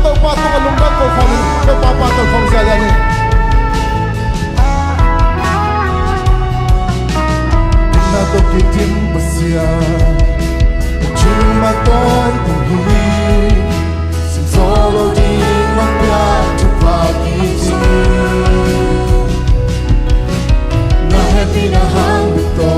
to pa to kalung ba ko khom to pa pa to khom sia ya ni na to kitim basia chuma ton tu hi sim solo di ma pia tu pa ki ji na happy na hang to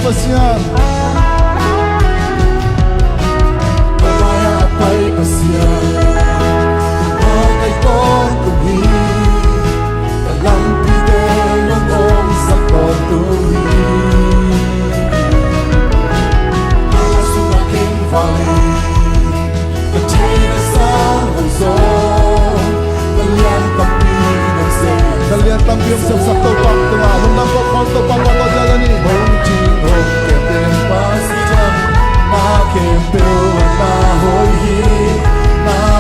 Pasian Mamaya apay pasian Magay kon tuhi Dalam pide ngomong sa kontuhi Mga sumaking valley Katina sa hanzo Dalian tamping ng say Dalian tamping sa sakto pang tunga Nung nangko konto pang wako dyan ni Kempeu na hoi hi na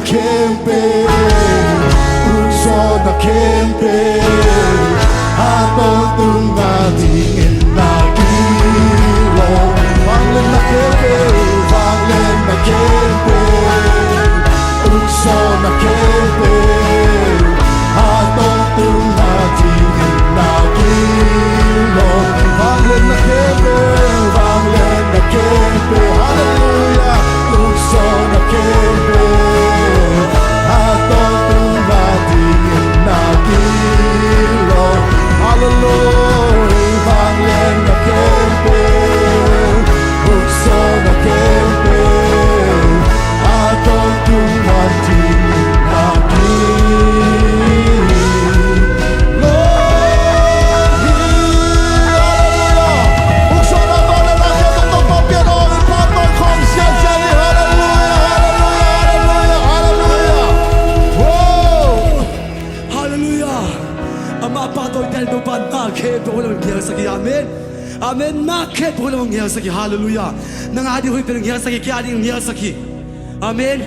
camping, ukso na camping, habang dumatingin na ilaw. Vanglen na camping, ukso na camping, habang dumatingin na ilaw. Vanglen na camping, hallelujah, ukso na camping, habang dumatingin na ilaw. Hallelujah, vanglen na camping, ukso na camping, habang dumatingin na Amen. Amen. Naked po namang nangyari sa akin. Hallelujah. Nangadi ho'y pinangyari sa akin. Kaya di nangyari sa akin. Amen.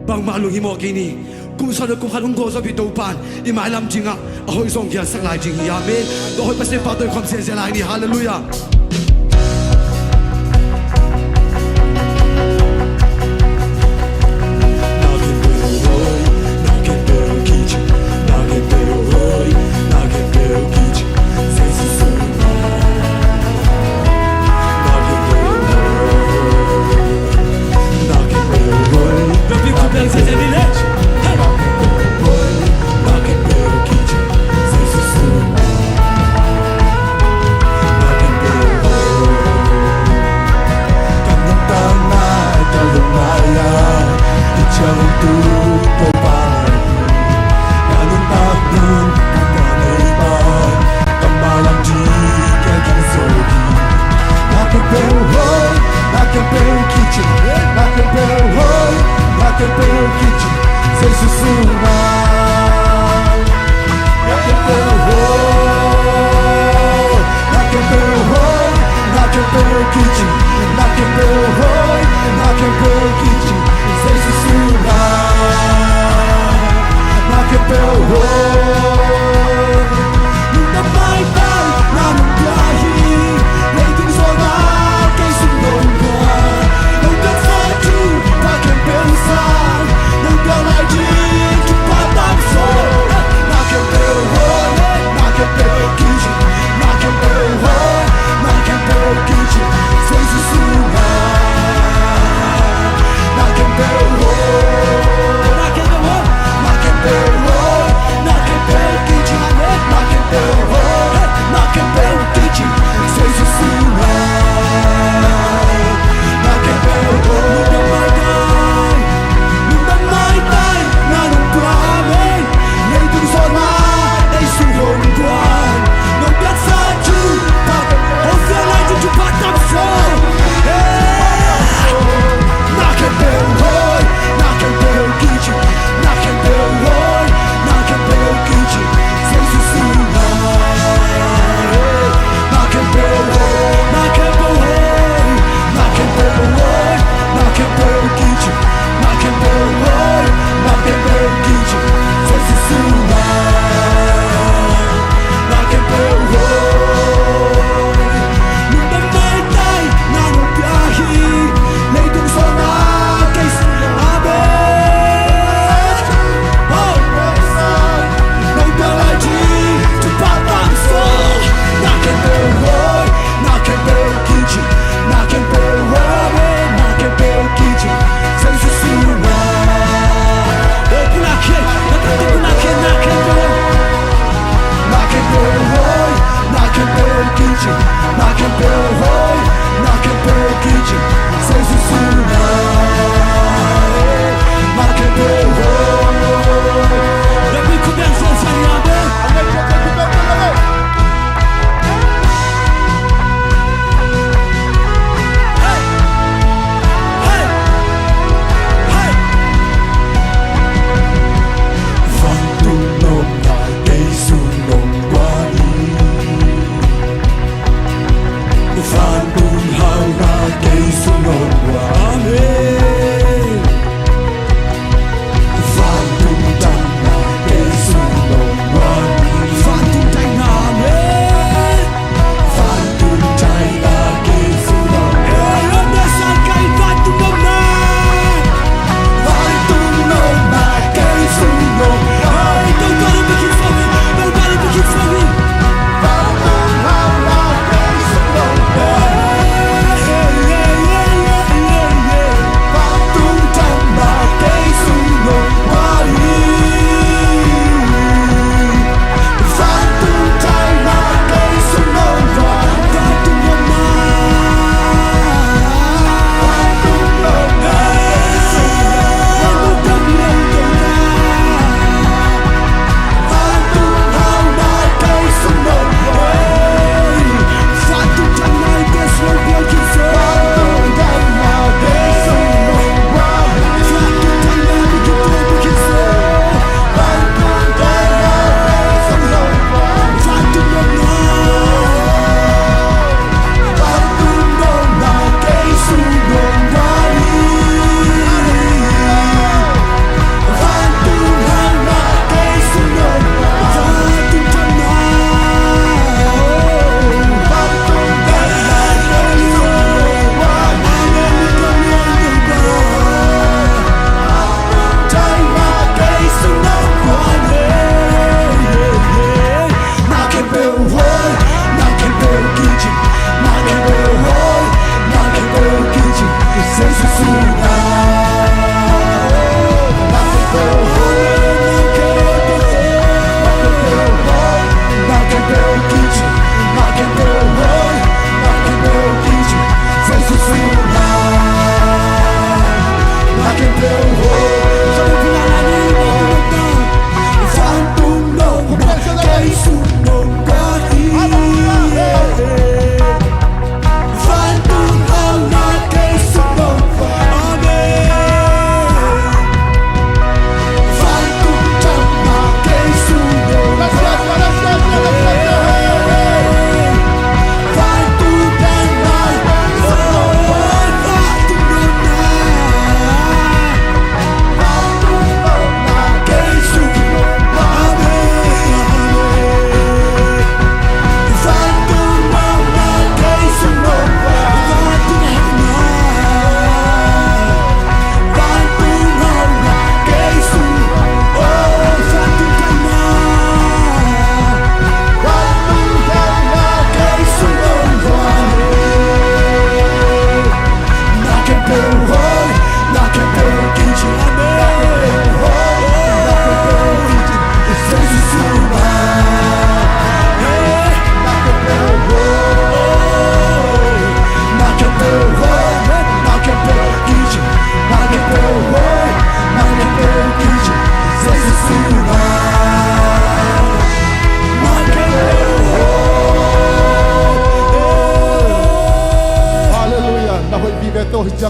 Bang malungi mo kini. Kung saan kung halong gozo bitupan. Imalam jinga. Ahoy song nangyari sa akin. Amen. Ahoy pasti patoy kumsensya lain. Hallelujah. Não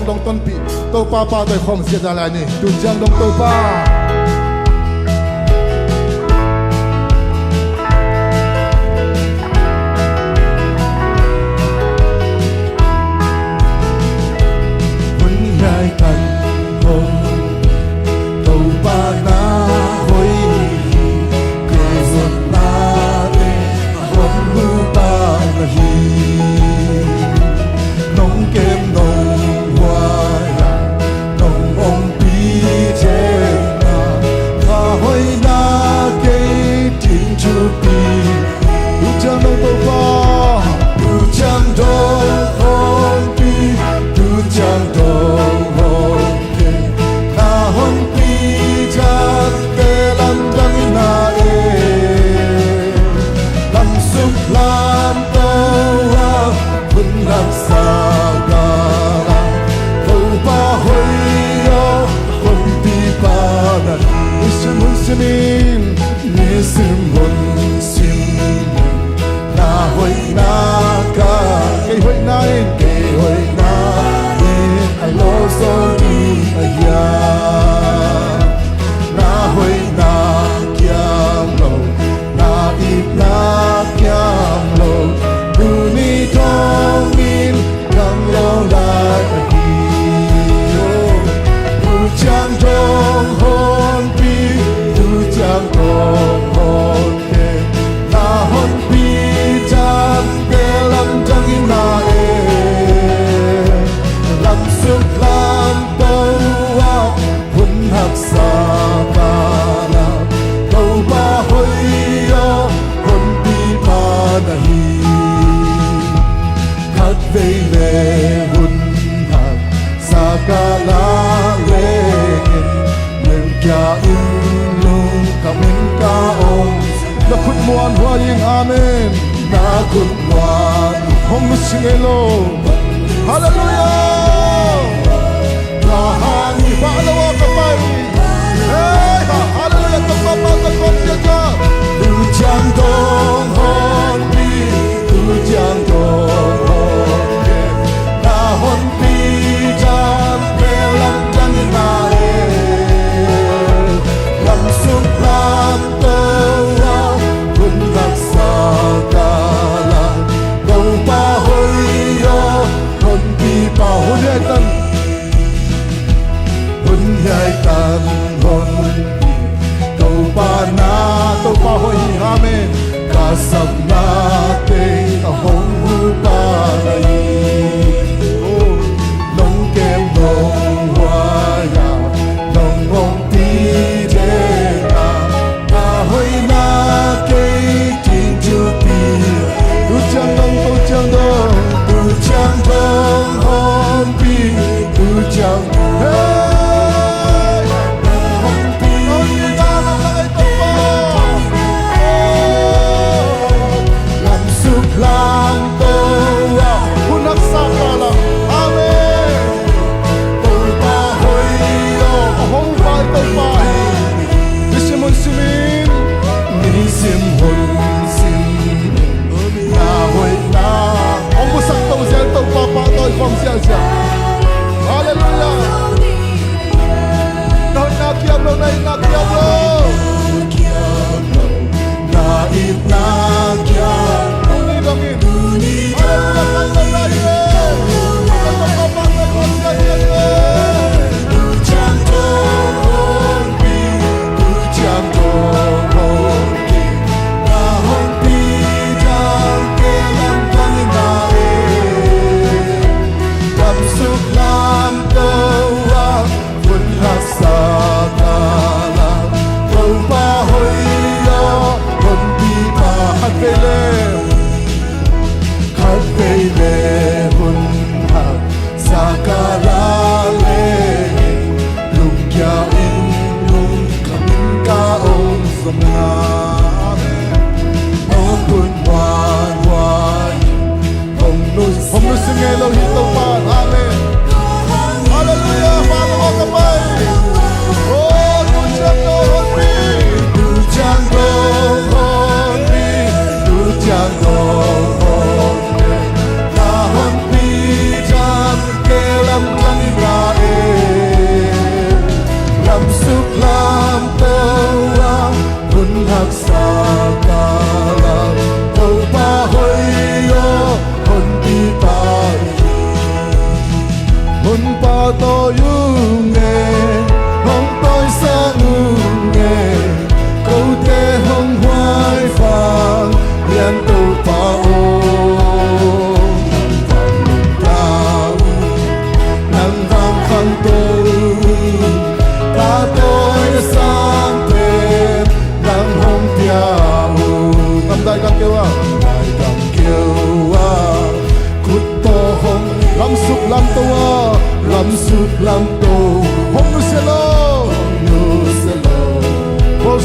giang dong ton pi to pa pa toi khom sia da la ni tu giang dong to pa hun nai kan hom to pa na hoi ke zon na le hom hu pa na hi nong kem nong hoa ya nong ong pi che na ta hoi na ke tin chu pi tu chang dong to pa tu chang dong hong pi tu chang dong hong pi na hong pi chan te lam dang na e lam suk lam to wa kun lam sa ga la ho pa hoi yo hon pi pa na isim mun simin nisim mun sim na hoi na ka ke hoi na in ke hoi na in a lo so ni a ya na hoi na kyam lo na ip na kyam lo du ni thong in kam lo lai a hi du chang dong hon pi du chang dong hon ke na hon pi chan ke lam chang in na e lam suk lam to wa hun hak sa ka la to ba hoi yo hon pi pa na hi khát về lệ hun hak sa ka la le men kya in lung ka min ka ong na khut muan hoa yin amen na khut muan hong mi singelo hallelujah na hani ba la wa ka pai hey ha hallelujah ka pa pa ka kom sia ka tu chang dong hon pi tu chang dong hon ke na hon pi chan pe lam chan na e lam suk lam to wa kun rak sa ka la go pa hoi yo hon pi pa hoi ye tan hun yai tan hon pi to pa na to pa hoi amen ka sab na te a hong hu pa na yi oh nong kem nong hoa ya nong ong pi je na na hoi na ke tin chu pi tu chang dong hon pi tu chang hey hon pi na na lai to pa lam suk lam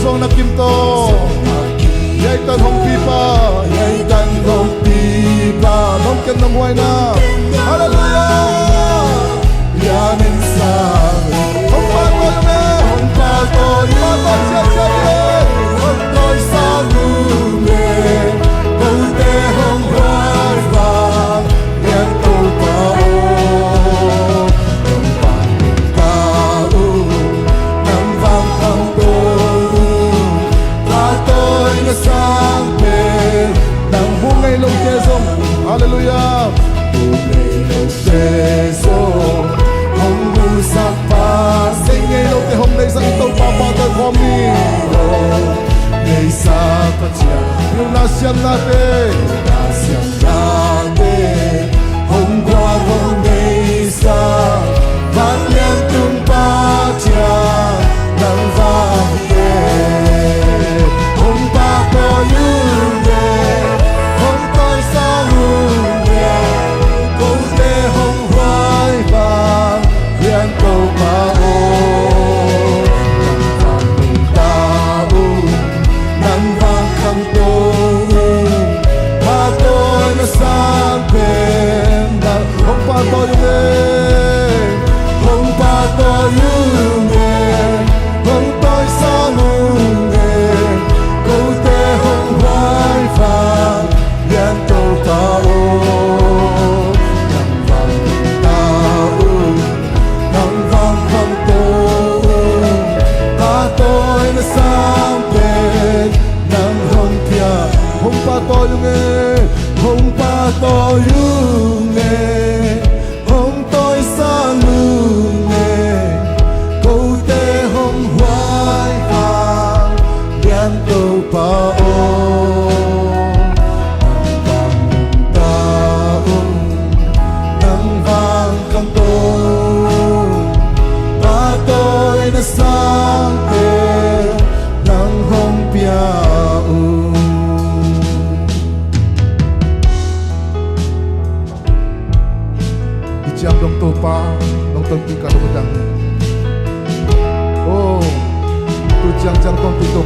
song na kim to yai tan hong pi pa yai tan hong pi pa nong ken nam huai na hallelujah yanin sa hong pa to me hong pa to ma ta cha cha ye hong toi sa lu me câu te hong huai va yan to pa Hallelujah. Hong bu sa pa sing ngay lo te hong nay sa ito papa ta komi ngay sa patya yung nasyam natin hong kwa hong ngay sa banyan tung patya ng vahye hong pa ko yun hong toy sa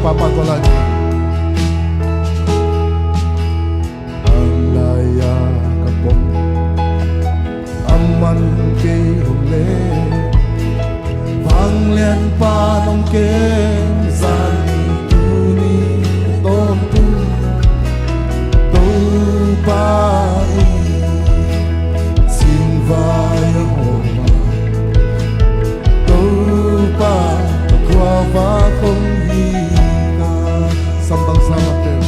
Papa ko lagi ang laya kapong aman kay huli panglian pa nong ken san tuni tontu to pa sin vai homa to pa kwa va kong sambang sa mater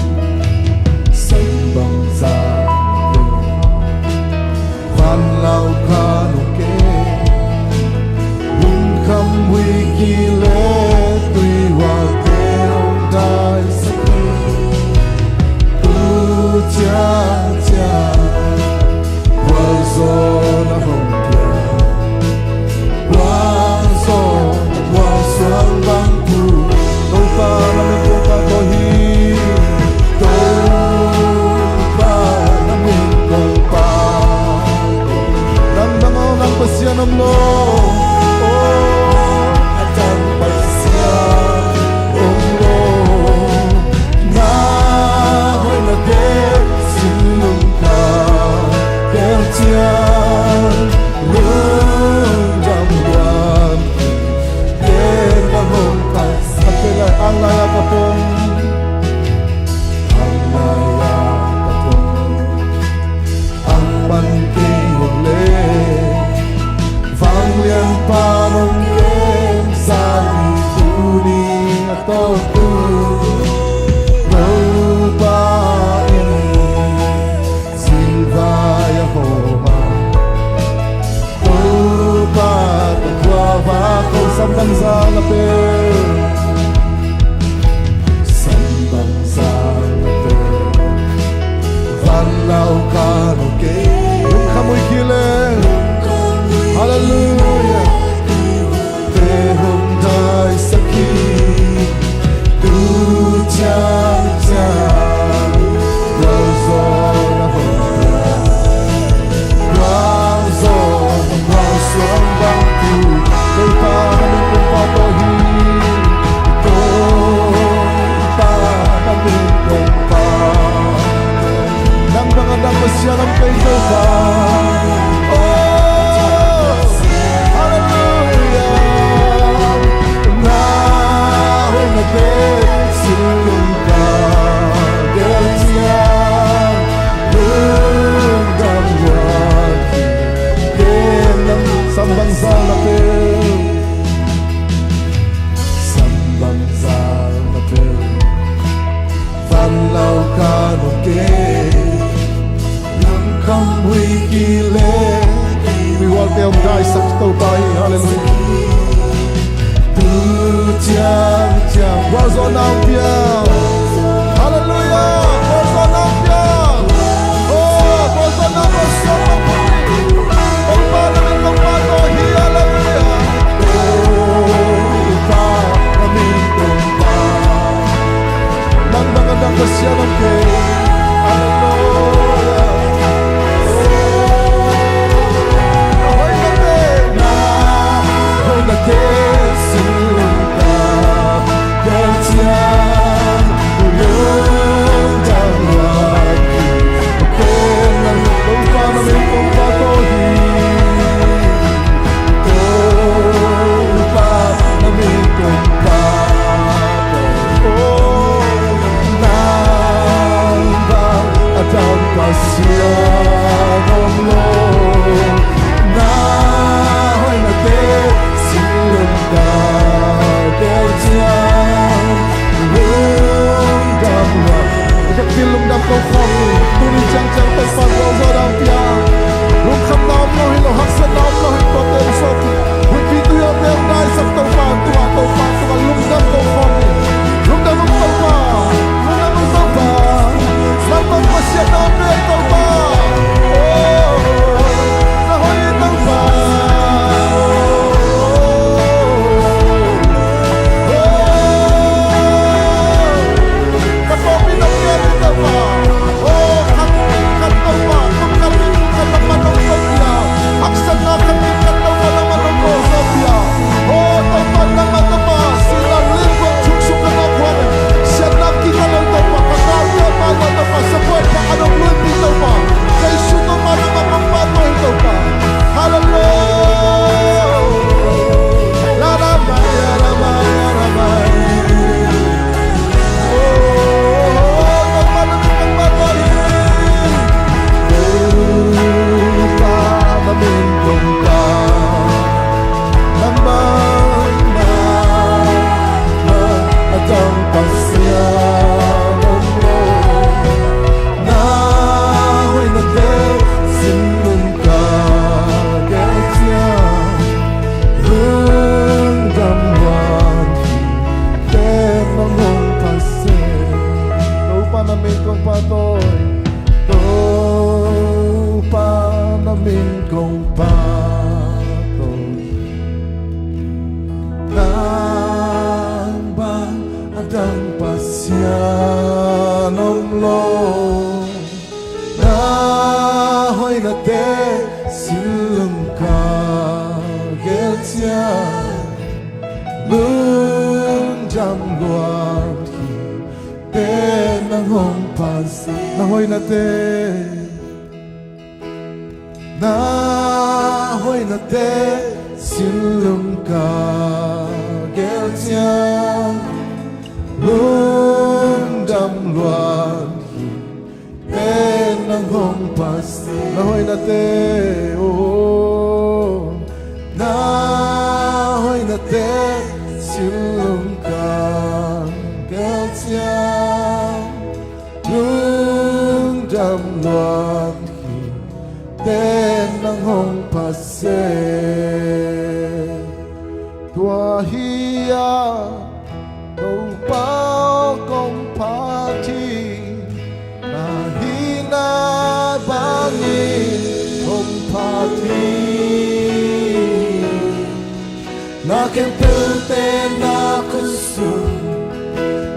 sambang sa van lau kanuke bung kam wi kile tui wa te nông kê nâng không huy kỳ lệ vì hoa kêu gai sắc tàu bay hallelujah tu chang chang hoa gió nam piang hallelujah hoa gió nam piang oh hoa gió nam piang ông ba nâng ông ba tôi hi hallelujah oh ta kami tumpa nang magandang kasyanan ko hallelujah ahoy na te sinta gantian ulung damlaki okay nang tumpa namin tumpa tohi tumpa namin tumpa Atang pasyan omlong nahoy na te silong ka derjang lung damla ikat kilung dam ko kami tuloy chang chang tay pagaw sa rampya lung kham naam lo hilo haksan naam lo hilo kote usoki huwag pito yung ter dahil sa tuwa lung dam ko kami lung dam ko pa Selamat pasien nabi tauba oh nahoy tauba kapag pinagyan tauba oh kat tauba kung kapag manong tauba aksan na kapag tauba naman ang tauba oh tauba naman tauba sila lingkong chuksukan ako siya nakikalong tauba sa puerta anong lundi ito pa sa isu ng mga pato ito pa hallelujah laramay laramay laramay oh nagmalamig ang patohin lupa mamintong pa lamang na at ang pasyan patoy tupa namin kong patoy nang ba adang pasyan omlong nahoy na te silong ka getya lung jam luan nang hong pansi nahoy na te silong ka geltia lung dam luan nang hong pansi nahoy na te oh nahoy na te silong ka geltia lung dam luan tên nang hong pase tua hia đâu bao công party na hina bangi hong party na kente tên na kusum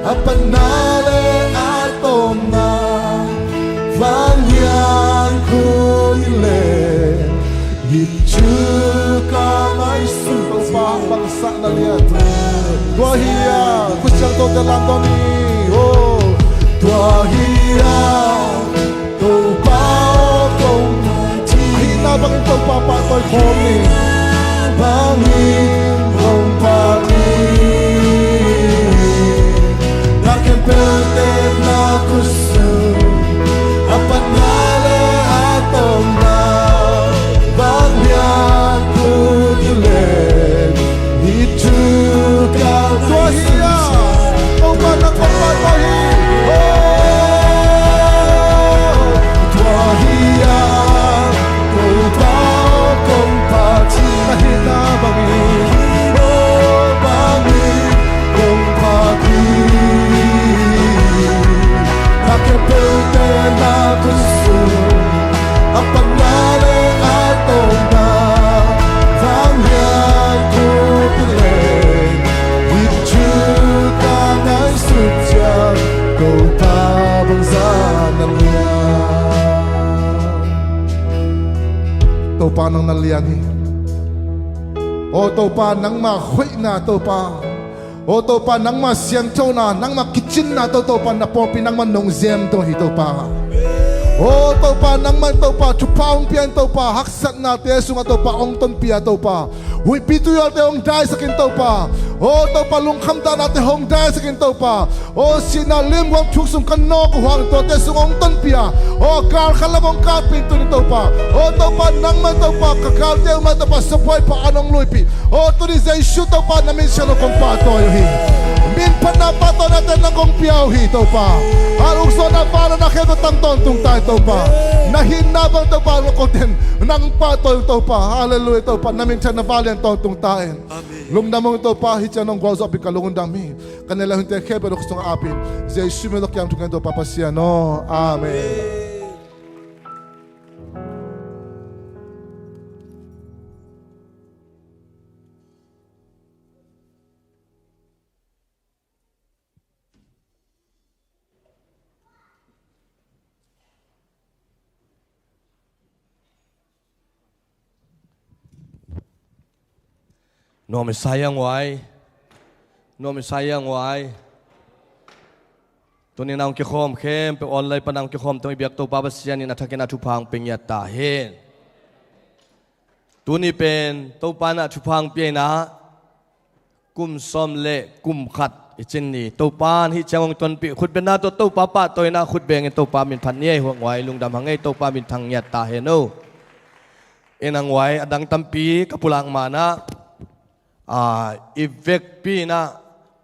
apanale atom na Vangyan kuile Yichuka maisukal pa bangsa na liyan Tuahia kusyang to dalantoni oh Tuahia Tupao kong Ahina bang ito papatoy komi Bangin kong pati Nakemperte na kusum Apanale atong na Bangyan kudilen Ituka Tuahia Kung manang kapatohi Oh kau pa bangsa nalian tau pa nang nalian hi o tau pa nang ma hui na tau pa o tau pa nang ma siang chau na nang ma kitchen na tau pa na popi nang ma nong zem to hi tau pa o tau pa nang man tau pa chupaung pian tau pa haksat na te sunga tau pa ong ton pia tau pa hui pitu yal te ong dai sakin tau pa o tau pa lung kham ta na te hong dai sakin tau pa o sina lim wam thuk sum kan no ko hang to te sung ong ton pia o kar khalabong ka pin tu ni tau pa o tau pa nang man tau pa kakal te ma tau pa sapoi pa anong lui pi o tu ni zai shu tau pa na min shano kong pa to yo hi min pana pa to na te nang kong piao hi tau pa arung so na pa na kheto tang ton tung tai tau pa na hin na bang tau pa lo ko ten nang pa to tau pa hallelujah tau pa namin chan na valian to tung taen lum namong tau pa hi chanong gwa zo pi kalungun dami kanela hunte khebe ro kusong apin jesu me lo kyam tukan to papa sia no amen no me sayang waiตัวนี้นางเกี่ยวข้องเข้มไปออนไลน์ปนังเกี่ยวข้องตัวอีเบียกตัวปาบเซียนี่นะทักกินาทุพังเป็นยาตาเห็นตัวนี้เป็นตัวปานะทุพังเปียนะกุมซ้อมเละกุมขัดอีเจนนี่ตัวปานที่จังหวะตนปีขุดเป็นหน้าตัวปาปะตัวน่ะขุดเบงตัวปามินพันเย่หัวไว้ลุงดำหังไงตัวปามินทางยาตาเห็นโอ้เอ็นังไว้ดังตั้มปีกับปุลังมานะอีเวกปีนะ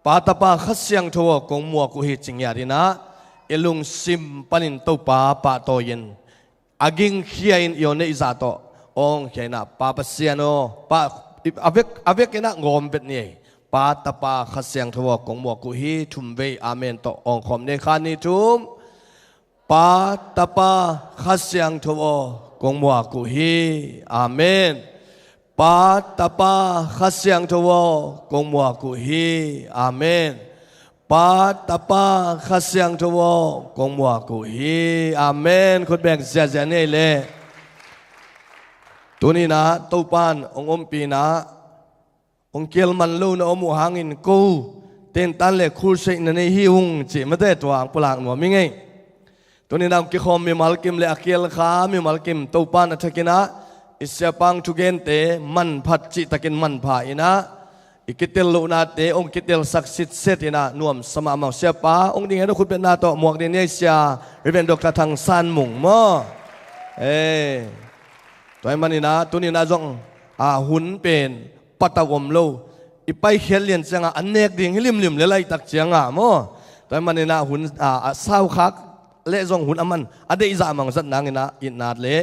ปาตาปาขัดเสียงทัวกงมัวกุฮิจิงยาดีนะเอลุงซิมปันินตัวปาปะโตยินอากิงเขียนโยนในอิจาโตองเขียนนะปาปเสียโนปาอเวกนะงอมเบ็ดนี่ปาตาปาขัดเสียงทัวกงมัวกุฮิทุมเวอาเมนโตองคอมในคานิทุมปาตาปาขัดเสียงทัวกงมัวกุฮิอาเมนปาตาปาขัดเสียงทัวกงมัวกุฮีอาเมนปาตาปาขัดเสียงทัวกงมัวกุฮีอาเมนคนแบ่งเสียเน่เลยตัวนี้นะตัวปานองค์ปีนะองค์เกลมันลูนะอมูหางินกูเต้นตันเล็กคูเซนในฮิวงจีไม่ได้ตัวอังปลางหนัวมิไงตัวนี้นะองค์เกคอมมีมัลกิมเลอเกลขามีมัลกิมตัวปานอัฐกินะอิสยาปังทุเกนเตมันพัดจิตะกินมันพาอินะอิกิเตลลูนาเตองกิเตลศักดิ์สิทธิ์เสตินะนวมสมามังเสียปาองดิ่งให้เราคุณเป็นนาโตหมวกเดนเนเซียหรือเป็นดอกกระทังซานมุงมั้งตัวมันนี่นะตัวนี้นะจงหุ่นเป็นปัตตาวมโลอีไปเขียนเรียนเสียงอันเนกดิ่งให้ลิมเลยไล่ตักเสียงมั้งตัวมันนี่นะหุ่นสาวคักเละจงหุ่นอามันอดีตจะมังสัตนางนะอินนาเละ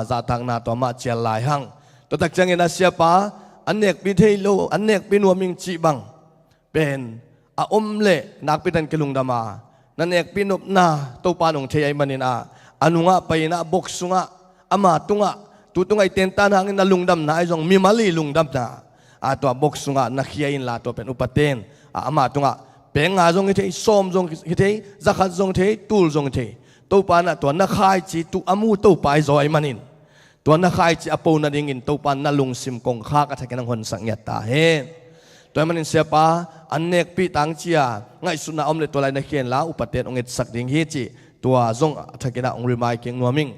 จะทางนาตัวมาเจียลายหังตัวตักจังนะเสียปาอันเนกปีเทโลอันเนกปีนัวมิงจีบังเป็นอมเละนักปีตันกิลุงดามานั่นเอกปีนบนาตัวปานองเทียมันนี่นะอนุงะไปนะบกสุงะอามาตุงะตุงไอเต็นตานังนะลุงดำนะไอจงมีมาลีลุงดำนะตัวบกสุงะนักเขียนลาตัวเป็นอุปเทนอามาตุงะเป็นงาจงเทส้มจงเทจักรจงเทตูลจงเทตัวปานะตัวนักขายจีตุอามูตัวไปจอยมันนินตัวนักขายจีอปูนัดิ่งอินตัวปานะลุงซิมกงข้าก็ทำกันหนสังเกตตาเห็นตัวมันนินเสียปาอันเนกปีตังเจียไงสุนัขอมเลตัวไรนักเขียนลาอุปเทนองเอ็ดสักดิ่งเฮจีตัวจงทำกันองริมายเก่งนัวมิง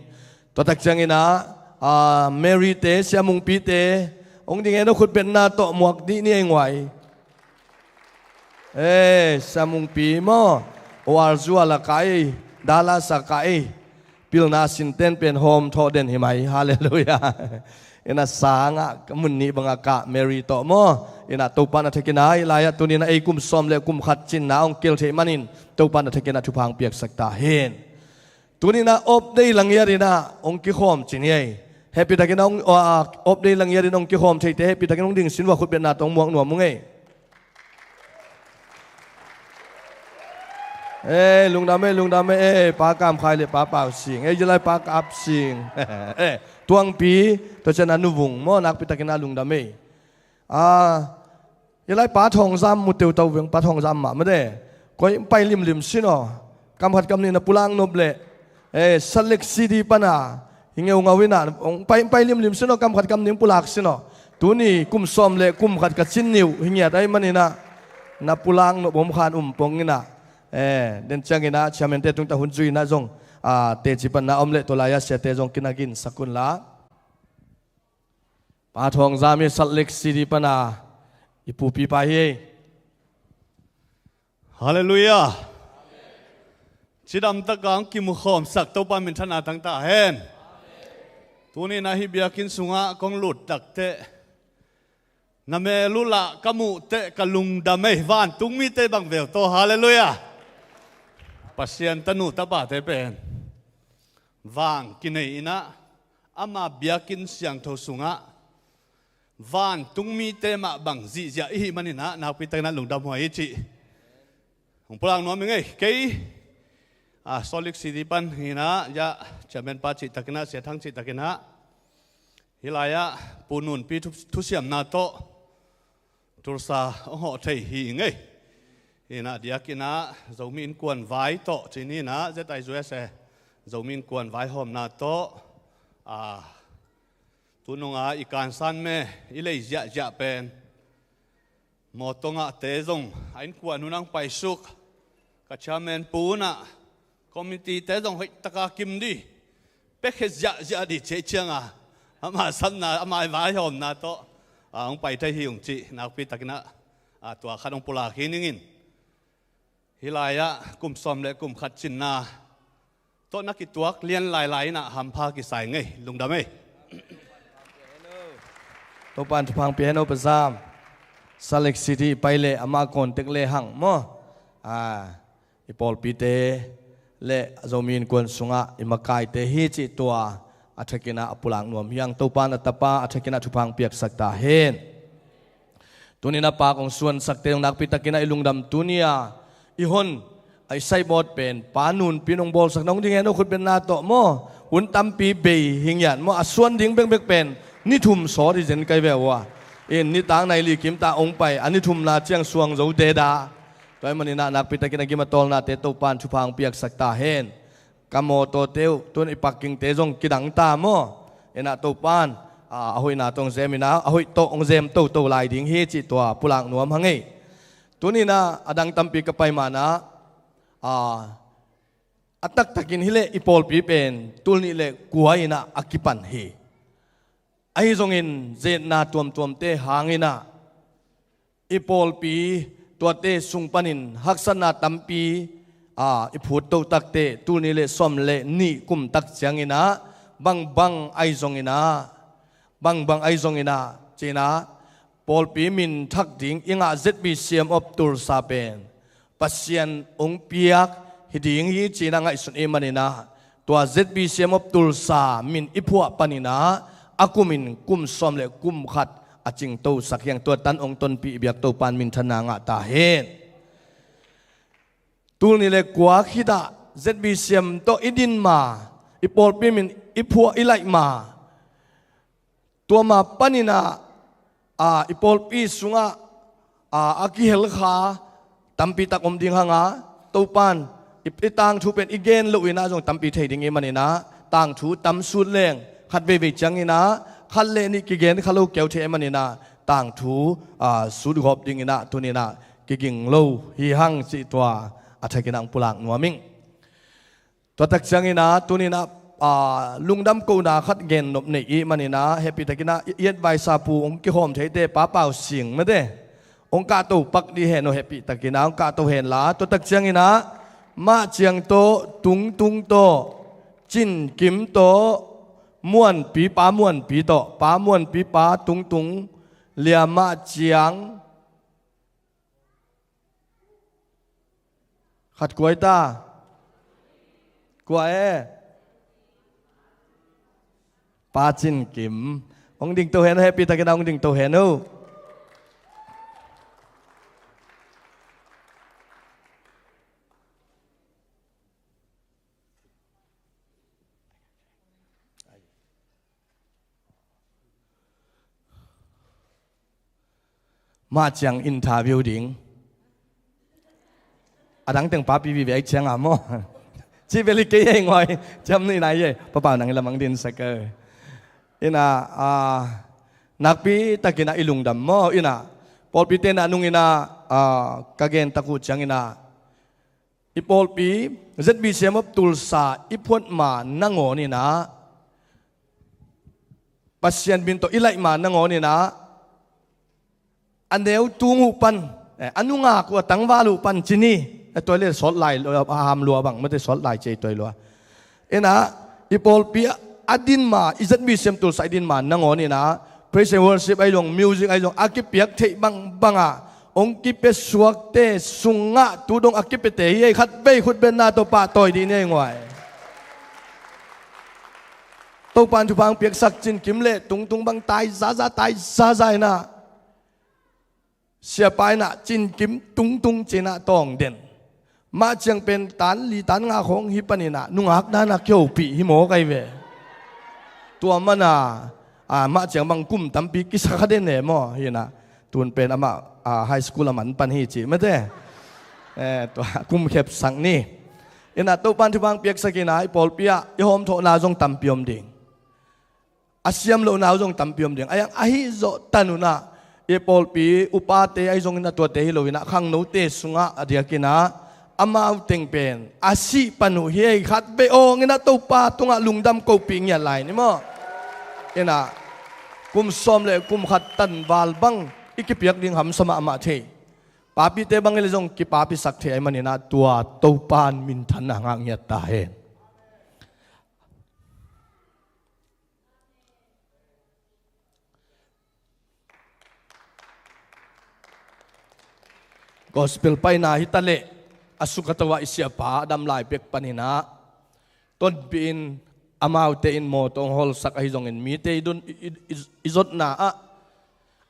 ตัวตักจังอินะเมรีเตเสียมุงปีเตองดิ่งเอ็นคุณเป็นนาโตหมวกดีนี่เองไว้sa mung pi mo o arzu ala kai dala sa kai pil na sinten pen home tho den himai hallelujah ina sanga kamun ni banga ka mary to mo ina to pa na thekina ilaya tunina ei kum som le kum khat chin na ong kel the manin to pa na thekina thupang piak sakta hen tunina op dei langya rina ong ki khom chin ye happy takina ong op dei langya rin ong ki khom thei te happy takina ong ding sinwa khut ben na tong muang nuam mung eiลุงดำปากามใครเลยปาเปล่าสิงจะไล่ปากอับสิงตวงปีตัวเจนันนุวงมอนักปิตากินาลุงดำจะไล่ปาทองซ้ำมุดเตียวเตาเวียงปาทองซ้ำมาไม่ได้ก็ไปริมสิเนาะ กำขัดกำนี้นะปุลังนบเละสเล็กซีดีปนาหิงเอวงาวินาไปลิมสิโนกำขัดกำนี้ปุลักสิโนตัวนี้กุมซ้อมเละกุมขัดกับชิ้นนิ้วหิงเงียได้มันนี่นะปุลังนบผมขานปงนี่นะเดินจังกินะชามันเตตุงตาหุ่นจุยนะจงเตจิปันนะอมเละตัวลายาเสเตจงกินกินสักุลละปาทองจามีสเล็กซีดีปนาอิปูปีไปเฮฮาเลลูยาชิดำตะกังกิมุขอมสักตัวปามินธนาตั้งตาเห็นตัวนี้นะฮิเบียกินสุงะกองหลุดตักเตะนเมลุละกมุเตะกลุงดามเมวานตุงมีเตะบังเวลโตฮาเลลูยาปัสยันตนุตบะเตเป็นวางกินเอนะอามาเบียกินเสียงโทสุงะวานตุงมีเตะมาบังจีจะอีมันนี่นะนาพิตังนั้นลุงดามหัวอิจิของพลังน้อมยังไงเกย์โซลิกสิดิปันหินะยะจะเป็นปัจจิตตะกินะเสียทั้งจิตตะกินะฮิลายะปูนุนปีทุเสียมนาโตตุรสาโอ้โหเทหิงไงหินะเดียกินะจะมีนกวนไว้โตจีนี่นะเจตัยจุเอเซจะมีนกวนไว้หอมนาโตตุนงอีการสันเมอิเลยจะเป็นหมดตรงเตจงไอ้กวนนุนังไปสุกกัจฉาเมนปูนะคอมมิตี้เตจงให้ตะกากิมดีเป็กจะดีเชียงอามาสันนะอามาไว้หอมนาโตองไปไทยหิวจีนักพิตักนะตัวขัดองปุลาหินิงินฮิลายะกุมซอมและกุมขัดจินนาโตนักกิตัวเลียนหลายๆนะหำพากิสายไงลุงดำเอ้ตัวปานทุพังเปียโนประซามสเล็กซิตี้ไปเละอามาก่อนเต็กเละหังมั้งอีปอลปีเตเละจอมีนกวนสุงะอิมากายเตฮิจิตัวอัฐกินะปุลังนวมยังตัวปานอัตปาอัฐกินะทุพังเปียกสักตาเห็นตัวนี้นะปากของส่วนสักเตงนักพิตากินะอิลุงดำตัวนี้อีหนไอไซบอดเป็นปานุนปีนองบอลสักน้องดิ้งเห็นว่าคุณเป็นนาโตมั้งหุ่นตั้มปีเบย์หิงยันมั้งส่วนดิ้งเบ่งเป็นนี่ทุ่มสอที่เจนไกเวว่านี่ต่างในลีกิมตาองไปอันนี้ทุ่มนาเจียงสวงโจเดดาตัวมันนี่นักพิตากินะกิมาตอลนาเตโตปานทุพังเปียกสักตาเห็นกามโมโตเตวตัวนี้ปักกิ่งเตจงกิดังตาโมนาโตปานหอยนาตรงเซมินาหอยโตองเซมโตลายดิ้งเฮจิตัวปุลังนวมหังไงตัวนี้นะอดังตั้มปีกับไปมานะอัตักตักินฮิเลอีปอลปีเป็นตัวนี้เลกัวอินะอากิปันเฮไอจงอินเจนาตัวเตหางอินะอีปอลปีตัวเตสุงปันินฮักษณะตั้มปีอีพูดตัวตักเตตัวนี้เลสมเลนี่กุมตักเสียงอินะบังไอจงอินะบังไอจงอินะเจนะปอลปีมินทักดิ่งอิงอาเซตบีเซียมอฟตุลซาเป็นปัสยันองเปียกฮิดิ่งฮีจีนังไอสุนเอมันนะตัวเซตบีเซียมอฟตุลซามินอิพัวปันินะอากุมินกุมซอมเลกุมขัดอาจิงโตสักอย่างตัวตันองตนปีเบียกโตปานมินธนางะตาเฮนตัวนี้เลกัวขิดาเซตบีเซียมโตอิดินมาอิปอลปีมินอิพัวอิไลมาตัวมาปันินะอีปอลปีสุงะอากิเฮลคาตัมปีตักอมดิงหางาตัวปานอีต่างทูเป็นอีเกนลุยนะจงตัมปีเทดิงเอมันนะต่างทูตัมสุดแรงขัดเววิจังนะขัดเลนี่กิเกนขัดลูกเกลเทมันนะต่างทูสุดขอบดิงนะตัวนี้นะกิกิงโลฮีหังสิตัวอัฐกินังปุลังนัวมิงตัวตักจังนะตัวนี้นะลุงดำกูนาขัดเงินนบในอีมันนี่นะเฮปิตะกินะเย็ดใบซาปูองค์กิโฮมเทเตป้าเป่าเสียงไม่ได้องค์กาโตปักดีเห็นโอเฮปิตะกินะองค์กาโตเห็นละตัวตักเชียงนี่นะมาเจียงโตตุงโตจินกิมโตม้วนปีป้าม้วนปีโตป้าม้วนปีป้าตุงเลียมาเจียงขัดกวยตากวยปาจินกิมองดิ่งตัวเห็นให้ปีตะกินองดิ่งตัวเห็นนูมาจังอินทาวิวดิ่งอดังเต็งป้าปีวีไอเชียงอ่ะมั้ง chỉ về lịch cái ngoài chấm này này vậy bà bảo nàng là mang đến sạc cơ ina nạc pi ta kina ilung dam mo ina Paul pi tên anung ina kagen takut chang ina Paul pi zat bi sem up tulsa ipot ma nangon ina pasien binto ilai ma nangon ina aneu tungu pan anunga ko tangwalu pan chini toilet salt lai ham lua bang mate salt lai che toi lua ena Paul pi adin ma izat bi sem tul sai din ma nangon ina praise and worship ai long music ai long akipiak thei bang banga ong ki pe suak te sunga tu dong akipete ye khat be khut ben na to pa toi di ne ngoi to pan tu pang piak sak chin kim le tung tung bang tai za za na sia pai na chin kim tung tung china tong den ma chiang pen tan li tan nga khong hi panina nungak na na kyo pi hi mo kai ve tua mana ma chiang bang kum tampi ki sa khaden ne mo hi na tun pen ama high school aman pan hi chi mate tua kum khep sang ni ina to pan thu bang piak sakina I Paul pia I hom tho na jong tampiom ding asiam lo na jong tampiom ding ayang ahi zo tanuna I Paul pi upate ai jong ina to te hi lo ina khang no te sunga adiakina amau teng pen asi panu hi khat be ong ina to pa tunga lungdam ko ping ya lai ni mo ina kum som le kum khat tan wal bang ikipiak ding ham sama ama the papi te bang le jong ki papi sak the ai manina tua to pan min than na ngang ya ta he gospel pai na hitale asukatawa isya pa dam lai pek panina ton bin amau te in mo tong hol sak ai jong in mi te dun izot na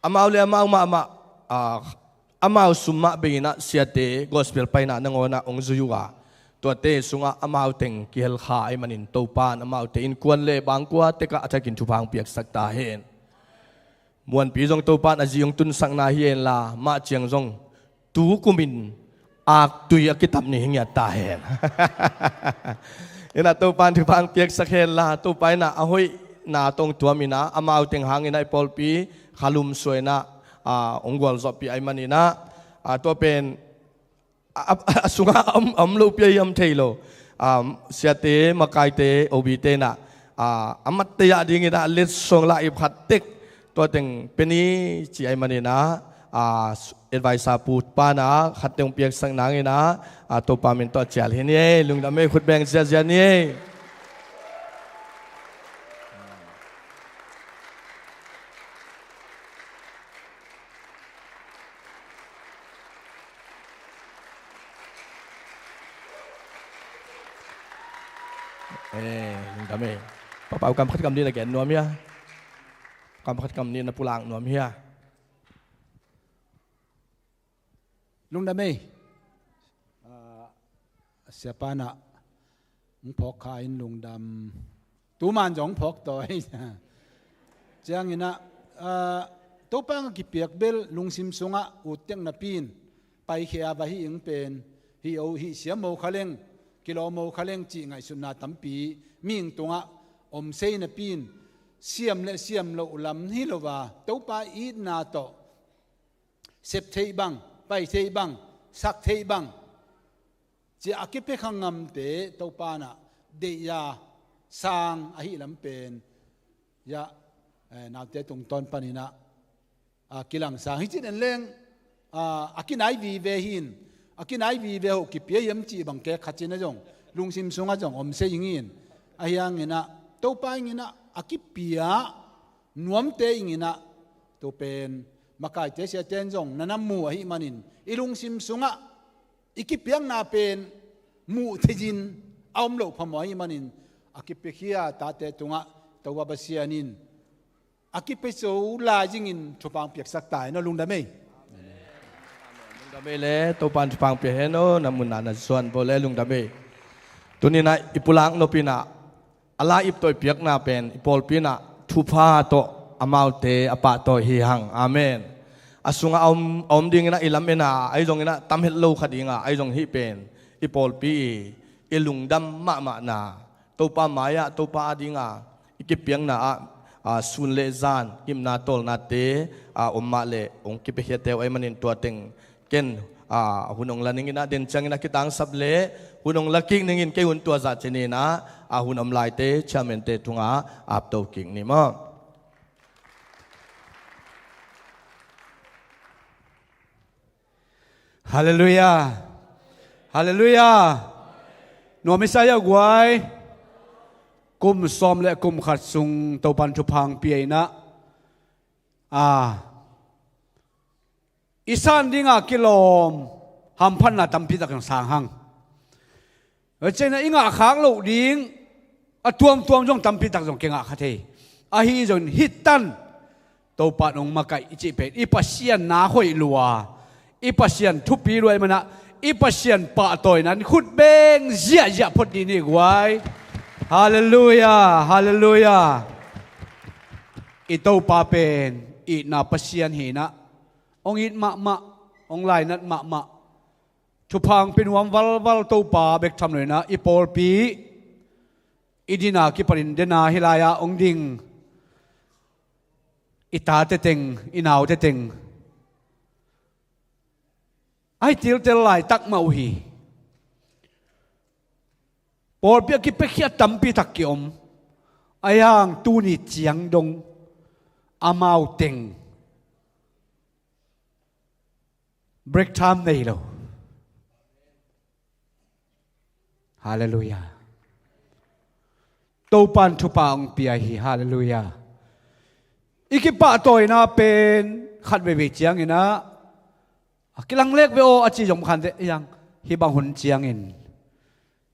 amau le amau ma amau summa bina siate gospel pai na nangona ong zuyuwa to te sunga amau teng kiel kha ai manin to pan amau te in kwan le bang kwa te ka athakin thu phang piak sak ta hen muan pi jong to pan aji ong tun sang na hien la ma chiang jong tu kumin ak tuya kitab ni hingya ta hen ina to pan thu phang piak sak hen la to pai na ahoi na tong tuamina amau teng hangina I Paul pi khalum soina ongwal zo pi ai manina to pen sunga amlo pi am thailo siate makai te obite na amat te ya ding ina let song la I phat tek to teng peni chi ai manina advice put pa na khat teng piak sang nang ina to pa min to chal hin ye lungda me khut beng sia sia ni kami papa ukam khat kam ni la gen nuam ya kam khat kam ni na pulang nuam hia lung da mei siapa nak phok kain lung dam tu man jong phok toi chang ina to pang ki piak bel lung sim sunga uteng na pin pai khia ba hi ing pen hi o hi siam mo khaleng kilo mo khaleng chi ngai sunna tampi ming tunga om sei na pin siam le siam lo lam hi lo wa to pa I na to sep thei bang pai thei bang sak thei bang chi akipe khangam te to pa na de ya sang a hi lam pen ya na te tung ton panina kilang sang hi chin en leng akinai vi ve hin akinai vi ve ho ki pe yam chi bang ke khachin a jong lungsim sunga jong om se ingin ayang ina to pa ingina akipia nuam te ingina to pen makai te sia ten jong nanam mu hi manin ilung sim sunga ikipiang na pen mu thejin aum lo phamoi manin akipekhia ta te tunga tawa basianin akipe so la jingin thupang piak sak tai no lungda mei lungda mei le to pan thupang pe he no namun na suan bo le lungda mei tunina ipulang no pina ala ip toy piak na pen ipol pina thupa to amau te apa to hi hang amen asunga om ding na ilam ena ai jong ina tam het lo khadinga ai jong hi pen ipol pi อิลุงดำมานาตัวป้ามายะตัวป้าดิงอิกิเปียงนาสุนเลจานกิมนาตอลนาเตอมมาเลองกิเปเฮเตวไอมันอินตัวเต็งเกนหุ่นองลานิงินะเดินจังนะกิตังสับเลหุ่นองลักกิ้งนิงินเกหุ่นตัวจัดเจนีนะหุ่นอมลายเตชาเมนเตทุงอาบตัวกิ่งนี่มั้งฮาเลลูยาฮาเลลูยาหนูไม่ใช่ยังไงกุมซ้อมและกุมขัดซุงตัวปันชุพังเปียนะอีสานดิ้งกิโลมหำพันนาตัมพิตักสางหังเจนอิงขางโลดิ้งทวมจงตัมพิตักจงเก่งขัดเทฮีจนฮิตตันตัวปันองมาไกอิจิเป็ดอีปัสเซียนนาหอยลัวอีปัสเซียนทุบปีรวยมันนะอีปัสเซียนปะต่อยนั้นขุดเบงเสียพอดีนี่ไว้ฮาเลลูยาฮาเลลูยาอีตัวปาเป็นอีนาปัสเซียนเห็นะองอิดมะองไลนัดมะชุพังเป็นวันวัลตัวปาเบกทำเลยนะอีปอลปีอีดินากิปรินเดนาฮิลายาองดิงอีตาเตติงอีนาวเตติงไอ้ติลเตลไลตักมาอุฮีปอลเปียกิเปขี้ตัมปีตักกิอมไอ้ย่างตูนี่เจียงดงอามาวเต็งbreak time นี่แล้วฮาเลลูยาตัวปันทุปางเปียฮีฮาเลลูยาอีกปะตัวน่ะเป็นขัดเวเจียงอินะกิลังเล็กเวโออาจีจงขันเดยังฮีบังหุนเจียงอิน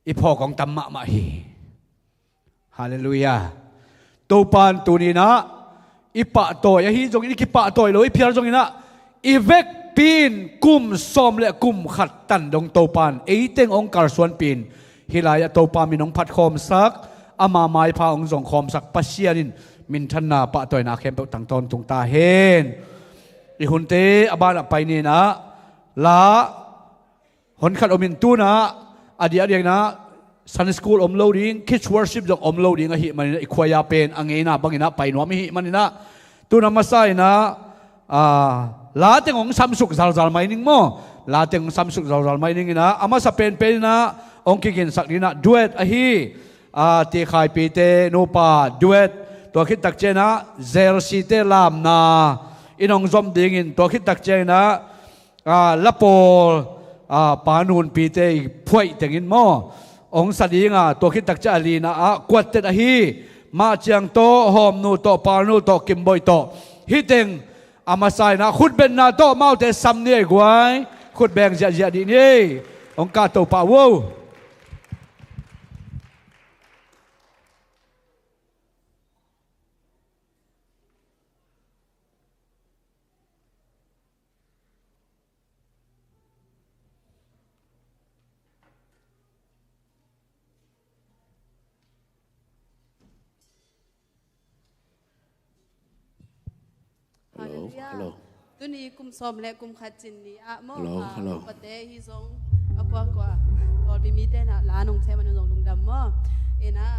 อีพ่อของตัมมะมาฮีฮาเลลูยาตัวปันตัวนี้นะอีปะตัวยาฮีจงอีกปะตัวเลยเพียรจงอินะอีเวกปีนกุมซ้อมและกุมขัดตันดงโตปานเอเต็งองค์การส่วนปีนฮิลายโตปานมีน้องพัดคอมซักอามาไม้พาองค์ส่งคอมซักปัสเซียนินมินทันนาปะตัวนาเข้มตั้งตอนตุงตาเฮนอีหุ่นเตอบานไปนี่นะละหนขัดอมินตูนะอดีตนะซันสคูลอมโลดิ้งคิดวอร์ชิปจงอมโลดิ้งอะฮิมันอีควายาเป็นอังเงนะบังเงนะไปหนัวมิฮิมันนี่นะตูนามาไซนะลาเต็งของซัมซุกซาลไม่นิ่งมั้งลาเต็งซัมซุกซาลไม่นิ่งนะอามาสเปนเป็นนะองค์กินสักนี่นะดูเอตอะฮีตีขายปีเตโนปาดูเอตตัวคิดตักเจนะเซลซีเตลามนาอินองซอมดิ่งอินตัวคิดตักเจนะละโปปานูนปีเตพวยแต่งินมั้งองค์สดีงตัวคิดตักเจอาลีนะกวดเตอะฮีมาเจียงโตหอมนูโตปานูโตกิมบอยโตฮิเต็งอามาใส่นะขุดเป็นนาโตเมาแต่ซ้ำเนี่ยกวยขุดแบ่งจะดีนี่องค์การโตป่าวฮัลโหลตัวนี้กุมซ้อมและกุมขัดจินนี่มอปะเตฮิซงกว่าบอลบิมีเตนะลานงเทมันนงลุงดำมอนะ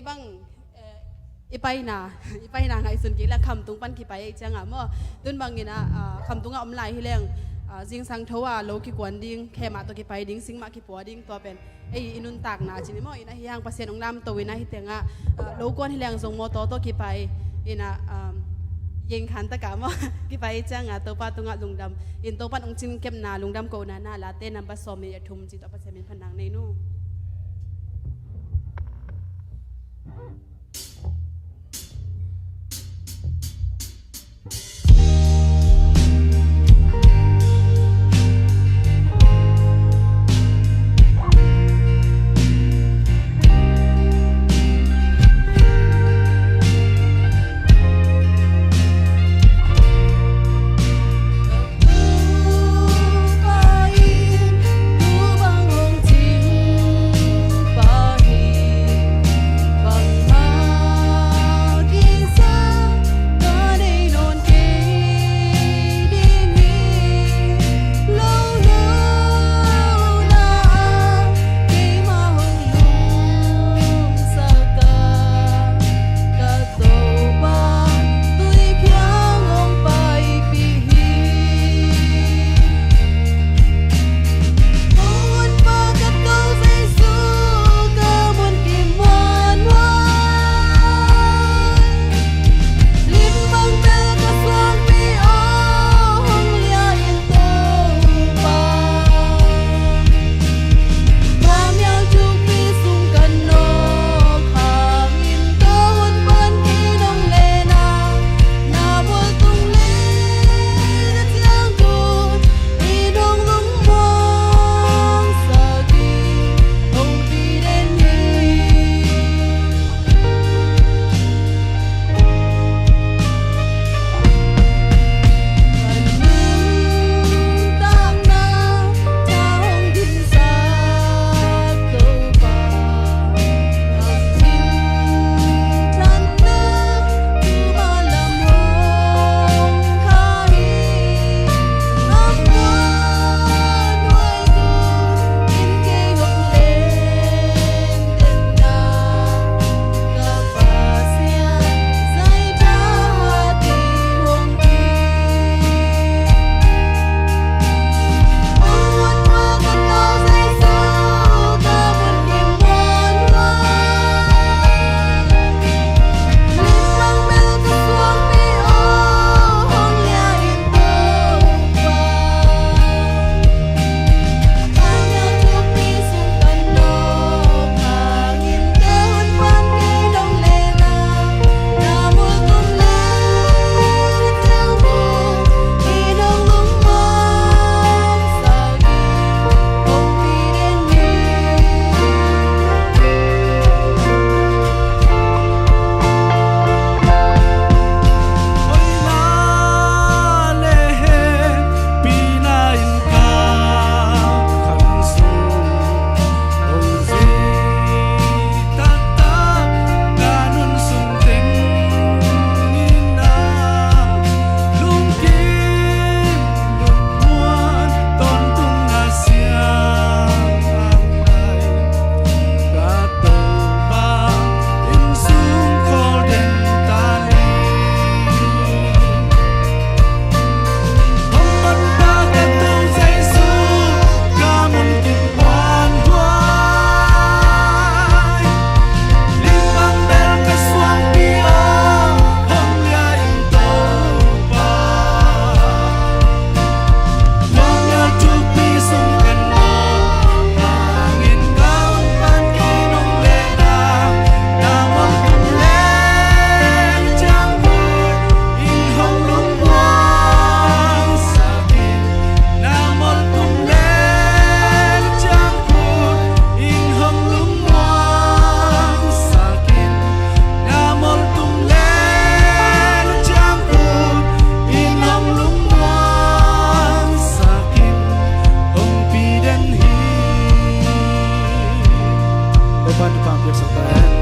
บังไปนาไงสุนกี้และคำตุงปันกี่ไปจังมอตุนบางนี่นะคำตุงอมลายที่แรงจิงสังทว่าโลกิกวนดิ้งแค่มาตัวกี่ไปดิ้งสิงมากี่ปัวดิ้งตัวเป็นอินุนตากนาจินมอนะที่ย่างเปอร์เซ็นต์ของน้ำตัววินะที่เตียงโลกวนที่แรงส่งมอตัวกี่ไปนะยิงขันตะกามว่ากี่ไปจังตัวป้าตุงลุงดำอินตัวป้าองจินเก็บนาลุงดำโกนาลาเต้นำผสมมีทุ่มจิตตัวเปอร์เซ็นต์เป็นผนังในนู่ บาง to pan to pam piak sak ta hen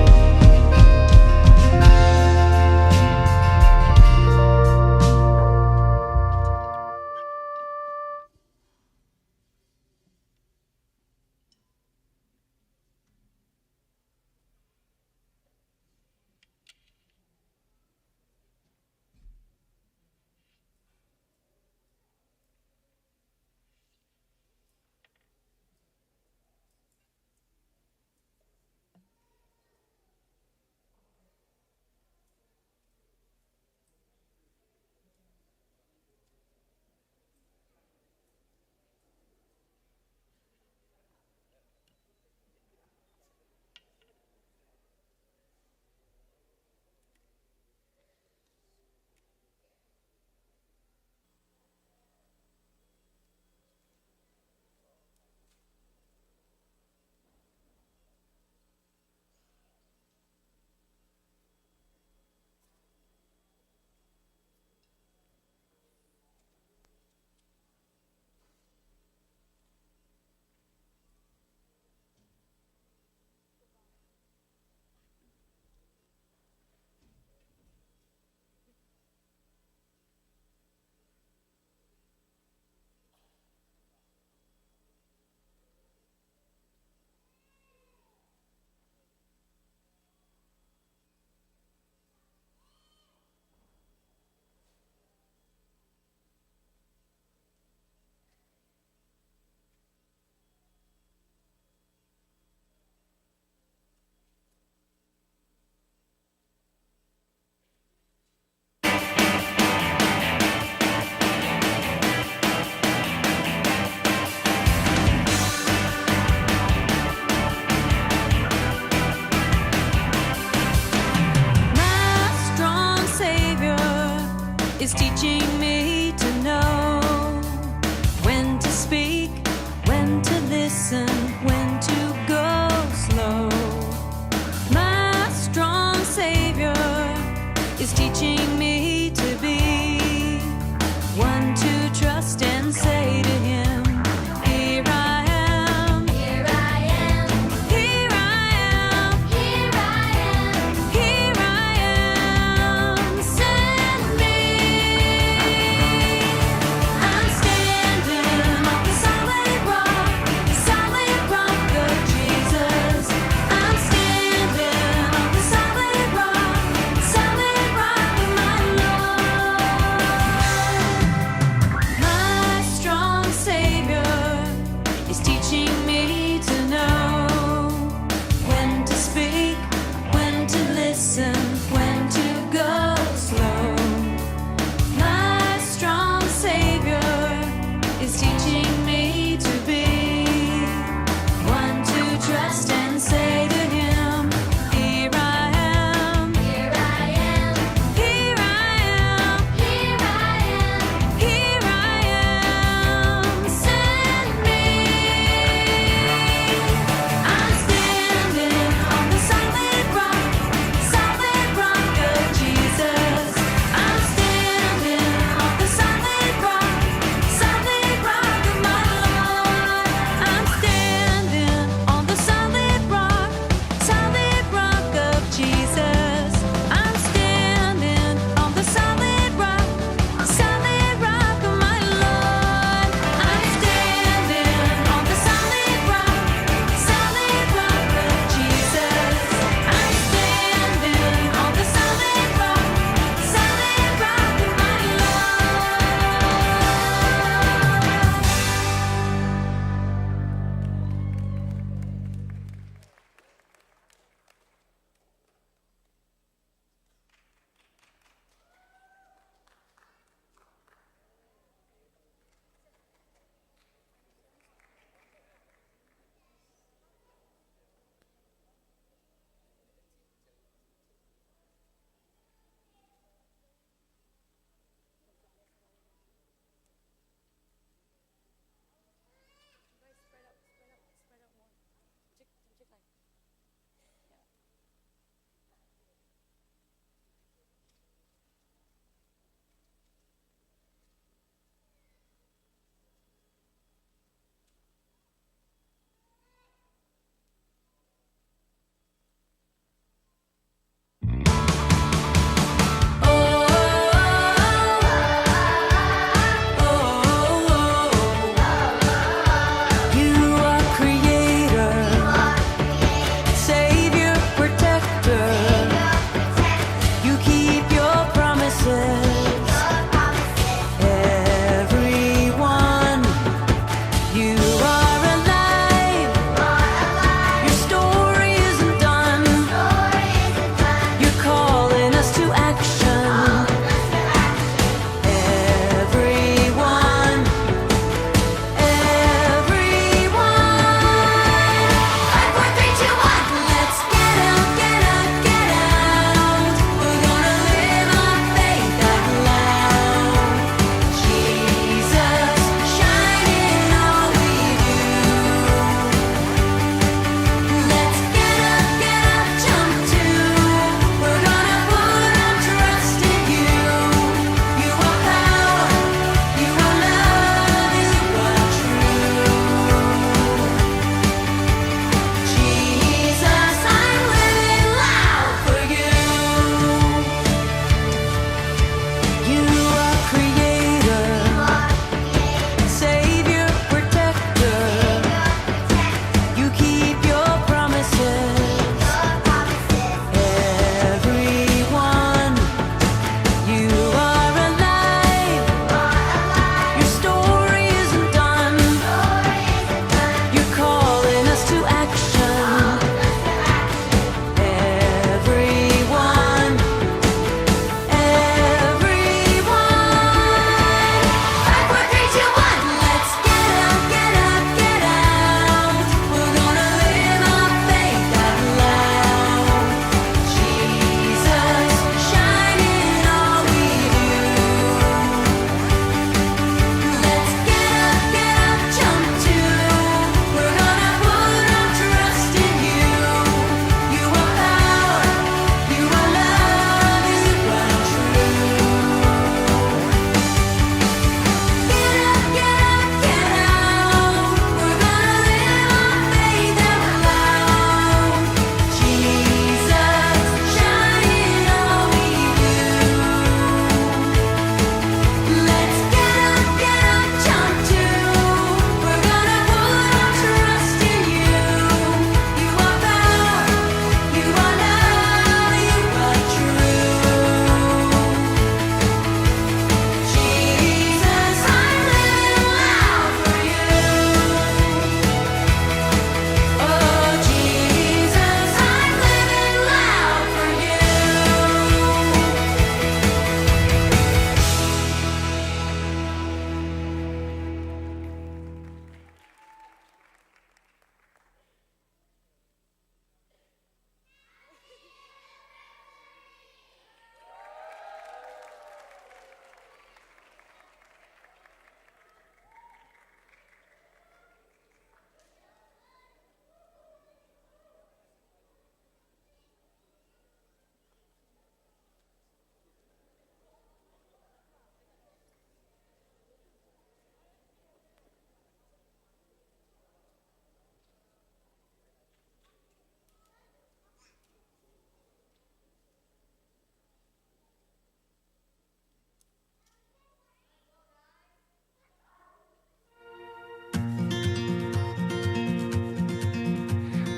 My strong Savior is teaching me to know when to speak, when to listen, when to go slow. My strong Savior is teaching me to be one to trust and say to Him, Here I am, here I am, here I am, here I am, here I am, send me. I'm standing on the solid rock of Jesus. I'm standing on the solid rock of my Lord. My strong Savior is teaching me to know when to speak, when to listen, when to go slow. My strong Savior is teaching me to be one to trust and say to Him, Here I am, here I am, here I am, here I am, here I am, send me. I'm standing on the solid rock of Jesus. I'm standing on the solid rock of my Lord. I'm standing on the solid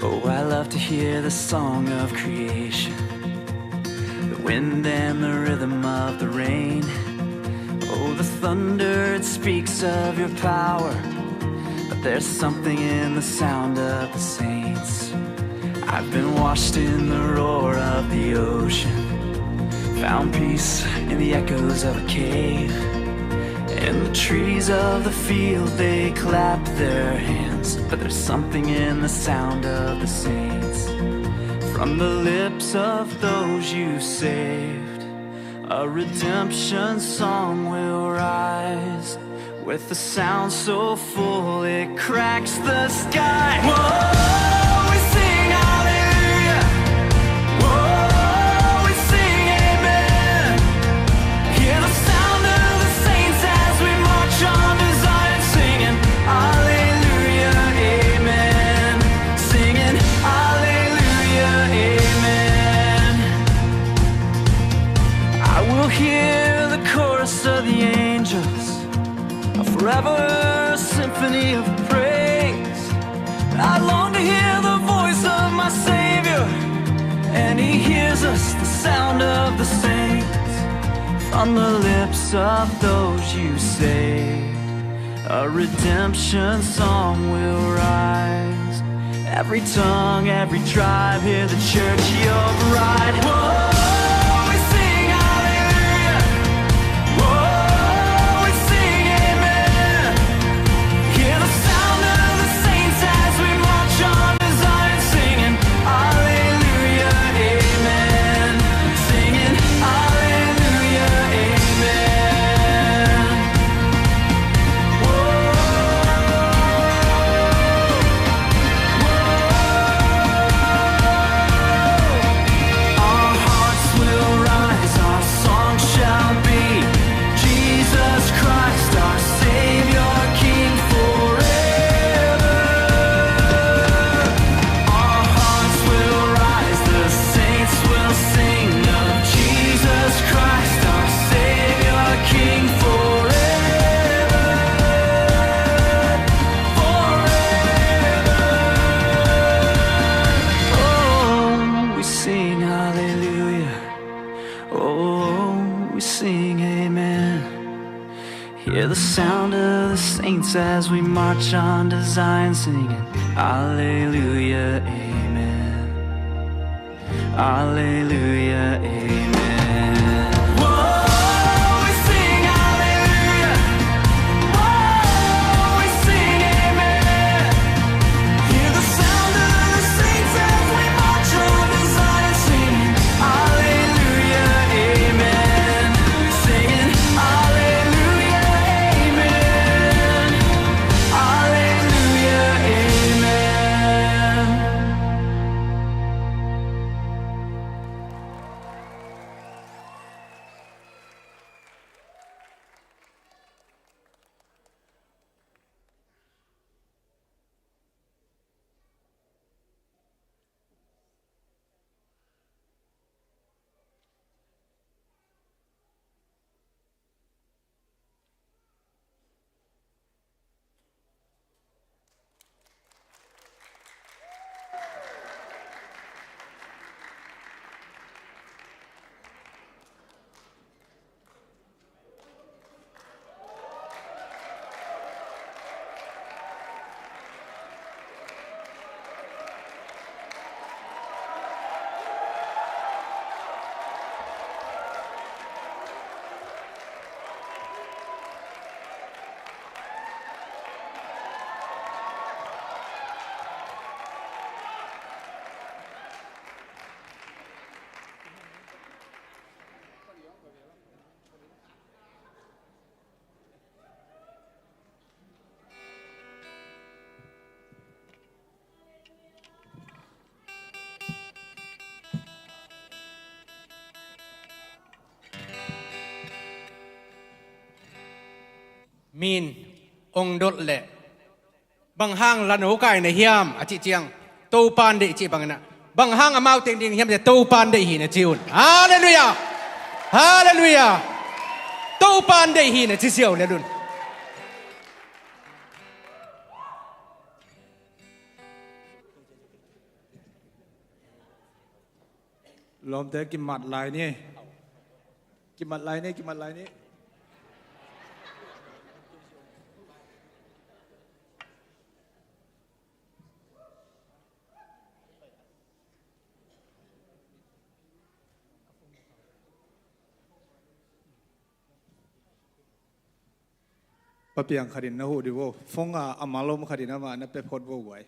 Oh, I love to hear the song of creation, the wind and the rhythm of the rain. Oh, the thunder, it speaks of your power, but there's something in the sound of the saints. I've been washed in the roar of the ocean, found peace in the echoes of a cave. And the trees of the field, they clap their hands, but there's something in the sound of the saints. From the lips of those you saved, a redemption song will rise, with a sound so full it cracks the sky. Whoa, we sing hallelujah. Whoa, we sing amen. Hear the sound of the saints as we march on to Zion, singing hallelujah, amen. Singing hallelujah, amen. I will hear the chorus of the angels, a forever symphony of praise. I long to hear the voice of my Savior, and He hears us, the sound of the saints. From the lips of those you saved, a redemption song will rise. Every tongue, every tribe, hear the church, your bride. Whoa. Hear the sound of the saints as we march on to Zion, singing hallelujah, amen. Hallelujah, amen. Whoa, we sing hallelujah. Whoa, we sing amen. Hear the sound of the saints as we march on to Zion, singing hallelujah, amen. Singing hallelujah, amen. Hallelujah, amen.มีนองดดเละบางห้างละหนูไก่ในเฮียมอจิเจียงตูปานเดจิบังนะบางห้างอามาเต็งดิงเฮียมจะตูปานเดหีนะจิอุนฮาเลลูยาฮาเลลูยาตูปานเดหีนะจิเซียวเลดุน ลมแต่กิมมัดลายนี่กิมมัดลายนี่กิมมัดลายนี่ปะเปียงขดินนะหูดิโวฟงอามาลมขดินนะมานับไปพดโวไว้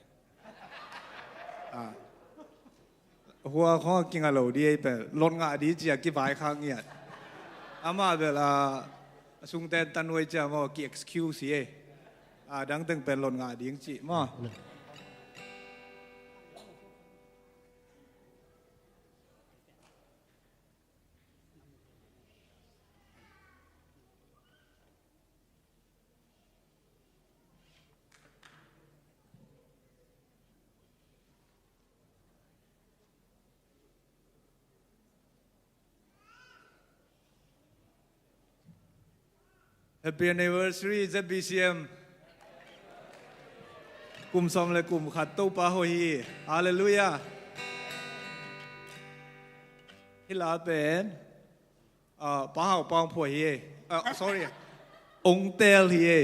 หัวเขากินอะไรดีไปลดงาดีเจียกี่ใบข้างเงียดอามาเวลาสุงเตนตันไว้จะมากี่ excuse เอดังตึงเป็นลดงาดีจริงๆมั้ง Happy anniversary ZBCM กลุ่มซอมเลยกลุ่มขัดตู้ปาโฮฮีฮาเลลูยาฮิลาเป็นป้าเฮาปองผัวฮีsorry องเตลฮี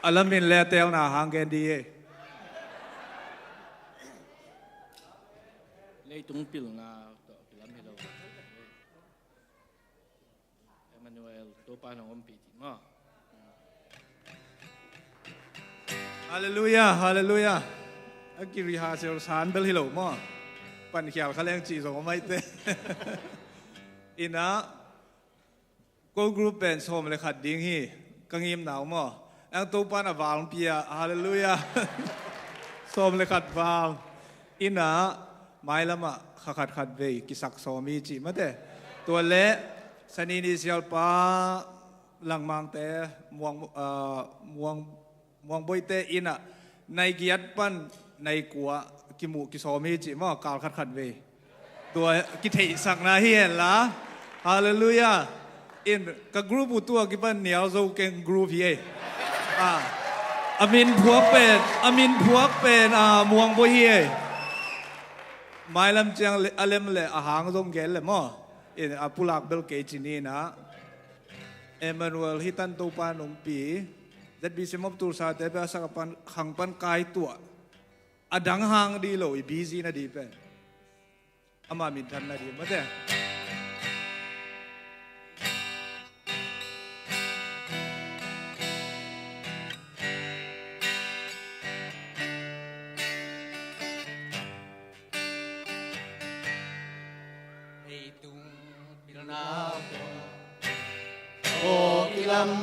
อัลมินเลเตลนาฮังเกนดีเลยตรงปิลนาต่อปิลามิโลเอมานูเอลตัวปานของอมปีติมาฮาเลลูยาฮาเลลูยาอักิริฮาเซลสานเบลฮิโลมาปันเขียวเขาเลี้ยงจีสองไม่เตอินะก็กรุ๊ปเป็นโซมเลยขัดดิ้งฮีกังยิมหนาวมาอังตัวปานวาลเปียฮาเลลูยาโซมเลยขัดวาลอินะไม่ละมะขัดเวกิสักโซมีจีมาเตตัวเละสนีนิเซียลปาหลังมังเตมวงบอยเตอินะในกียรติปันในกัวกิมูกิโซมีจีมากาลขัดเวตัวกิเทสักนาเฮียนละฮาเลลูยาอินกับกรุ๊ปตัวกิปันเหนียวโซเก่งกรุ๊ปเย่อามินพวกเป็นมวงบอยเฮียไม่ลำเจียงอเลมเลยอาหารตรงเกลเลยมั้งอินปุลักเบลเกจินีนะเอมานูเอลฮิตันตูปานงปีจัดบิสมบตูร์ซาเตเปสักปันขังปันกายตัวอดังหางดีโลอีบีซีนะดีเป็นอามามินทันนะดีมั้งเด้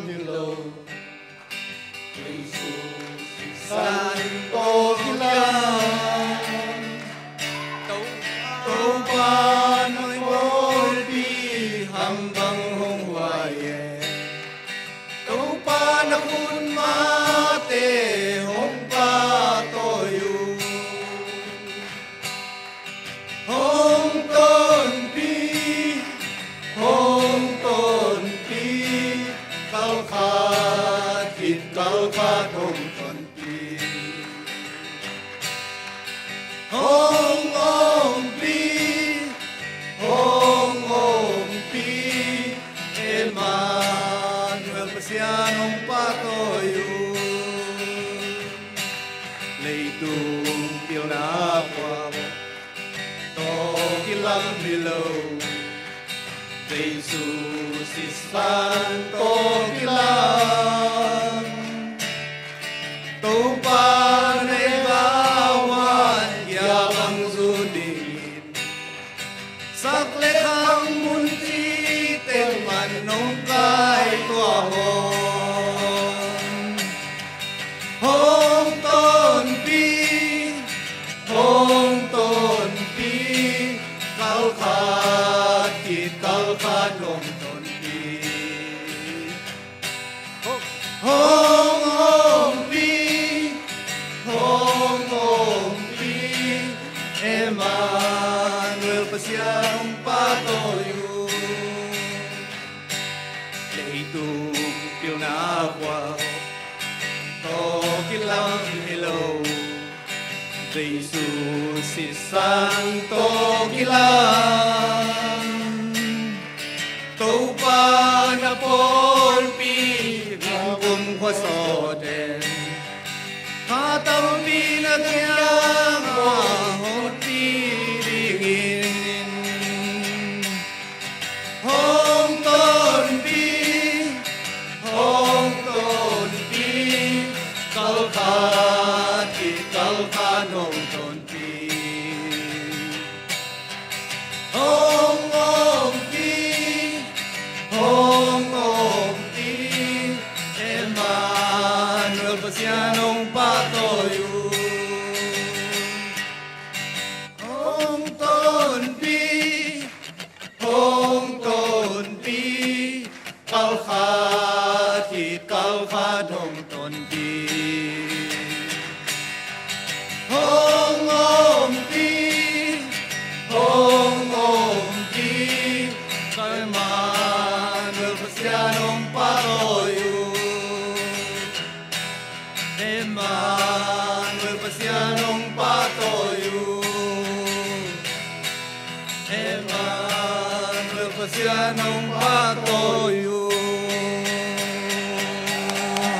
Milo, Jesus, Santo Kilan, Toba ng Wolbi hanggang Hongwaye, Toba na kun mate hong patoyo, hong ton pi, hong ton pi. Cao khát thịt cao khát hồng thuần pi hồng pi Emmanuel Pasianong patoyo Leitung tiêu na quam to kilang below Jesus is Santo Kilang Tupan ay bawan Yabang sudin Saklekang munti Teman nung kay tuahon Hong ton pi Kalkat kit kalkat hong ton pi Hong pi Emmanuel Pasiang patoyo tu piu na qua to ki lam hello Jesus si santo ki lam to pa na pol pi kum kwa so den ha tam pi na kyang wa hot pi ringin hong ton pi kal pha nong ton pi hong pi Emmanuel pasianong patoyu hong ton pi kal pha nong ton pi hong pi kay Emmanuel pasianong patoyu Emmanuel pasianong patoyu Emmanuel pasianong patoyu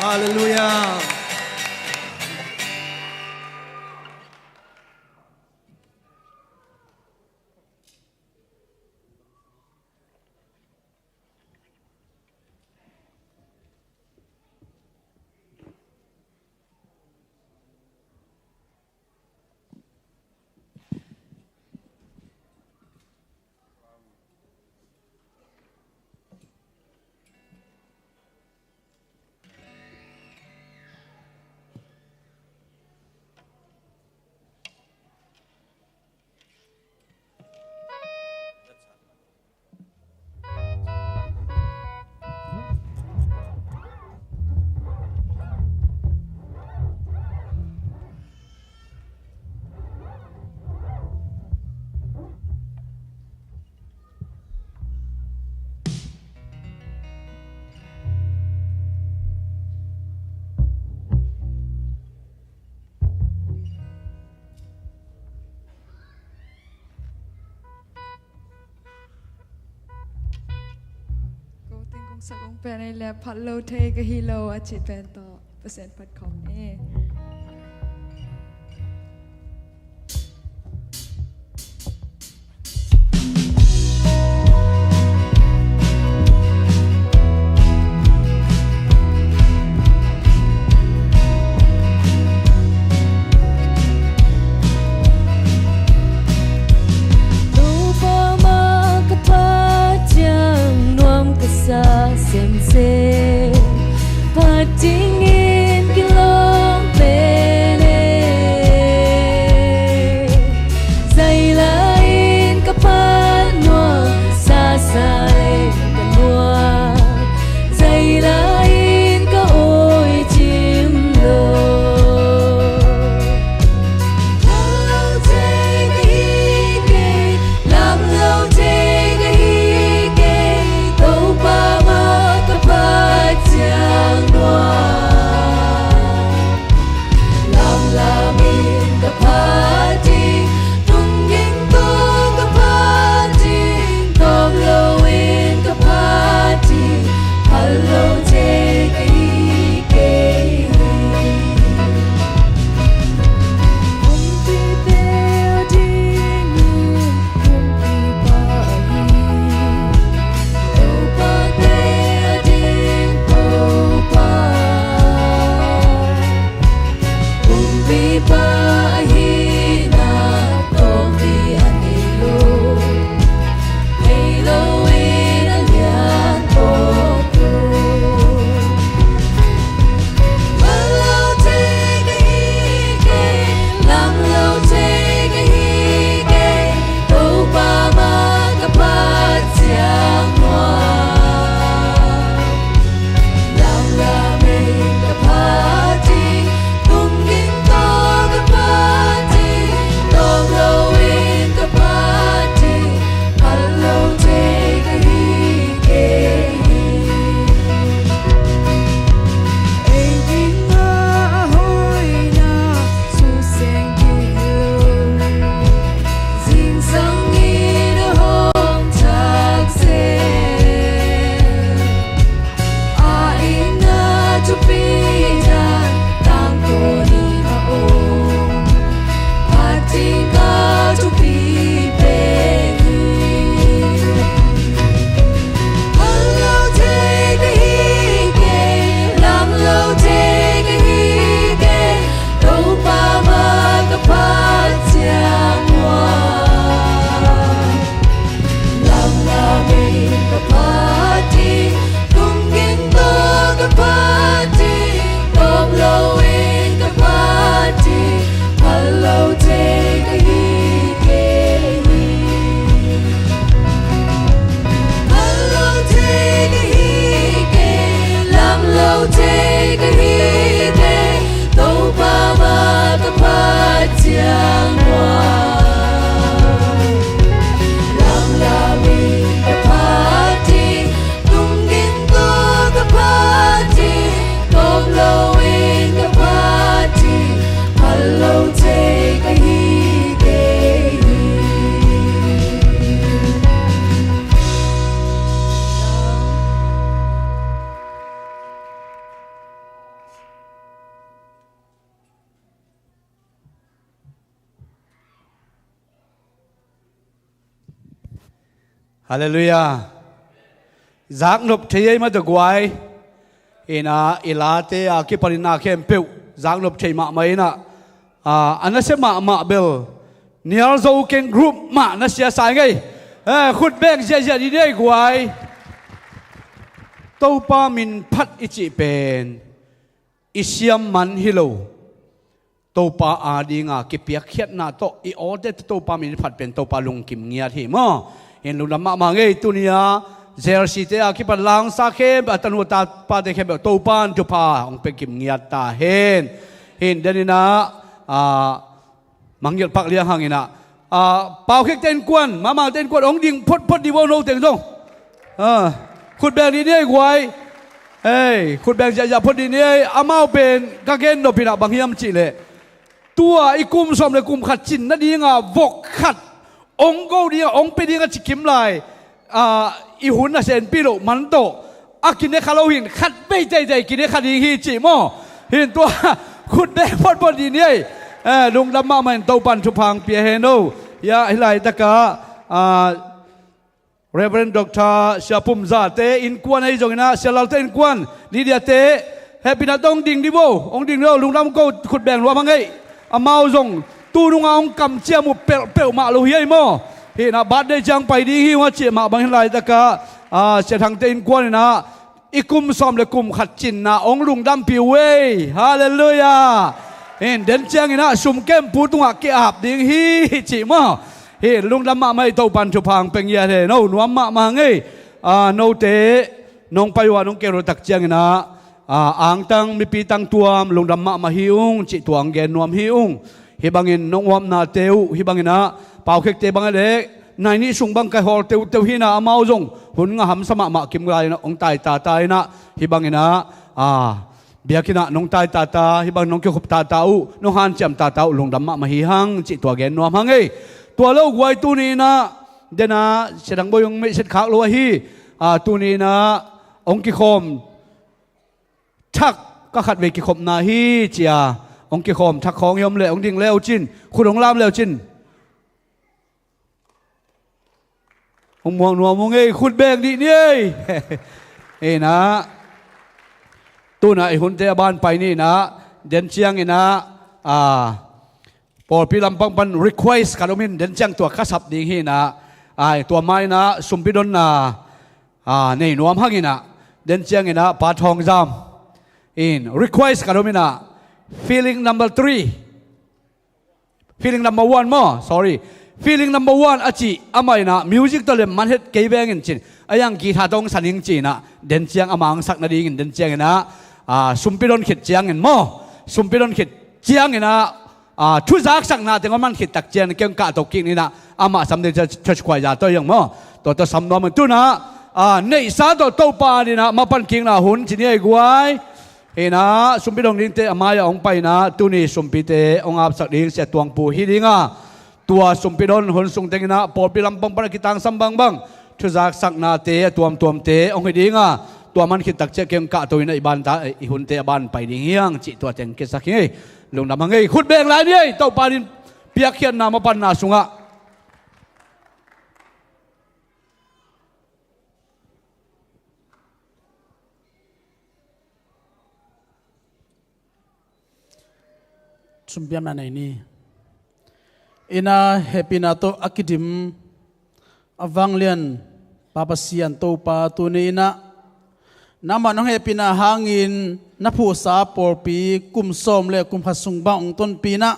Hallelujah.สักองแปลในแลพัดโลเทกฮิโลอาจิตแปลต่อเปอร์เซ็นต์พัดของนี่ Tingin kilo ฮาเลลูยาจากนบเทียมาตะกวายอิลาเตะกิปรินาเข้มเปิวจากนบเทียมาไม่นะอันนั้นเสมาเบลเนียร์โซเก่งกรุ๊ปมานั่นเสียสายไงขุดแบงเสียดีได้กวายตัวปามินพัดอิจิเป็นอิเซียมมันฮิโลตัวปาอาดีงากิเปียกเขียดนาโตอีโอเดตตัวปามินพัดเป็นตัวปาลุงกิมเงียที่มั้งเห็นลุงดำมาไงตัวเนี้ยเซลซีเตะกิปลังสักเข้มตันวัตาปาเดเข้มตัวปานจุพาองเป็นกิมเงียตาเห็นเดนินะมังยศพักเลี้ยงหางอินะเป่าเค้กเต้นกวนมาเต้นกวนองดิ่งพดดีวโนเต็งตรงขุดแบงดีเนี่ยกวยขุดแบงจะพดดีเนี่ยอามาเป็นกางเกนโนพินาบางยามจิเลตัวอีกุมสมเลยกุมขัดจินนั่นดีงะวกขัดองโกดีองไปดีงะจิกิมไลอีหุ่นน่ะเซนปิโลมันโตกินเนคาโลหินขัดไม่ใจกินเนคาดีฮีจิโมเห็นตัวขุดแบงพดดีเนี่ยลุงดำมามันเต้าปันชุพังเปียเฮโนยาอะไรตะกะเรเวรนด็อกเตอร์เสียปุ่มซาเตอินกวนไอ้จงนะเสียลาเตอินกวนลีเดียเตเฮปินาตองดิ่งดิโบองดิ่งเราลุงดำก็ขุดแบ่งรัวมังไงอามาจงตูนุงเอากำเจียมุเปลมาลุยไอ้โมเห็นนะบัดได้จังไปดีฮิวเจียมาบางอะไรตะกะเสียทางเตอินกวนนะอีกุมซอมเลกุมขัดจินนะองลุงดำปิวเวฮาเลลูยาเห็นเดินเชียงนะสุ่มเข้มปูตุงอักเกียบดิ่งฮีจิมาเห็นลุงดำมาไม่เต้าปันชุพังเป็นยาเทโนนวมมาไงโนเตนงไปว่าน้องเกลตักเชียงนะอ่างตังมีปีตังตัวลุงดำมาฮิวงจิตวงเกนนวมฮิวงฮิบังอินน้องวมนาเตวฮิบังอินะเป่าเค้กเตบังเด็กนายนี่สุ่งบังไกฮอลเตวฮินะอามาจงหุ่นงหำสมากิมไกนะองตายตายนะฮิบังอินะเบียกินะน้องตายตาฮิบังน้องเกี่ยวกับตาน้องฮันเจียมตาลุงดำมาฮิฮังจิตตัวเกนนวมฮังไงตัวโลกไว้ตัวนี้นะเดนะเสดังบอยงไม่เสดขากลัวฮีตัวนี้นะองกิคมทักก็ขัดเวกิคมนาฮีเจียองกิคมทักของยมเล่องดิ่งเล่วจินคุณองลามเล่วจินองมองนัวมองเอ้คุณแบงดีเนี่ยนะตัวน่ะไอ้หุ่นเตะบ้านไปนี่นะเดินเชียงนี่นะพอพี่ลำปังปัน request การมินเดินเชียงตัวข้าสับดีฮีนะตัวไม้นะสุมพิดนนะในนวมหังนี่นะเดินเชียงนี่นะปาทองจามrequest การมินนะ feeling number 3 feeling number 1 more sorry feeling number 1อาจีอาไม่นะ music ตัวเล่มมันเฮ็ดเกย์แบงกินจินยังกีตาร์ตองสันยิงจีนะเดินเชียงอามังสักนาดีกินเดินเชียงนะสุมพิดนขิดเชียงเงินมั่สุมพิดนขิดเชียงนะทุกสักนาแต่ว่ามันขิดตักเจียนเกี่ยงกะตกกิ่งนี่นะอามาสำเร็จจะช่วยยาตัวยังมั่ตัวสำนวนมันตัวนะในสาตัวโตปานี่นะมาปันกิ่งนะหุ่นจีนี่ไอ้กวยนะสุมพิดนดิ้งเตะมาอย่าองไปนะตัวนี้สุมพิเตองอาบสักดิ้งเสียตวงปูฮิดิ้งตัวสุมพิดนหุ่นสุงเตงนะปอปิลำปังปนกิตังสัมบังบังทุกสักนาเตะตัวเตะองฮิดิ้งตัวมันขิดตักเจียเกี่ยงกะตัวนี้บ้านตาหุ่นเตะบ้านไปดิ้งยังจิตัวเต็งกิสักยังลงน้ำมันไงขุดแบงไรเนี่ยเต้าปาดินเปียกเขียนน้ำมาปันนาสุงะสุมเปียมนาไหนนี่อินาเฮปินาโตอากิดิมอวังเลียนปาปเซียนโตปาตัวนี้นะน้ำมันน้องเฮปินาหางินนับผู้สาปอปีกุมส้มเล่กุมพัดสุงบังต้นปีนะ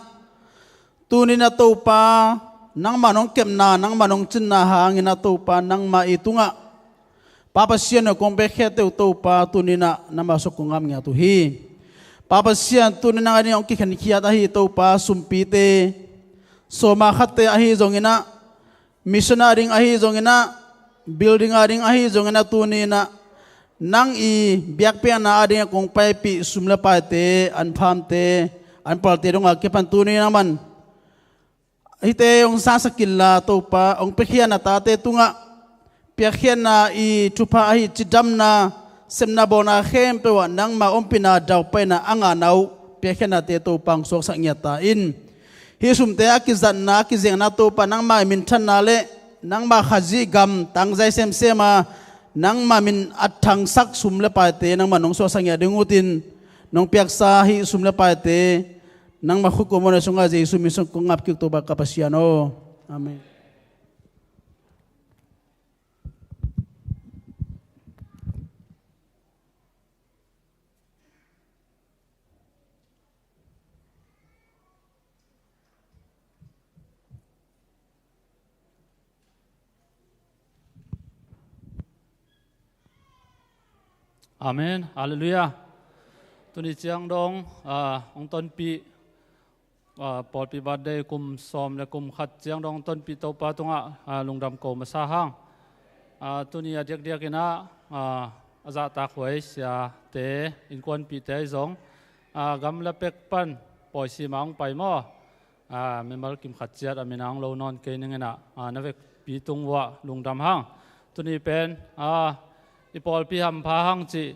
ตัวนี้นะโตปานังมันน้องเก็บนานังมันน้องจินนาหางินนะโตปานังมาอีตุงะปาปเซียนคงไปแค่เตวโตปาตัวนี้นะน้ำมาสกุงงามเงียตุฮีปาปเซียนตัวนี้นะอันนี้องค์ขันขียตาฮีโตปาสุมปีเตโซมาขัดเตอฮีจงอินะมิชนาริงอฮีจงอินะบิลดิ้งอาริงอฮีจงอินะตัวนี้นะนังอีเบียกเปียนาอาเดียคงไปปีสุมเลปาเตอันพามเตอันปลเตดงอาเก็บปันตัวนี้นะมันฮิเตองซาสกิลลาโตปาองเปียนาตาเตตุงะเปียเขียนาอีทุพาฮิจิดัมนาเซมนาโบนาเข้มเปว่านังมาอมปินาดาวไปนาอังอานาเปียเขียนาเตโตปังสวกสังเงียตาอินฮิสุมเตอากิจันนากิเจงนาโตปานังมามินทันนาเล nang ma khaji gam tang jai sem sema nang ma min athang sak sum le pa te nang ma nong so sangya dengutin nong piak sa hi sum le pa te nang ma khu ko mo na sunga jesu mi sung ko ngap ki to ba kapasiano amen. Amen. Hallelujah. Tuần này chiang dong ông tôn pi Paul pi bát đây cùng xóm là cùng khát chiang dong tôn pi tàu pa tung lùng đam cầu mà sa hang. Tuần này điếc điếc cái na za ta khơi xia te in quan pi te giống gam la pek pan poi si mang pai mo mình mal kim khát chiat mình ang lâu non cây nên na na vek pi tung wa lùng đam hang. Tuần này pen i Paul pi ham pha hang chi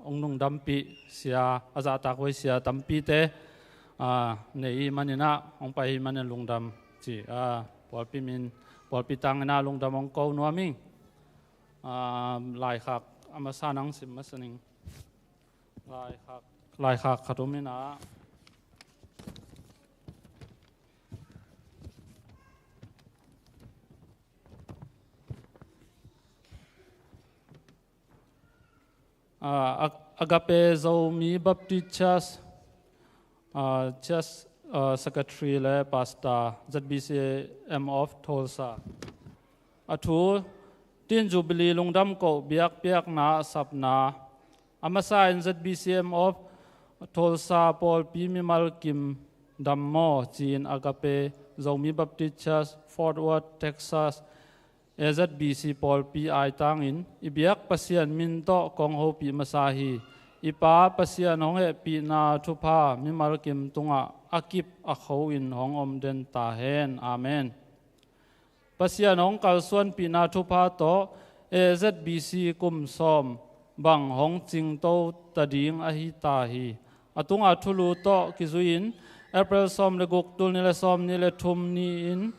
ông nung đam pi xia aza ta khoi xia tam pi te nei manina ông pai manen lung đam chi Paul pi tang na lung đam ông ko no ming lai khak ama sanang sim masaning lai khak khatumina Agape Zomi Baptist Church Church Secretary le Pastor ZBCM of Tulsa. Thu tin Jubilee lungdam ko biak na sapna amasa in ZBCM of Tulsa Paul P. Mimal Kim Dammo Chin Agape Zomi Baptist Church Fort Worth Texas AZBC Paul P. Ai Tangin ibiak pasian minto kong ho pi masahi ipa pasian hong he pi na thupa mimal kim tunga akip akho in hong om den ta hen amen pasian hong kalsuan pi na thupa to AZBC kum som bang hong ching to tading ahi ta hi atunga thulu to kizuin April som le guk tul ni le som ni le thum ni in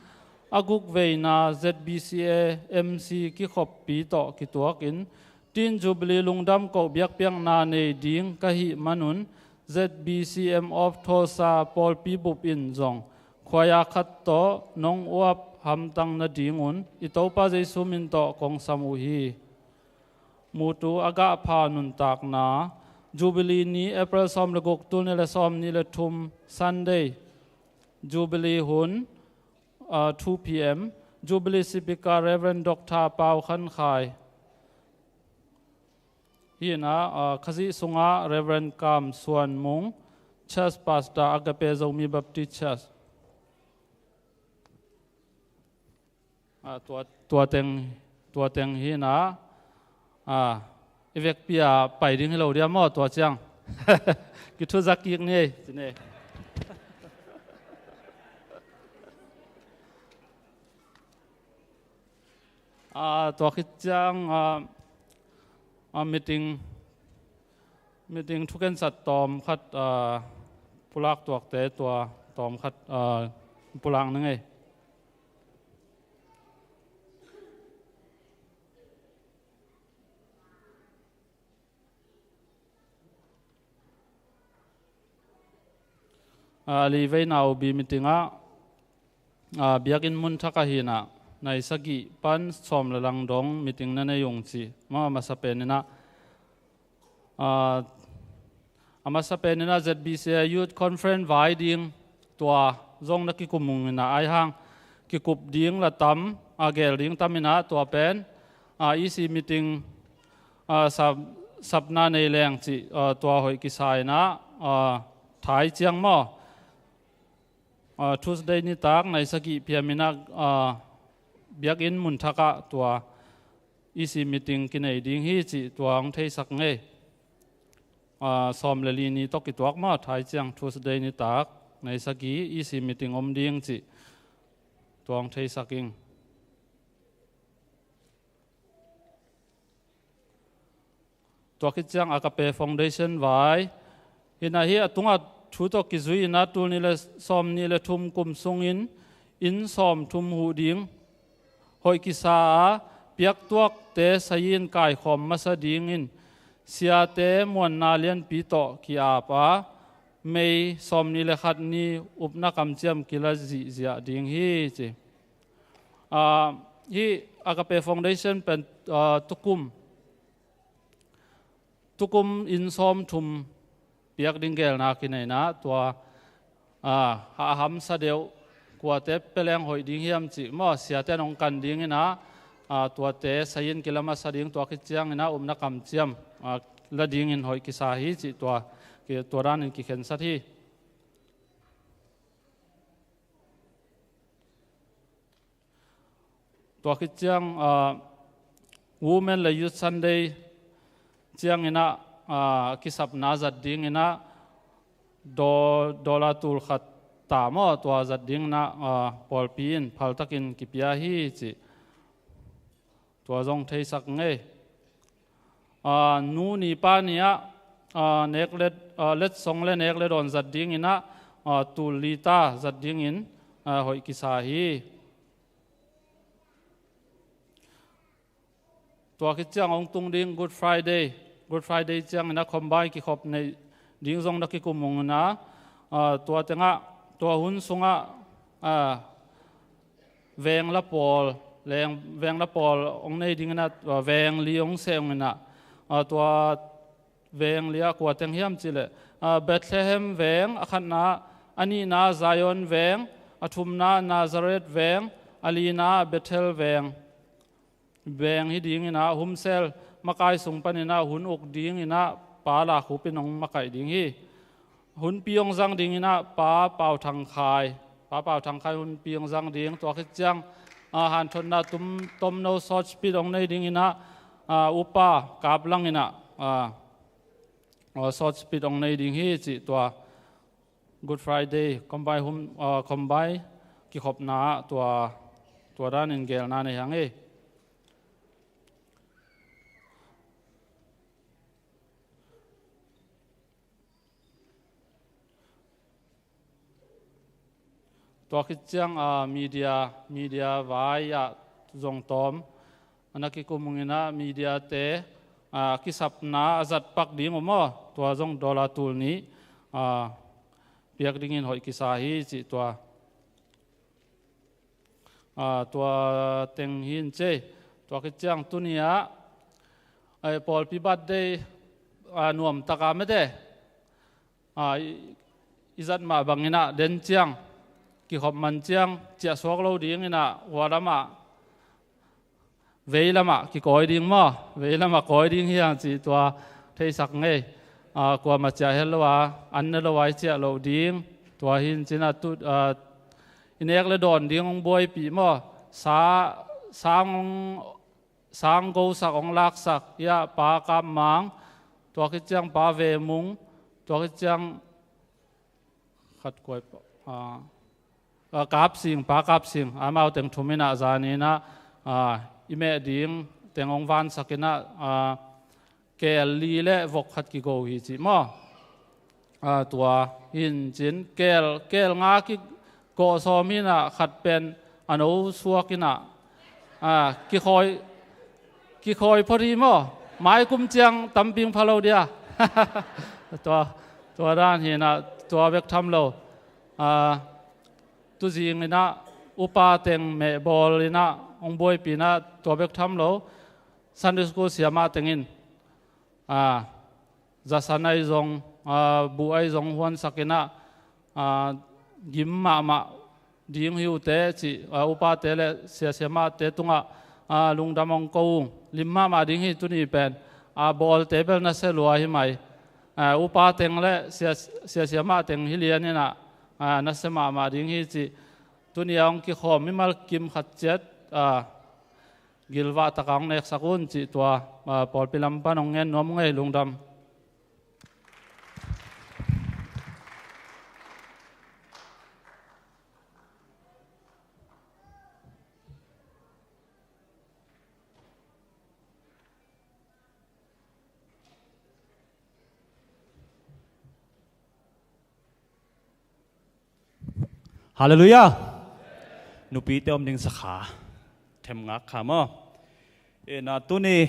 aguk veina ZBCA MC ki khop pi to ki tuak in tin Jubilee lungdam ko biak piang na nei ding kahi manun ZBCM of Tulsa Paul P. Bup in zong khwaya khat to nong uap ham tang na dingun ito pa Jesu min to kong samuhi mutu aga pha nun tak na Jubilee ni April som le gok tul ni le som ni le thum Sunday Jubilee hun 2 p.m. Jubilee Speaker Reverend Dr. Pau Khan Khai. Hina khazi sunga Reverend Kam Suan Mung Church Pastor Agape Zomi Baptist Church. Tua teng hina ivek pia pai ding hello dia mo tua chang. Kithu zakik ni chine. Tua khit chang meeting thuken sat tom khat pulak tuak te tua tom khat pulang nangai li vei nau bi meetinga biakin mun thaka hina nai sagi pan som la lang dong meeting na yong chi ma masapenina amasapenina ZBCA Youth Conference vai ding tua zong na ki kumung na ai hang ki kup ding la tam agel ding tamina tua pen EC meeting sabna nei leng chi tua hoi ki sai na thai chiang mo Tuesday ni tak nai sagi piamina biak in mun thaka tua EC meeting kinai ding hi chi tuang thei sak nge som leli ni to ki tuak ma thai chiang Tuesday ni tak nai sagi EC meeting om ding chi tuang thei saking tua ki chiang Agape Foundation vai hina hi atunga thu to ki zui na tul ni le som ni le thum kum sungin in som thum hu ding hoi kisa piak tuak te sayin kai khom masa ding in sia te mon na lian pi to ki apa mei som ni le khat ni upna kam chiam kila zi zia ding hi chi hi agape foundation pen tukum in som thum piak ding gel na ki nei na tua ha ham sa deu kwa te peleng hoi ding hiam chi mo sia te nong kan ding ina tua te sayin kilama sa ding tua ki chiang ina umna kam chiam la ding in hoi ki sa hi chi tua ki tua ran in ki khen sa thi tua ki chiang women la youth sunday chiang ina ki sap na zat ding ina dola tul khat ta mo tua zat ding na pol pin phal takin ki pia hi chi tua zong thei sak nge nu ni pa nia nek let song le nek le don zat ding ina tul li ta zat ding in hoi ki sa hi tua ki chang ong tung ding good friday chang ina combine ki khop nei ding zong da ki kumung na tua tenga tua hun sunga veng la pol veng la pol ong nei ding na veng li ong seong na tua veng lia kwa teng hiam chile bethlehem veng akhan na ani na zion veng athum na nazareth veng alina bethel veng hi ding ina humsel makai sung panina hun ok ding ina pa la khupinong makai ding hi hun piong zang ding ina pa pau thang khai hun piong zang ding to khit chang han thon na tom no short speed ong nei ding ina upa kap lang ina short speed ong nei ding hi chi to good friday combine ki khop na to ran in gel na nei hang e tua ki chiang media vai zong tom anaki kumungina media te ki sapna azat pak ding mo tua zong dola tul ni piak dingin hoi ki sahi chi tua teng hin che tua ki chiang tunia ai pol pi birthday nuam taka me de izat ma bangina den chiang ki khop man chiang chia sok lo ding ina warama veilama ki koi ding mo veilama koi ding hiang chi tua thei sak nge kwa ma cha helwa an lo wai chia lo ding tua hin china tu inek le don ding ong boy pi mo sang go sak ong lak sak ya pa kam mang tua ki chiang pa ve mung tua ki chiang khat koi kap sing pa kap sing amau teng thumina zanina ime ding teng ong van sakina kel li le vok khat ki go hi chi mo tua hin chin kel nga ki ko somina khat pen ano suakina ki khoi phori mo mai kum chiang tamping phalo dia tua ran hina tua vek tham lo tu jing ina upa teng me bol ina ong boy pina to bek tham lo Sunday school siama tengin za sanai zong bu ai zong huan sakina gim ma ding hiu te chi upa te le siama te tunga lungdam ong ko limma ma ding hi tuni pen bol table na se lua hi mai upa teng le siama teng hi lian ina na se ma ding hi chi tunia ong ki khom mi mal kim khat chet gilwa takang nek sakun chi tua pol pilam panong ngen nom ngai lungdam Hallelujah. นุปีเติมดิ่งสักขาเทมงักขามอนะตัวนี้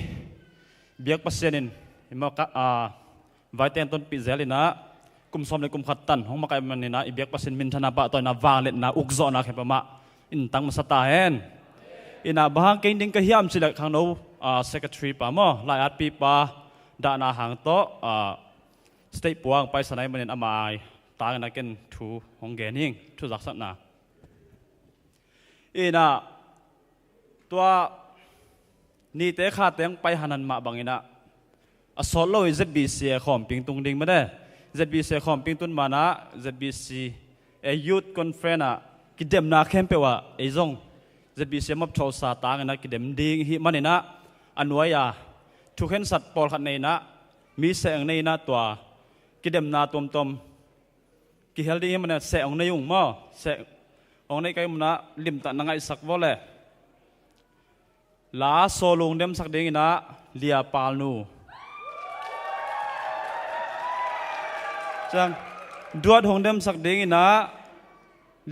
เบียกปัสเซนินมาไว้เต็นต้นปีเซลินะกุมสมในกุมขัดตันห้องมาไกมันนี่นะอีเบียกปัสเซนมินธนาปะตัวน่ะวางเล็ดนะอุกโซนะแค่ประมาอินตั้งมาสตาเฮนนะบางกินดิ่งก็เฮียมสิเล็กข้างโน้secretary ปามอหลายอาทิตย์ปาด่านาหางโตสเตปวางไปสนายมันอามาตางนักเก็นทูฮงเกนิงทูจักสักนานะตัวนี่เตะขาเตียงไปหันันมาบางอินะสโลว์ ZBC ขอมปิงตุงดิ่งมาได้ ZBC ขอมปิงตุนมานะ ZBC Youth Conference กิเดมนาเข้มเปว่าไอซง ZBC มับโชว์สาตางนะกิเดมดิ่งฮิมันนี่นะอันไว้ทุกเห็นสัตว์ปอลขัดในนะมีเสียงในนะตัวกิเดมนาตมกิเฮลดีมันเสียงในยุ่งมั้งเสียงในใครมันนะลิมตัดนังไอสักวอลเลยลาโซลงเดมสักเด้งนะเลียปาลนูจังดวดหงเดมสักเด้งนะ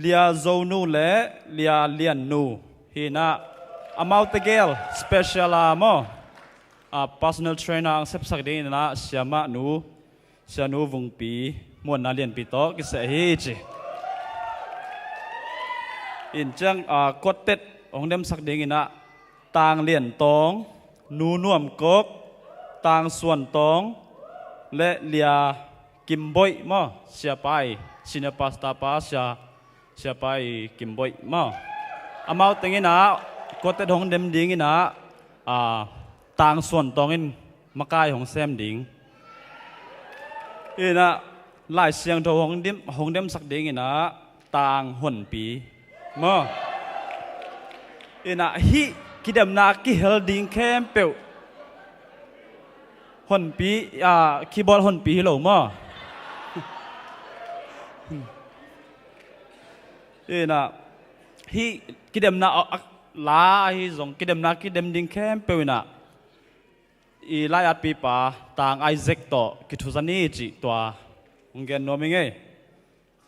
เลียโซนูเล่เลียเลียนนูฮีนะอามาวตเกลสเปเชียลมั้งpersonal trainer อังเซปสักเด้งนะเสียมานูเสียนูวงปีมวนนาเลียนปีโตกิเสฮีจีอินจังกดเต็ดหงเดมสักเด้งนะต่างเลียนตองนูน่วมกบต่างส่วนตองและเลียกิมบอยมั้งเสียไปชินปาสตาปาเสียไปกิมบอยมั้งอามาวตึงอินะกดเต็ดหงเดมดิ่งอินะต่างส่วนตองอินมากายของแซมดิ่งอินะหลายเสียงโทหงเดมสักดิ่งอินะต่างหุ่นปีมั้งอินะฮิกิดำนากิเฮลดิ้งแคมเปิลหุ่นปีคีย์บอร์ดหุ่นปีเหล่ามั้งนะฮิกิดำนาลาฮิซงกิดำนากิดำดิ้งแคมเปิลนะอีไลอาปีป่าต่างไอเซกโตกิทุสันนี่จีตัวงเกนโนมิงเอ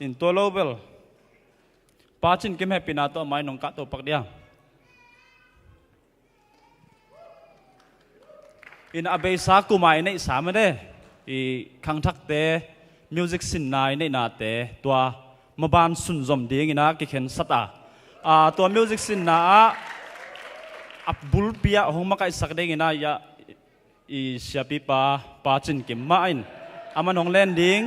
อินตัวโลเบลป้าชินกิมแฮปปี้นาตัวไม่นงกัดตัวปักเดียงอินอาเบสากุมาในสามเด้อีขังทักเตมิวสิกสินนายในนาเตตัวมาบานสุนจอมดีงินะกิเข็นสัตตัวมิวสิกสินนาอับบุลเปียหงมาไกสักเด้งินะยาอีเสียปีปาปาจินกิมมาอินอามันหงเล่นดิ้ง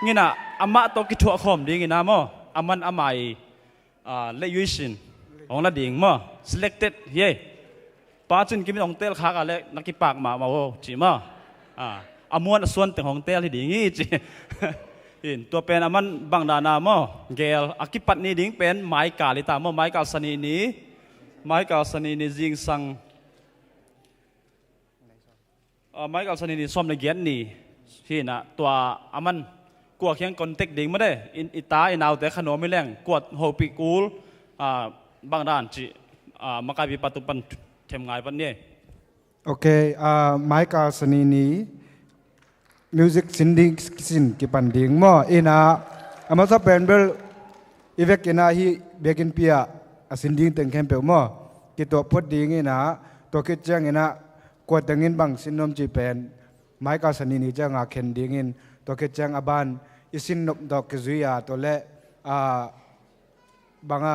งินะอามาตัวกิทัวคอมดิ้งินะมั้งอามันอามัยเลยุชินหงละดิ้งมั้ง selected เย่ป้าจินกิมของเตลขากอะไรนักกีปากมาโอ้จีมาอามวนส่วนแต่ของเตลที่ดีงี้จีอินตัวเป็นอามันบังดานาโมเกลอากิปัดนี้ดิ้งเป็นไม้กาลิตาโมไม้กาสนีนี้ไม้กาสนีนี้จิงสังไม้กาสนีนี้ซ้อมในเกียรนี่ที่น่ะตัวอามันกวดเคียงคอนเทกดิ้งไม่ได้อิตาอินเอาแต่ขนมไม่แรงกวดโฮปิกูลบังดานจีมากาบิปัตุปันเทมงายวันนี้โอเคไมค์กาสนีนี้มิวสิกสินดิ้งสินกิปันดิ้งมั่วอินะอามาสับเป็นเบลอีเวกินาฮีเบกินเปียสินดิ้งตึงแคมเปลมั่วกิตัวพดดิ้งอินะตัวคิดจังอินะกวดตึงอินบังสินนมจีเป็นไมค์กาสนีนี้จังอาเคนดิ้งอินตัวคิดจังอาบานอิสินนบดอกกิจุยาตัวเล่บัง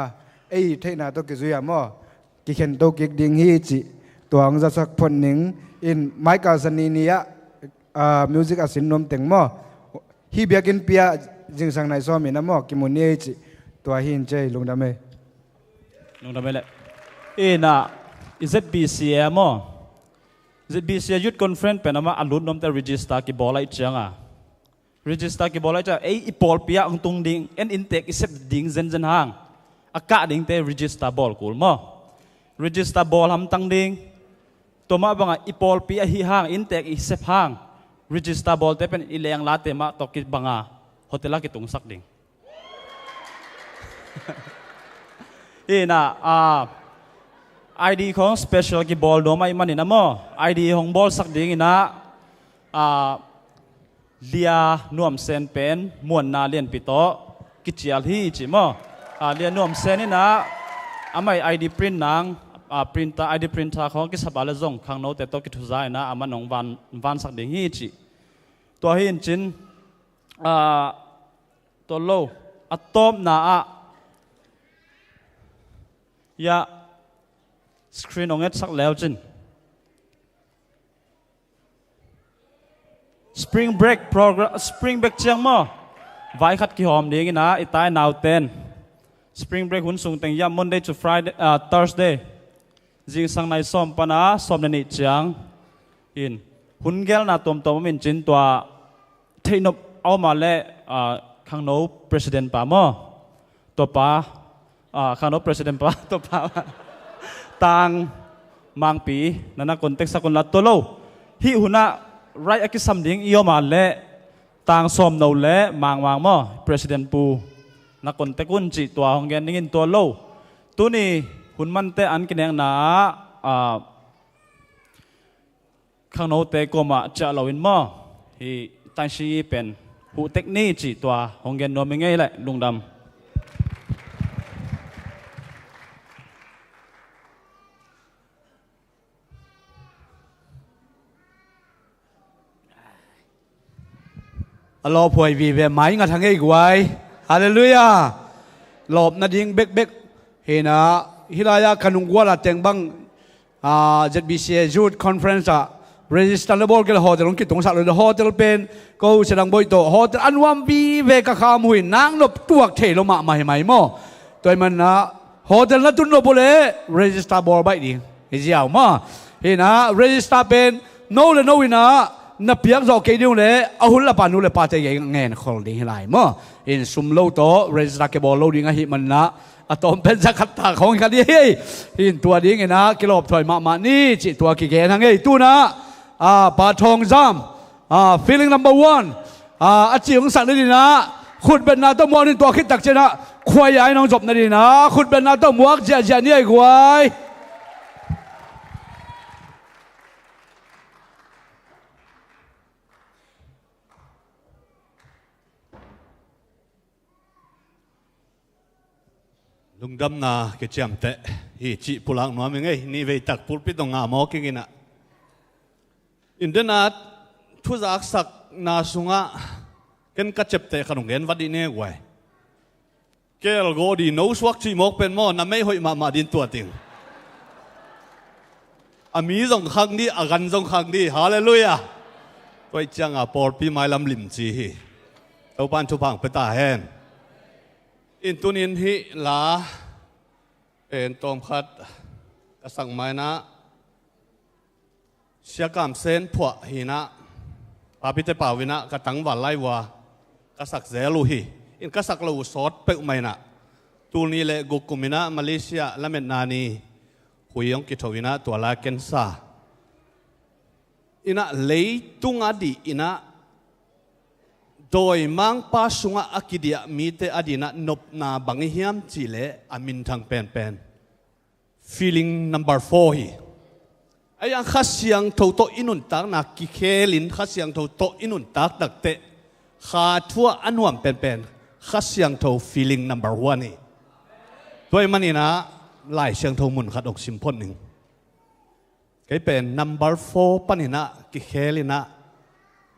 เอ้เทน่าตัวกิจุยามั่วกิเข็นตัวกิกดิ้งฮีจีตัวอังจะสักพนหนึ่งอินไมค์กาสนีนี้มิวสิกอาศินนมเต็งมั่วฮีเบียกินเปียจิงสังในซ้อมอินะมั่วกิมุนีจีตัวหินเจลงดำเมเลยน่ะ ZBC มั่ว ZBC ยุดคอนเฟรนซ์เป็นอะไรอันลุ้นน้ำแต่ register กี่บอลไล่จังregister กี่บอลไล่จังอีบอลเปียอังตุงดิ้งอินเทคอีเซปดิ้งเซนห่างอากาศดิ้งแต่ register บอลกูมั่วregister บอลทำตั้งดิ้งตัวมาบังอีบอลปีอหิห่างอินเทคอีเซปห่าง register บอลแต่เป็นอีเลียงลาเตมาตอกิบังโฮเทลกิตุงสักดิ้งน่ะID ของ special กี่บอลโดไม่มันนี่นะมั้ง ID ของบอลสักดิ้งนะเลียนวมเซนเป็นมวนนาเลียนปิโตกิจยาลฮีจิมั้งเลียนวมเซนนี่นะ amai ID print nang printer ID printer khong ki sabala zong khang no te to ki thu zai na ama nong van sak ding hi chi to hin chin to lo atop na a ya screen ong et sak leo chin spring break program spring break chiang mo vai khat ki hom ding na itai now 10 spring break hun sung teng yam Monday to Friday Thursday jing sang nai som pana som ni chiang in hun gel na tom tom min chin twa theinop au ma le khang no president pa mo to pa khang no president pa to pa tang mang pi nana context sakon la to lo hi huna right akisam ding iyo ma le tang som no le mang mo president pu na kontekun chi tua hong gen ningin tua lo tu ni hun man te an kineng na khang no te ko ma cha lo in mo hi tan shi pen hu tek ni chi tua hong gen no mi ngai le lungdam alo phoi vi ve mai nga thang ei guai hallelujah lop na ding bek hena hilaya kanung wala teng bang ZBC Youth Conference register le bol ke hotel ki tong sa le hotel pen ko sedang boy to hotel anwam vi ve ka kham hui nang lop tuak the lo ma mai mo toy man na hotel na tun lo bole register bol bai di hi jiao ma hena register pen no le no ina na piang zo ke diu le ahul la panu le pa te ye ngen khol ding lai mo in sum lo to register ke bol lo ding a hi man na atom pen za khat ta khong ka di in tua ding ina kilop thoi ma ni chi tua ki ge nang ei tu na pa thong jam feeling number 1a chi ong sang ni na khut ben na to mo ni tua khit tak chena khwai ai nong job na ni na khut ben na to muak ja ni ai gwai lung dam na ke cham te hi chi pulang no mi ngai ni ve tak pul pi tong nga mo ki ngina indenat thu zak sak na sunga ken ka chep te khanung gen wadi ne wai kel go di no swak chi mok pen mo na mai hoi ma din tua ting ami zong khang di agan zong khang di hallelujah toi chang a por pi mai lam lim chi hi to pan thu phang pe ta hen in tunin hi la en tom khat ka sang mai na sia kam sen phwa hi na pa pi te pawina ka tang wa lai wa ka sak zelu hi in ka sak lo sot pe mai na tu ni le gukumina Malaysia lamet na ni huyong ki thowina to la ken sa ina lei tunga di ina doi mang pa sunga akidia mi te adina nop na bangi hiam chile amin thang pen feeling number 4 hi ayang khasyang tho to inun tak na ki khelin khasyang tho to inun tak tak te kha thua anuam pen khasyang tho feeling number 1 ni doi manina lai syang tho mun khat ok sim phon ning cái pen number 4 panina ki khelina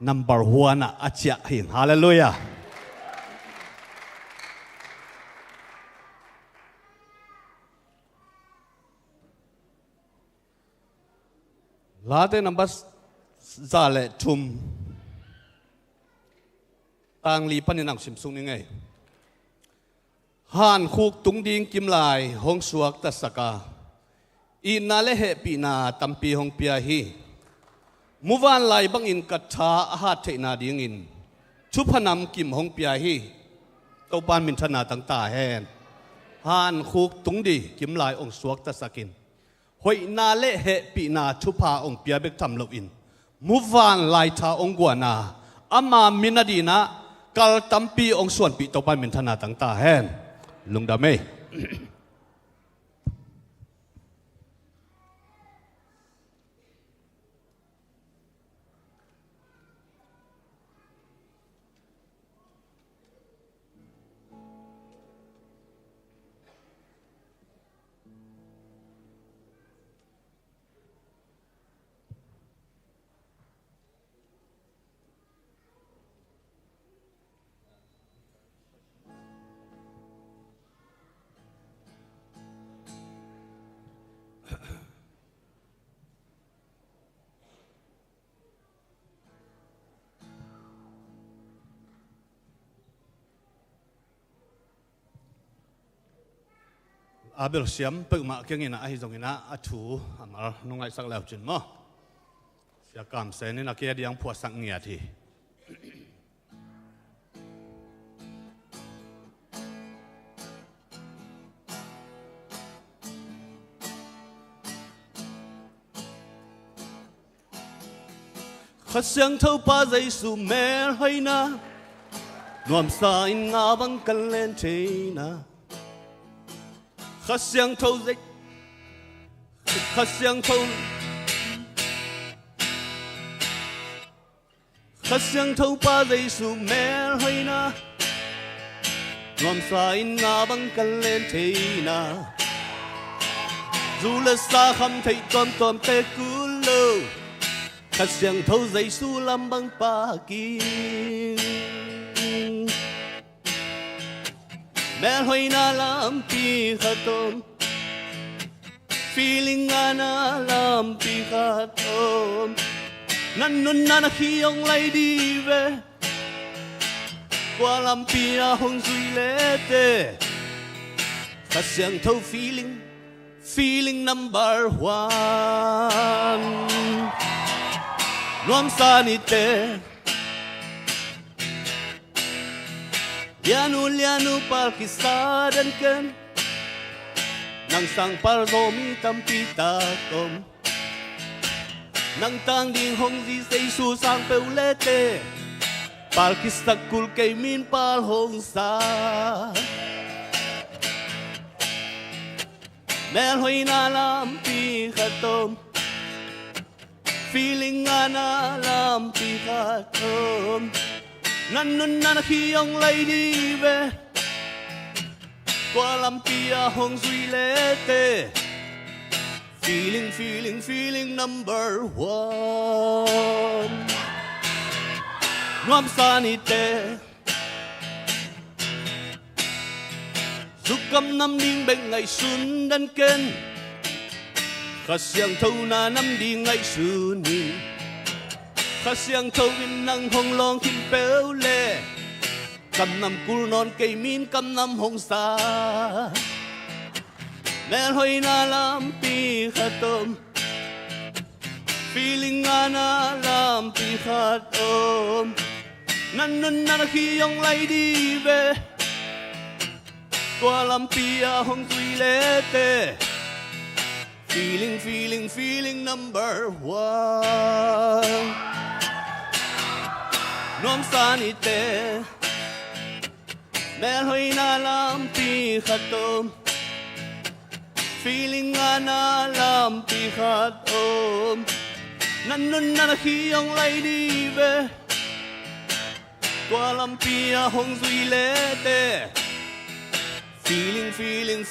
number 1 achia hin hallelujah late number zale thum tang li paninang sim sung ni ngai han khuk tung ding kim lai hong suak ta saka i na le he pi na tampi hong pia hi muwan lai bang in katha ha the na ding in chupanam kim hong pia hi to pan min thana tang ta hen han khuk tung di kim lai ong suak ta sakin hoi na le he pi na chupa ong pia bek tham lo in muwan lai tha ong gwa na ama minadina kal tampi ong suan pi to pan min thana tang ta hen lungdame อาเบลเซียมเปิดมาเกี่ยงนะไอ้ตรงนี้นะอาถูอามานุ่งไอ้สักแล้วจุนมั้งเสียกรรมเสนี่นักเกียรติยังผัวสังเงียที khát sáng thâu pa dây su mẹ hay na nuam sa in ngã băng cần lên thế na khát sáng thâu dây khát sáng thâu khát sáng thâu pa dây su mẹ hay na nuam sa in ngã băng cần lên thế na dù là xa khăm thấy tôm tê cứ lâu khát sáng thâu dây su làm bằng pa kim mẹ hoy na làm pi khát tôm feeling ana làm pi khát tôm nan nun na khi ông lại đi về qua làm pi hong duy lệ tê khát sáng thâu feeling number one nuam sa ni te lianu par kisa dan ken nang sang par do mi tam pi ta kom nang tang ding hong di sei su sang pe le te par kisa kul ke min par hong sa mel hoi na lam pi khatom feeling ana lam pi khatom nan nun na khi ông lại đi về qua lam pi hong duy lệ tê feeling number one nuam sa ni te dù cầm năm đinh bên ngày xuân đan ken khát sáng thâu na năm đi ngày xuân ni khát sáng thâu in nắng hong long kim béo lệ cầm năm cul non cây min cầm năm hong sa mẹ hoy na lam pi khát tôm feeling ana lam pi khát tôm nan nun na khi ông lại đi về qua lam pi hong duy lệ tê feeling number one nuam sa ni te mel hoy na lam pi khatom feeling ana lam pi khatom nan nun na khi ông lại đi về qua lam pi hong duy lệ tê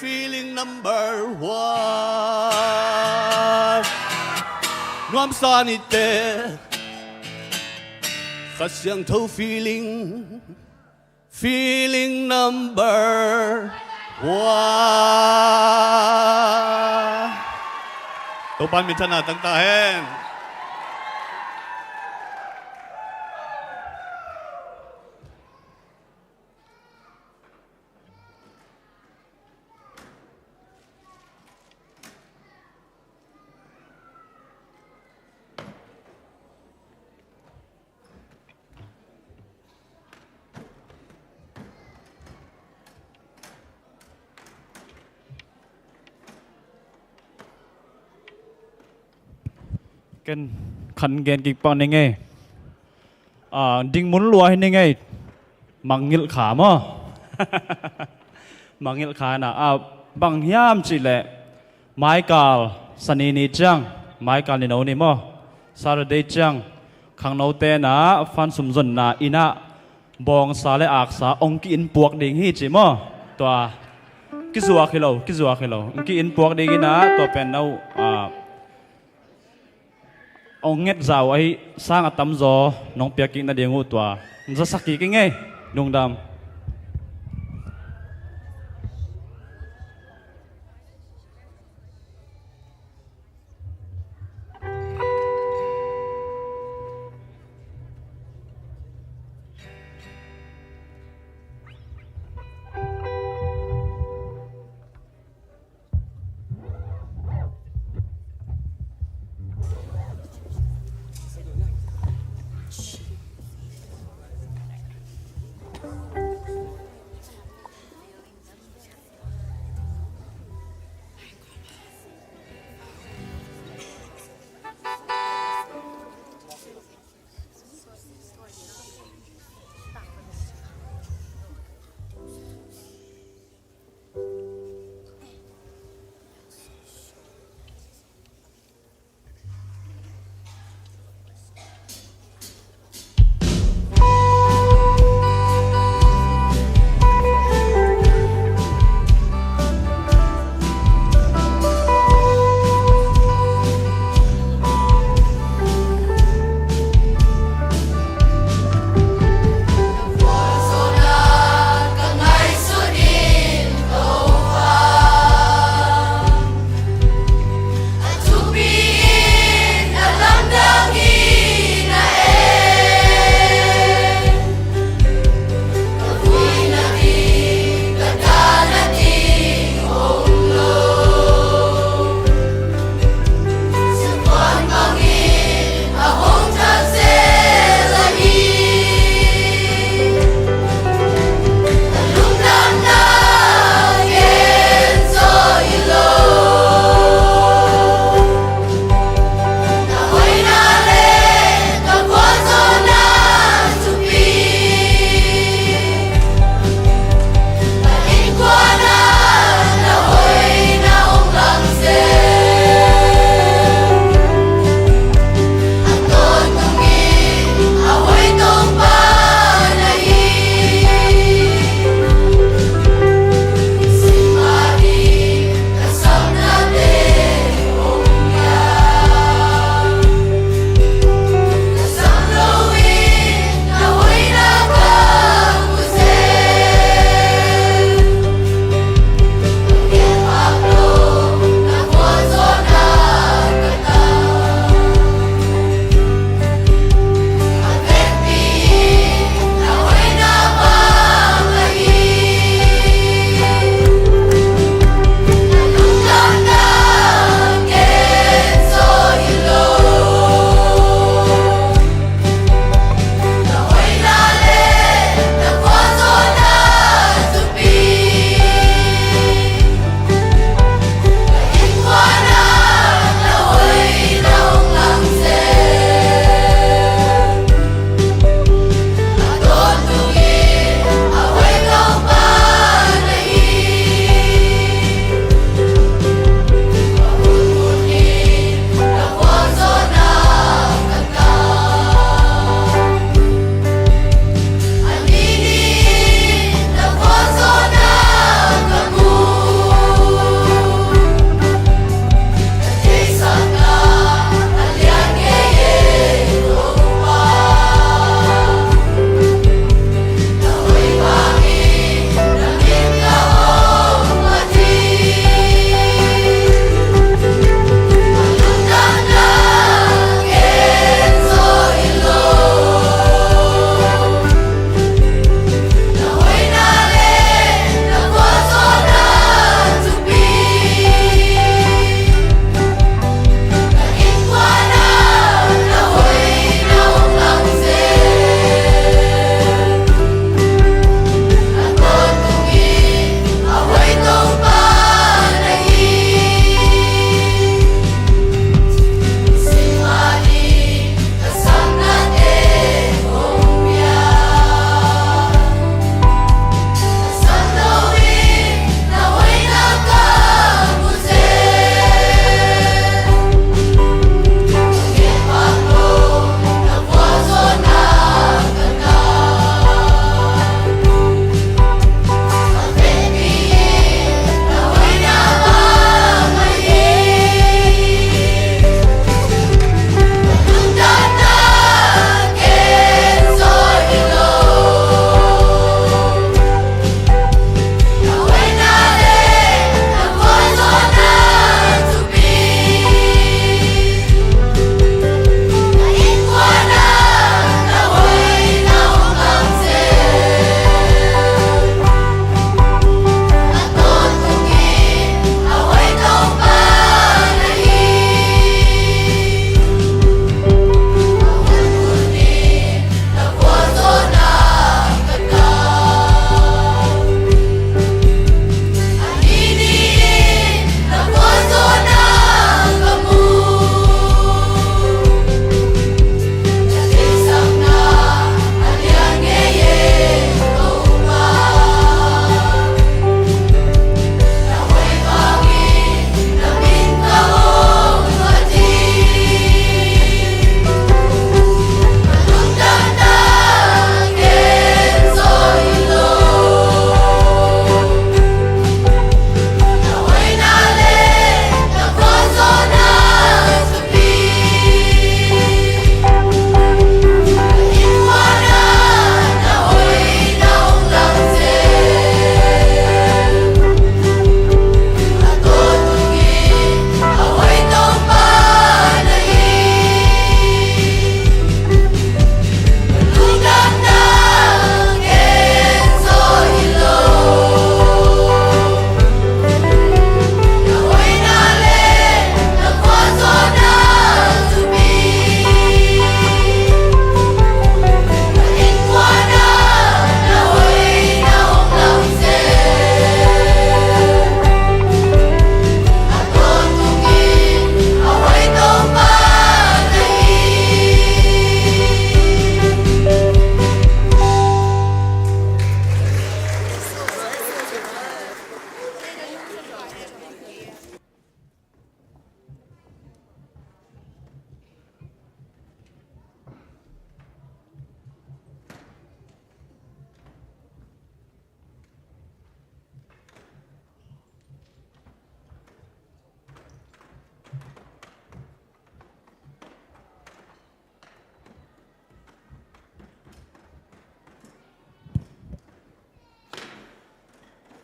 feeling number one nuam sa ni te khát sáng thâu feeling number one tổ ban mình thân à tăng ta hen ken khan gen ki pa ne nge ding mun lua ne nge mangil kha mo mangil kha na bang hiam chi le michael sani ni chang michael ni no ni mo saturday chang khang no te na fan sum zon na ina bong sa le ak sa ong ki in puak ding hi chi mo to ki zuwa khilo ki in puak ding ina to pen no ông nghe giàu ấy sang ở tắm gió nông bia kinh là điều ngủ tòa rất sắc kỹ cái nghe nung đam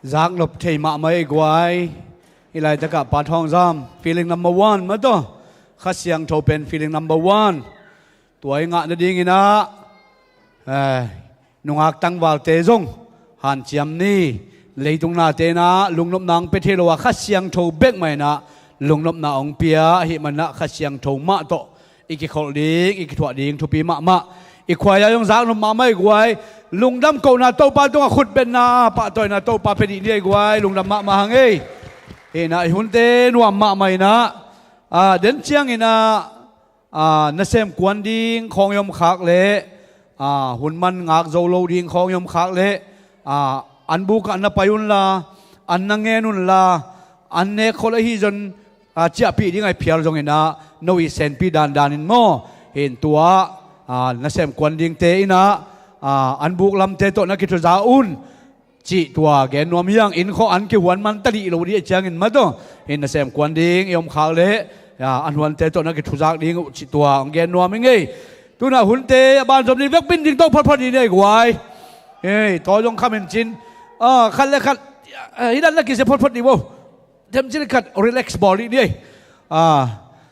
giác lộc thầy mạ mấy quái hi lại tất cả ba thong giam feeling number one mà to khát xiang thâu pen feeling number one tuổi ngã nó đi na nung hạc tăng vào tế dung hàn chiam ni lấy tung na tế na lung nộp nang pe thelo khát xiang thâu bek mày na lung nộp na ông pia hi man na khát xiang thâu mạ to iki khol ding iki thua ding thu pi mạ ikhwai ya yong giác nộp mạ mấy quái lung đâm cầu na tàu pa tung khut ben na pa toy na tàu pa pe đi đi quái lung đâm mạ hàng ấy na hun te nuam mạ mày na đến chiang ina na xem quan ding khong yom khak le hun man ngak zo lo ding khong yom khak le an bu ka na payun la an na nge nun la an ne khol hi jon chia pi ding ai phial jong ina no i sen pi dan in mo hin tua na xem quan ding te ina an buk lam te to na ki thu za un chỉ tua gen nuam yang in kho an ki huan man tali lo di chang in ma to hin na xem quan ding yom khak le an huan te to na ki thu jak ding chỉ tua gen nuam ngai tu na hun te ban som ni vek bin ding to phot ni nei gwai to jong khamen chin khat le khat hidan la ki se phot ni bo them chin khat relax body ni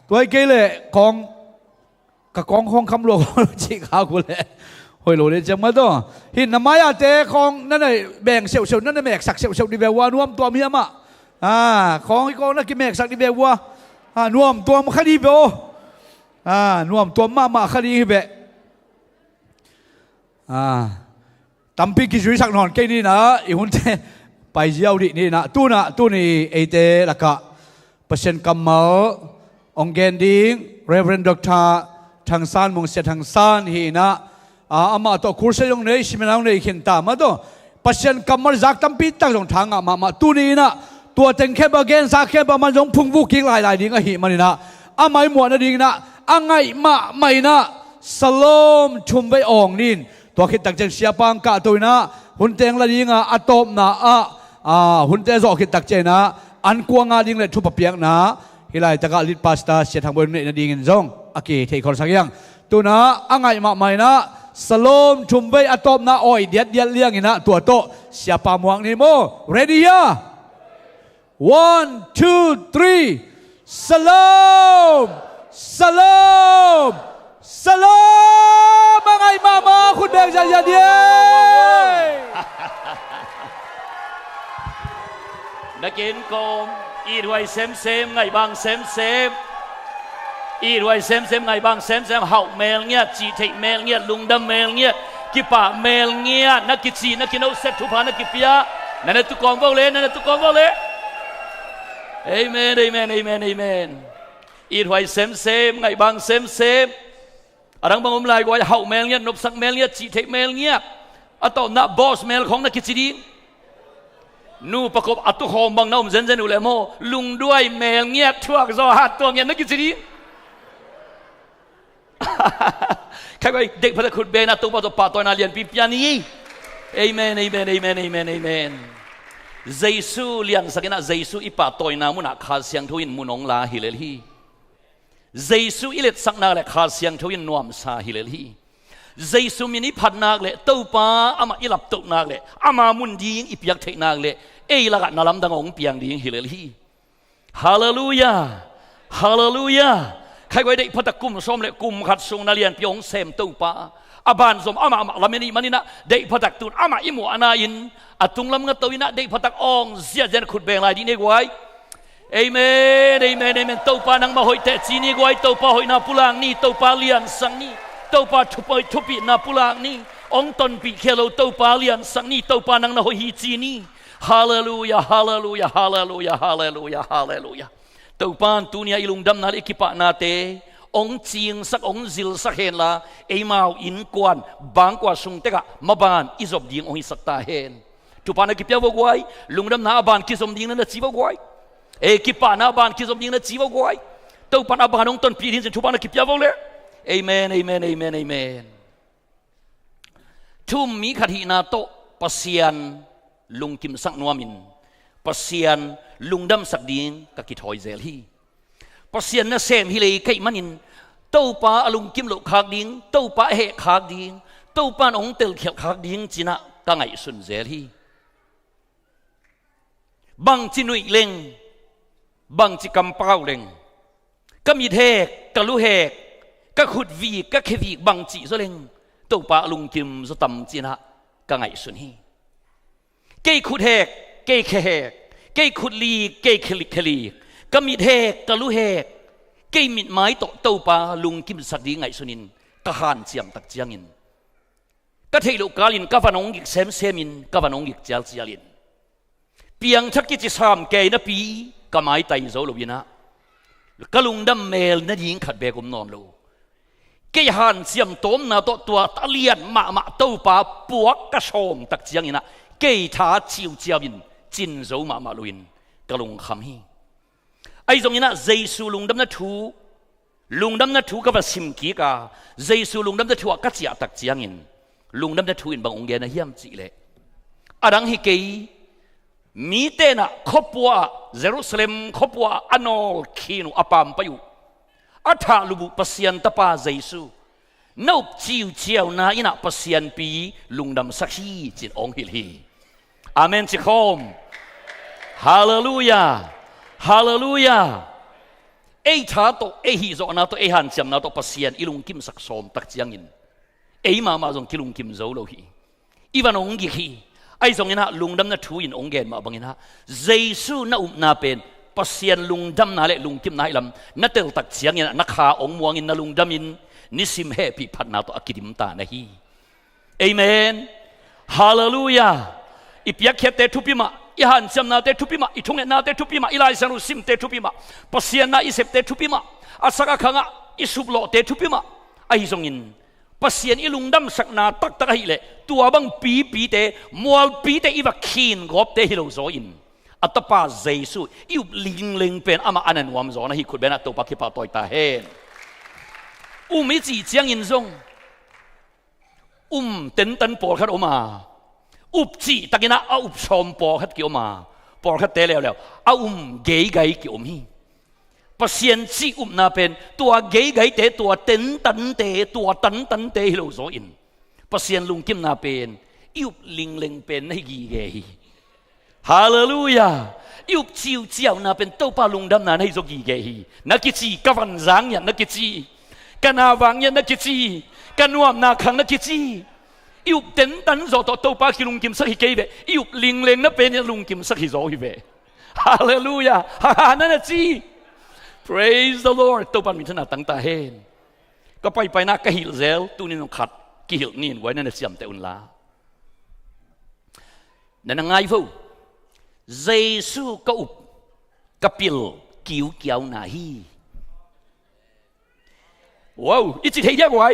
ตัวke le kong ka kong hong kham lo chi kha ku le hoi lo le chang ma to hin na maya te kongนั่นน่ะแบ่งเสี่ยวๆนั่นน่ะแมกสักเสี่ยวๆดิเววานวมตัวมีมะของอีกองน่ะกิแมกสักดิเววานวมตัวมคดีเบอนวมตัวมาคดีเบตำปีกิจุยสักนอนแค่นี้นะอีหุ่นเตไปเยี่ยวดินี่นะตู้นี่ไอเตละกะเปอร์เซ็นต์กัมมาองเกนดิงเรเวรนด็อกเตอร์ทางซานมงเสียทางซานฮีนะอามาตัวคูร์เซยงเนยชิมนางเนยขินตามาตัวปัจจัยกำมรจักตั้มปีตั้งตรงทางมาตัวนี้นะตัวเต็งแค่บาเกนสักแค่บามันยงพุ่งวุกิ้งหลายดิ้งหิมันนี่นะไม่หมดนะดิ้งนะไงมาไม่นะสโลมชุมไปอ่องนินตัวคิดตักจังเสียปังกะตัวนะหุ่นเต็งละดิ้งอะตบนะหุ่นเตงจอคิดตักเจนะอันกวางดิ้งเลยทุบเปียกนะฮิไลตะกะลิดพาสตาเสียทางบนเนี่ยดิ้งจงโอเคเทคอนสักอย่างตัวนะไงมาไม่นะสโลมชุมไปอะตบนะอ้อยเดียดเลี้ยงนะตัวโตเสียปามวงนี่โม ready ยะ 1 2 3 สโลมไงมาคุณแบงจันยาเดียนักเก็นกลมอีด้วยเซมไงบางเซมอีด้วยเซมไงบางเซมเห่าเมลเงี้ยจีเทเมลเงี้ยลุงดำเมลเงี้ยกิปะเมลเงี้ยนักกิจีนักกินเอาเซตทุพานักกิปยานั่นแหละตุกองวอลเล่เอเมนอีด้วยเซมไงบางเซมอะไรบางอมลายกว่าเห่าเมลเงี้ยนบสักเมลเงี้ยจีเทเมลเงี้ยอะต่อนักบอสเมลของนักกิจีดีนู่ประกบอัตุโฮมบางน้องเซนอุเลโมลุงด้วยเมลเงี้ยทั่วกซอหัดตัวเงี้ยนักกิจีดีใครไปเด็กพระคุณเบนะตัวตัวป่าตัวนาเลียนปีปีนี้เอเมนเยซูเลียนสักนะเยซูอีป่าตัวนามุนักขาเสียงทวินมุนองลาฮิเลลีเยซูอิเลตสักนาเลขาเสียงทวินนวมซาฮิเลลีเยซูมินิพัดนักเลตัวป่าอามาอิลับตุกนักเลอามามุนดีงอีเปียกเทนักเลเอละกันนาลัมดังองเปียงดีงฮิเลลีฮาเลลูยาใครไว้ได้พัตกุมสมเลกุมขัดสุงนาเลียนพิองเซมตู้ปาอาบานสมอามาลามินีมันนี่นะได้พัตตุนอามาอิมูอานาอินอาตุงลำเงตัวนี้นะได้พัตกองเสียเจนขุดเบงลายดีนี่ไว้เอเมนตู้ปานังมาหอยเตจีนี่ไว้ตู้ปาหอยนาปุลางนี่ตู้ปาเลียนสังนี่ตู้ปาทุปีนาปุลางนี่องตนปีเคโลตู้ปาเลียนสังนี่ตู้ปานังนาหอยฮีจีนี่ฮาเลลูยาตัวปานตัวนี้อิลุงดำนาลิกิปะนาเตองจีงสักองซิลสักเห็นละเอมาอินกวนบางกว่าสุงเตกะมาบานอิจบดิงองอิสักตาเห็นตัวปานกิปยาวกวยลุงดำนาบานกิจมดิงนั่นจีบกวยกิปะนาบานกิจมดิงนั่นจีบกวยตัวปานบานองต้นปีดินจะตัวปานกิปยาวเลยเอเมนทุ่มมีขัดหินาโตปัสยานลุงกิมสักนัวมินปัสยานลุงดำสักดิ้งกับกิถอยเซลฮีปัสยานน่ะเซมฮิเลย์ไก่มันินเต้าป้าอลุงกิมลุกขากดิ้งเต้าป้าเหขากดิ้งเต้าป้าองเตลเขียวขากดิ้งจีน่ะตั้งไงสุนเซลฮี บางจีนุ่ยเล็งบางจีกำเป้าเล็งก็มีเทกก็รู้เหกก็ขุดวีก็แค่วีบางจีซะเล็งตัวปะลุงกิมสตัมจีนะก็ไงสุนีเกยขุดเหกเกยแค่เหกเกยขุดลีเกยคลิกคลีก็มีเทกก็รู้เหกเกยมิดไม้ตัวปะลุงกิมสักดีไงสุนินก็หันเจียมตักเจียงินก็เทลูกกาลินก็ฟันองกิกเซมเซมินก็ฟันองกิกเจลเจลินเปียงทักกิจสามเกยนะปีก็ไม้ไตโซโลวินะก็ลุงดำเมลนะยิงขัดเบกุมนอนโลเกยหันเสียมต้มนะตัวตะเลียนมาตัวปาปวกกระชมตักเจียงินะเกยท้าชิวเจียวินจินโซมาลุยนก็ลุงคำฮีไอ้ตรงนี้นะเจสูลุงดำนะทูลุงดำนะทูก็ว่าสิมกีกาเจสูลุงดำนะทูก็เจียตักเจียงินลุงดำนะทูอินบางองค์เกนะเฮียมจีเลยอาดังฮิเกยมีเตนะขบว่าเยรูซาเล็มขบว่าอันโอคีนุอปามไปอยู่อัฐาลูบุปัสยันตปาเจสูนบจิวเจียวนาอินะปัสยันปีลุงดำสักฮีจิตองฮิลฮีอาเมนจิคอมฮาเลลูยาฮาเลลูยาเอท้าโตเอฮิโซนาโตเอฮันเซียมนาโตปัสยันอิลุงกิมสักสมตักเจียงินเอมาจงกิลุงกิมโซโลฮีอีวันองกิฮีไอ้ตรงนี้นะลุงดำนะทูอินองเกนมาบางนะเจสูน่าน่าเป็นปัสยันลุงดำน่าเละลุงกิมน่าอิลำน่าเตลตักเสียงเนี่ยนักขาองมวงอินน่าลุงดำอินนิสิมเฮปีพัดนาตัวอักิดิมตานะฮีเอเมนฮาเลลูยาอิปยักเตทุปิมาอิฮันเซมนาเตทุปิมาอิทุงเอนาเตทุปิมาอิไลซันุซิมเตทุปิมาปัสยันนาอิเซปเตทุปิมาอาสักขังะอิสุบโลเตทุปิมาไอ้ตรงนี้ปัสยันอิลุงดำสักนาตักตะให้เลยตัวบังปีเตมัวปีเตอีวักขีนกบเตฮิโลโซอินอัตปาเจสูอิบลิงเป็นอามาอันนั้นวามโซนะฮิคุดเบนัตตัวปักขิปาตอยตาเฮนมิจีเจียงอินซงเต็นตันปอขัดออกมาจีตะกินะชอมปอขัดเกี่ยวมาปอขัดเตะแล้วเกยไกเกี่ยวมีปัสยันจีน่าเป็นตัวเกยไกเตตัวเต็นตันเตตัวตันเตฮิโลโซอินปัสยันลุงกิมน่าเป็นอิบลิงเป็นให้กี่เกยฮาเลลูยาอิบจิวเจียวน่าเป็นตัวปาลุงดำน่าให้โซกี่เกยนักกิจีกวันจางยันนักกิจีกันนาวังยันนักกิจีกันวามนาขังนักกิจีอิบเต็นตันโซตัวปาคิลุงกิมสักฮิเกยเบอิบลิงน่าเป็นลุงกิมสักฮิโซฮิเบฮาเลลูยานั่นน่ะจี Praise the Lord ตัวปันมิถนาตั้งตาเฮนก็ไปนักกะฮิลเซลตัวนี้ต้องขัดกิลนี่ไว้นั่นเสียมแต่อุนลานั่นไงฟูเจสูก็อุบกะปิลกิวเกียวนาฮีว้าวอีจิตเฮียไว้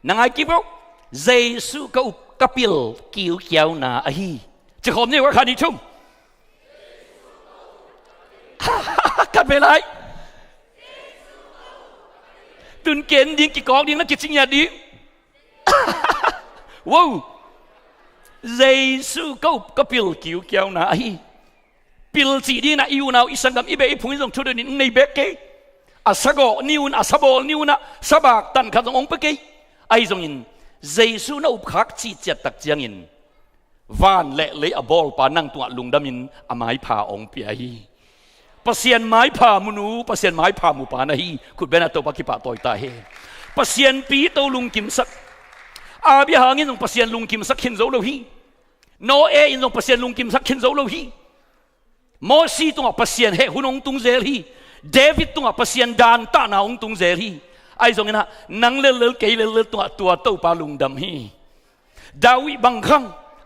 นั่นไงกิฟูเจสูก็อุบกะปิลกิวเกียวนาฮีจะขอมนี่ว่าขันนี้ชุ่มกัดไปไรตุนเกณฑ์ดิ้งกี่กอกดิ้งนักกิจสิงห์ดิ้งว้าวเจสูก็ปิลกิวเกียวนาฮีปิลจีดีนะอิวนาอิสังกัมอิเบอิพุงส่งทุเรนในเบกเกอาสกอนิวนาสบอลนิวนาสบักตันขัดองเบกเกไอซงอินเจสูน่าอุปขักจีเจตักเจียงอินวานเละเลยอบอลปานั่งตัวลุงดามินอามายพาองเปียฮีปัสยันไม้พามุนูปัสยันไม้พามุปานะฮีขุดเบนัตโตปักขิปะตอยตาเฮปัสยันปีโตลุงกิมสักอาบิหางินองปัสยันลุงกิมสักขินโซโลฮีโนเออินองปัสยันลุงกิมสักขินโซโลฮีโมซีตุงปัสยันเฮหุนองตุงเซลฮีเดวิดตุงปัสยันดานตานาองตุงเซลฮีไอซงนะนังเลลเกยเลตัวโตปาลุงดำฮีดาวิบังคัง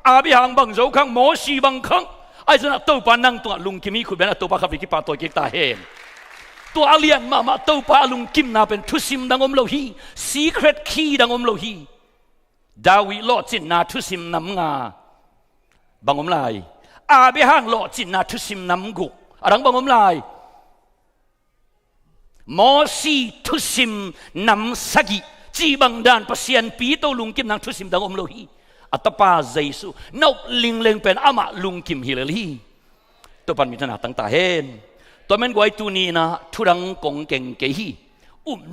อาบิหางบังโซคังโมซีบังคังไอ้เจ้าตัวปานังตัวลุงกิมีคุณเป็นตัวปาขับวิกิปาตัวเกตาเฮนตัวอาเลียนมาตัวปาลุงกิมนาเป็นทุสิมดังอมโลฮี secret key ดังอมโลฮีดาวิโลจินนาทุสิมนำงาบังอมลายอาเบหังโลจินนาทุสิมนำกุอะไรบังอมลายมอสีทุสิมนำสกิจีบังดานปัสยันปีโตลุงกิมนางทุสิมดังอมโลฮีอัตปาเจสูนบลิงเป็นอามาลุงกิมฮิเลลีตัวปันมิถนาตั้งตาเฮนตัวมันกวยตูนีนะทุรังกงเก่งเกฮี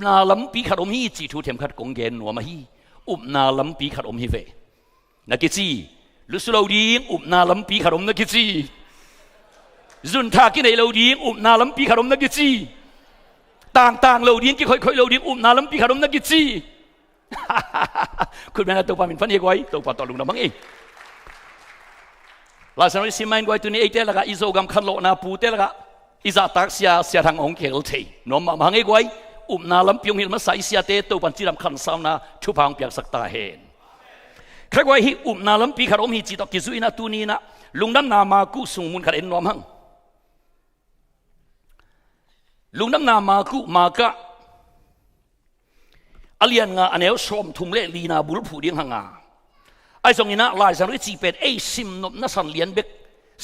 นาลัมปีขัดอมฮีจีทูเทมขัดกงเกนนัวมาฮีนาลัมปีขัดอมฮีเวนักกิจีลุสุลาวดีนาลัมปีขัดอมนักกิจี จุนทากินไอเราดิ้งนาลำปีขนมนักกิจีต่างเราดิ้งกี่ค่อยเราดิ้งนาลำปีขนมนักกิจีคุณแม่ตัวปามินฟันเอกไว้ตัวปาต่อลุงน้ำมังเองลาสนวิสิมันไว้ตัวนี้ไอเตละกะอิโซกัมขันโลนาปูเตละกะอิจาตักเสียทางองเกลเทนอมมังเอกไว้นาลำปียงหิลมาใส่เสียเตตัวปันจิรำขันสาวนาชุพังเปียกสักตาเห็นใครไว้ฮินาลำปีขนมฮิจิตกิจุอินาตัวนี้นะลุงน้ำนามากุสุงมุนขันเอ็นนอมหังลุงน้ำนามากุมากะอเลียนงาอันเอลชมทุ่มเล่ลีนาบุลผู้เดียงหังาไอ้ทรงนี้นะลายสันริจีเป็นไอ้ซิมนบนัสันเลียนเบก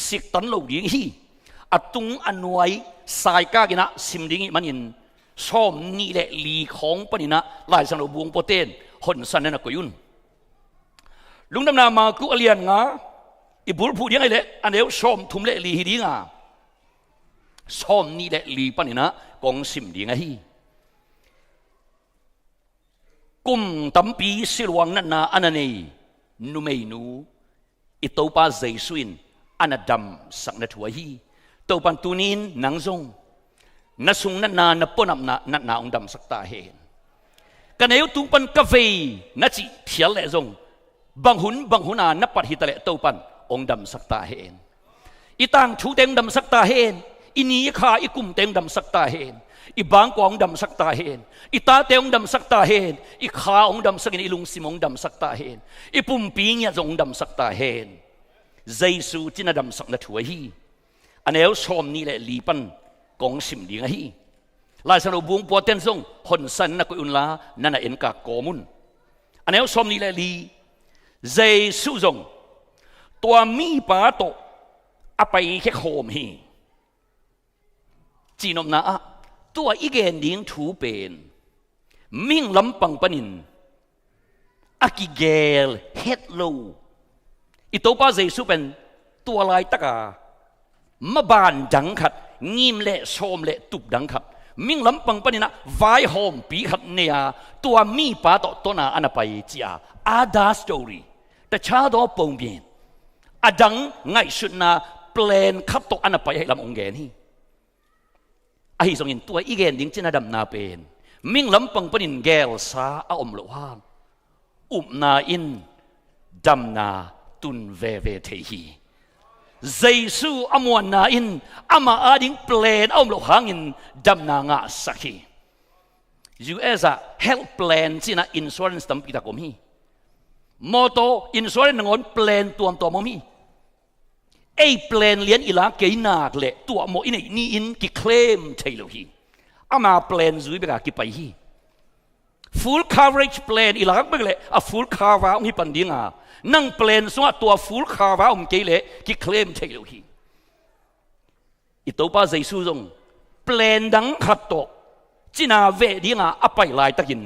สิกตันเหล่าเดียงฮีอัตุงอันไว้สายกากินะซิมดิ้งมันยินชมนี่แหละลีของปนินะลายสันเราบวงโปเตนหนสันนักกุยุนลุงน้ำนามากุอเลียนงาอีบุลผู้เดียงไอ้เละอันเอลชมทุ่มเล่ลีฮีดีงาชมนี่แหละลีปนินะกองซิมดิ้งไอ้กุมตั้มปีสิลวงนั่นนาอันนั้นเองนูไม่นูอิตัวป้าเจสุนอันนั้นดำสักนัดหัวฮีตัวปันตุนินนังซงนัสุงนั่นนานับปนับนัดนาองดำสักตาเห็นกันเอวตุปันกาแฟนัดจีเทียลเลซงบางหุนานับปัดฮิตเลตัวปันองดำสักตาเห็นอีต่างชูเต็งดำสักตาเห็นอินีขาอีกุมเต็งดำสักตาเห็นอีบางกองดำสักตาเห็นอีตาเตองดำสักตาเห็นอีขาองดำสักอีลุงซิมองดำสักตาเห็นอีปุ่มปีเนี่ยจงดำสักตาเห็นเจสูจินดำสักนัดหัวฮีอันเอลชมนี่แหละลีปันกองสิมดีไงฮีลายสนุบวงปวดเต้นซงหนสันนักอุนลานั่นน่ะเอ็นกากอมุนอันเอลชมนี่แหละลีเจสูจงตัวมีปาโตอไปแค่โคมฮีจีนอมนาตัวอีเกนดิ้งถูเป็นมิ่งลำปังปนินอากิเกลเฮดโลอีตัวป้าเจสุเป็นตัวลายตะกามาบานดังขัดงิมเละโชมเละตุบดังขัดมิ่งลำปังปนินะไวหอมปีขัดเนียตัวมีป้าโตตัวนาอันไปจีอาอาดาสตอรี่แต่ชาดอปงเบียนอาดังไงสุดนาเปลนขับโตอันไปให้ลำองเกนี่ไอ้ส่งอินตัวอีเกนดิ้งจินาดำนาเป็นมิ่งลำปังปนินแกลสาอมโลหางนาอินดำนาตุนเวเวเทฮีเจสูอมวนนาอินอามาอาดิ้งเปลนอมโลหางอินดำนางาสักฮียูเอซ่าเฮลเปลนจินาอินชัวรันส์ตั้มปีตะกอมีโมโตอินชัวรันส์งอนเปลนตัวมมีไอ้เปลนเลี้ยนอีหลาเกยนาเละตัวโมอินนี่อินกิเคลมใช่หรือฮีอามาเปลนซุยเบกากิไปฮี full coverage เปลนอีหลาเบกเละa full cover มีปันดิ้งอ่ะนั่งเปลนส่วนตัว full cover เกยเละกิเคลมใช่หรือฮีอีตัวป้าเจสูจงเปลนดังขัดโตจีน่าเวดิ้งอ่ะอไปลายตะกิน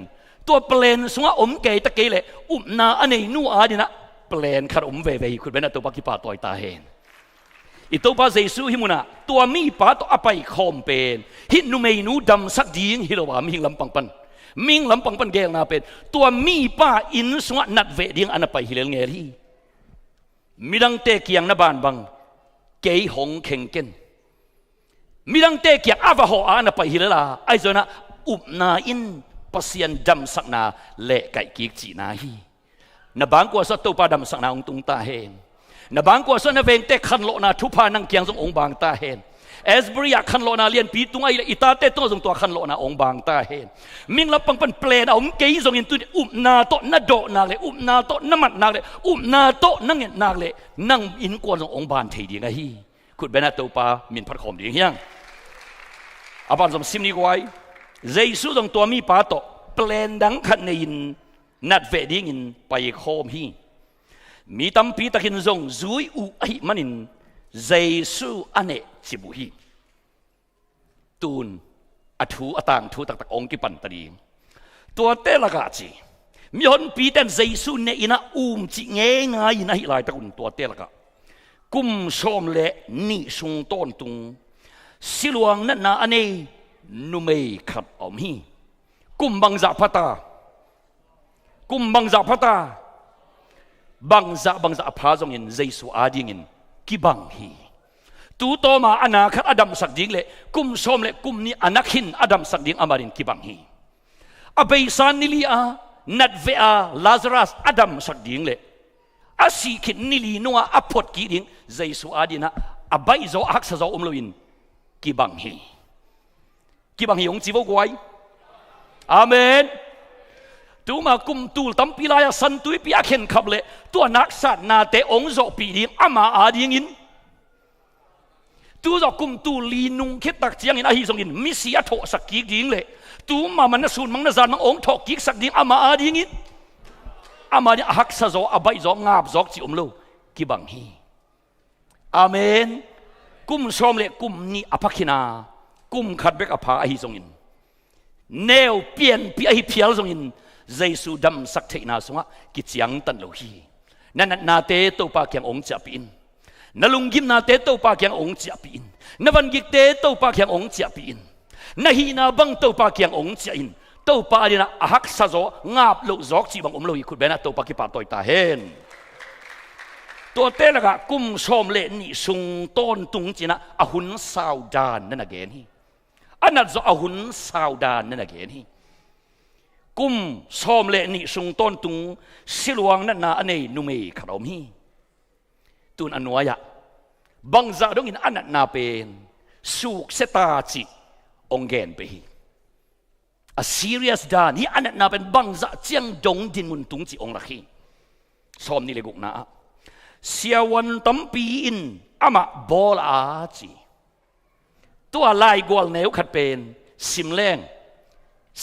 ตัวเปลนส่วนเกยตะเกยเละนาอันนี้นู่อาดินะเปลนขัดเวเวคุณเป็นตัวปักกิปาต่อยตาเห็นอีตัวป้าเจสูฮิมุนะตัวมีป้าตัวอไปคอมเป็นฮินุเมนูดำสักดิ้งฮิโรวามิงลำปังปันมิงลำปังปันเกลนาเป็นตัวมีป้าอินสวนัดเวดิ้งอันไปฮิเลเงรีมิดังเตกียงนบานบังเกยหงเข่งเกนมิดังเตกียงอาวะโฮอันไปฮิเลลาไอโซนะนาอินปัสยันดำสักนาเละไก่กิกจีนาฮีนบางกว่าสัตว์ป้าดำสักนาองตุงตาเฮนนบางกว่าส่วนนเวงเตขันโลนาทุพานังเกียงทรงองบางตาเห็นเอสบริยาขันโลนาเลียนปีตุงไออิตาเตตัวทรงตัวขันโลนาองบางตาเห็นมิงลับปังปันเปลนเอาเกยทรงอินตุนาโตนาโดนาเลนาโตน้ำมันนาเลนาโตนั่งเงินนาเลนั่งอินกวนทรงองบานเทียงไงฮีขุดเบนัตตัวปามินพัดคอมดีเฮียงอาบานสมซิมนี่กวยเจสุทรงตัวมีปาโตเปลนดังขันในอินนัดเวดิ้งอินไปคอมฮีมีตั้มปีตะกินซงซุยอุไอมันินเจสูอันเนจิบุฮีตูนอัทูอต่างทูตักองกิปันตรีตัวเตลกาจีมีคนปีเตนเจสูเนอินะจิเงงายนะฮิลายตะกุนตัวเตลกากุมชมเลนี่ซุงต้นตุงสิลวงนั่นนาอันเนนุเมขัดอมฮีกุมบังจับพัตตาบังซาพาจงอินเจสุอาดิงินกิบังฮี ตูโตมาอนาคัดอดัมสักดิ่งเลยกุมสมเลยกุมนี้อนักหินอดัมสักดิ่งอามารินกิบังฮีอเบย์ซานนิลีอานัดเวอาลาซารัสอดัมสักดิ่งเลยอาศิขินนิลีนัวอพอดกีดิ่งเจสุอาดินะอใบโซอักษะโซลวินกิบังฮีองจีบกวยอาเมนตูมากุมตูลตัมปิลายสันตุยปีอาเข็นขับเลยตัวนักสัตนาเตองโซปีดิ่งอามาอาดิ่งอินตูจะกุมตูลีนุงคิดตักเจียงอินอาฮิสงอินมิสิอาโถสักกีดิ่งเลยตูมามันสูนมังนาซานมังองถกกีสักดิ่งอามาอาดิ่งอินอามาเนี่ยหักซะโซอาใบโซงาบโซกจิอมโลกิบังฮีอาเมนกุมสมเลกุมนี่อภักินากุมขัดเบกอภาอาฮิสงอินแนวเปลี่ยนปีอาฮิเพียลสงอินเจสุดำสักเทนาสงะกิจยังตันโลฮีนั่นนาเตโตปาเกียงองจับปีนนลุงกิมนาเตโตปาเกียงองจับปีนนวันกิเตโตปาเกียงองจับปีนนฮีนาบังโตปาเกียงองจับอินโตปาดีนะหักซะโซงาบโลจอกจีบังอมโลฮีคุดเบนะโตปากิปาตอยตาเฮนตัวเตละกะกุมสมเลนี่สุงต้นตุงจีนะอหุนสาวดานนั่นเกนี่อันนั้นจะอหุนสาวดานนั่นเกนี่กุมสมเลนี่สุงต้นตุงสิลวงนั่นนาอันนี้นุเมขรอมีตุนอนุยะบังซาดงอินอันนั้นนาเป็นสุกเสตาจิองเกนไปa serious ดานนี่อันนั้นนาเป็นบังซาเจียงดงดินมุนตุงจิองลักฮีสมนี่เลยกุกนาเสียวันตั้มปีอินอามาบอลอาจีตัวลายกวลแนวขัดเป็นสิมแรง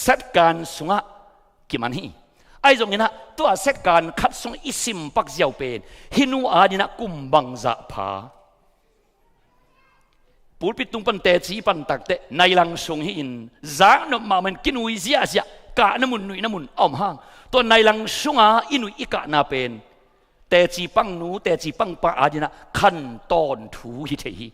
เซตการสุงะกิมันฮีไอ้ตรงนี้นะตัวเซตการขัดสุงอิสิมปักเจียวเป็นฮินูอาดินะกุมบังซาพาปูปิตุงปันเตจีปันตักเตในลังสุงฮินจางนมามันกินวิเซียเสียกะน้ำมุนนุยน้ำมุนอ้อมห้างตัวในลังสุงาอินุยอิกะนาเป็นแต่จีปังนูแต่จีปังปะอาดินะขั้นตอนถูฮิเทฮี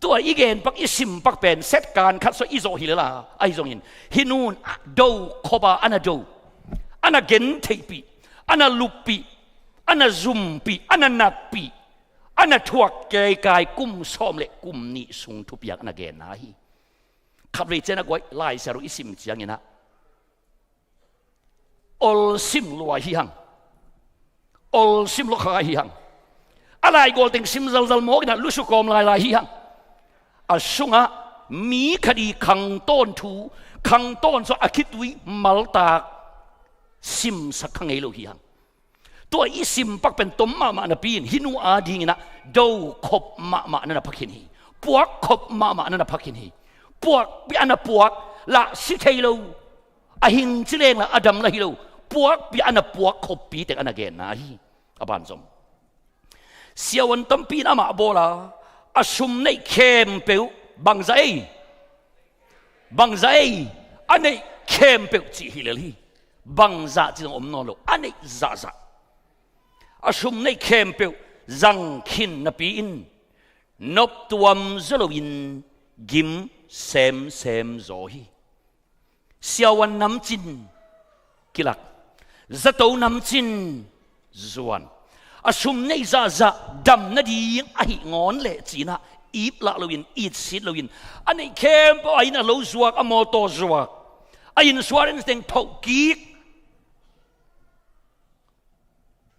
ตัวอีเกนปักอิสิมปักเป็นเซตการคัดโซอิโซฮิเลลาไอซงอินฮินูนดูขบาอันน่ะดูอันน่ะเกนเทปีอันน่ะลุปีอันน่ะซุมปีอันน่ะนักปีอันน่ะทวกเกยกายกุมสอมเลกุมนี่สุงทุบยักอันน่ะเกนนาฮีขับเรเจนะกวยไล่เซรุอิสิมจียงอินะอลซิมลัวฮิฮังอลซิมลูกค้าฮิฮังอะไรก็ติงซิมซัลซัลโมกินะลุสุกอมลายฮิฮังอาสุงะมีคดีขังต้นทูขังต้นสอคิดวิมัลตาซิมสักขังเอโลฮิฮังตัวอิซิมปักเป็นต้มมานะปีนฮินูอาดิงนะดูขบมานั่นนะพักหินฮีปวกขบมานั่นนะพักหินฮีปวกปีอันนะปวกละสิเทโลอหิงจิเลงละอดัมละฮิโลปวกปีอันนะปวกขบปีแต่อันนะเกนนะฮีอบานสมเสียวันตั้มปีนอามาโบลาอาชุมในเข้มเปียวบังใจอันนี้เข้มเปียวจีฮิเลลีบังใจจีนอมนอโลอันนี้ซาอาชุมในเข้มเปียวจังขินนปีอินนบตัวมซโลวินกิมเซมโซฮีเสียวันน้ำจินกิลักจะโตน้ำจินจวนอาชุมในซาดำนาดีไองอนเละจีน่ะอีบละลวินอีดสิลวินอันนี้เข้มไปน่ะโลจวกอโมโตจวกไอ้ยินสวารินเต็งทกกีก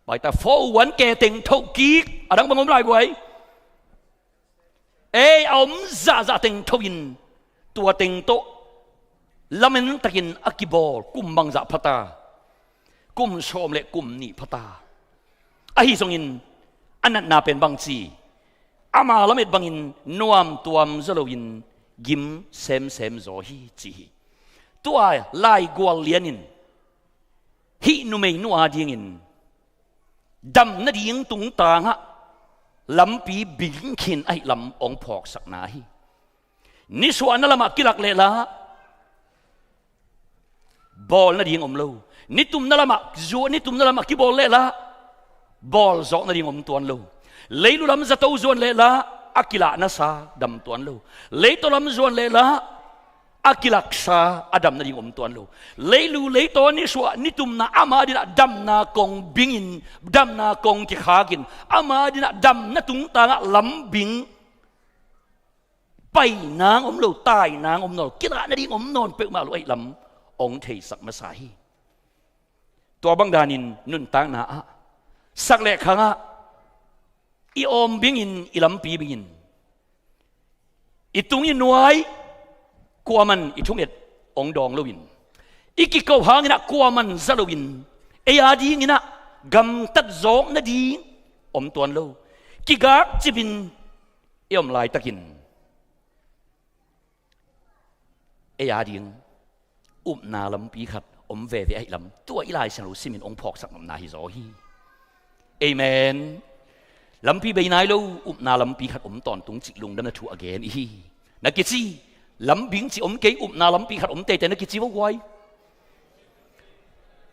ไปแต่โฟวันแกเต็งทกกีกอะไรบางคนไรกูไอ้เอาซาเต็งทวินตัวเต็งโตละมันตะกินอักิบอลกุมบังซาพัตากุมชมเละกุมนี่พัตาไอ้ทรงอินอันนั้นนาเป็นบางจีอามาละเม็ดบางอินนวมตัวมซโลวินกิมเซมโซฮีจีตัวไล่กวลเลียนินฮินุเมนัวดิงินดำนาดิงตุงตางฮะลำปีบิงขินไอ้ลำองพอกสักนาฮีนิสวานั่นละมากิลักเลละบอลนาดิงอมโลนิตุมนั่นละมาจัวนิตุมนั่นละมากิบอลเลละบอลจอกนาดิงอมตัวนโลเลยลุลำจะตัวจวนเลละอักิลานาซาดำตัวนโลเลยตัวลำจวนเลละ akilak sa adam na ding tuan lo leilu leito ni swa ni tum na ama dina dam na kong bingin dam na kong ki khagin ama dina dam na tung ta nga lam bing pai nang lo tai nang non kira na ding non pe ma lo ai lam ong thei sak ma sa hi to bang danin nun tang na a sak le khanga i bingin i lam pi bingin itung inuai kuaman itunget ong dong lowin ikikaw hangina kuaman zalowin adi ngina gam tat zong na di tuan lo kigak jibin lai takin adi na lam pi khat ve ai lam tua ilai sang lo simin ong phok sak na hi zo hi amen lam pi bei nai lo na lam pi khat ton tung chi lung dan thu again hi na ki chi lam bing chi ke na lam pi khat te te na ki chi wo wai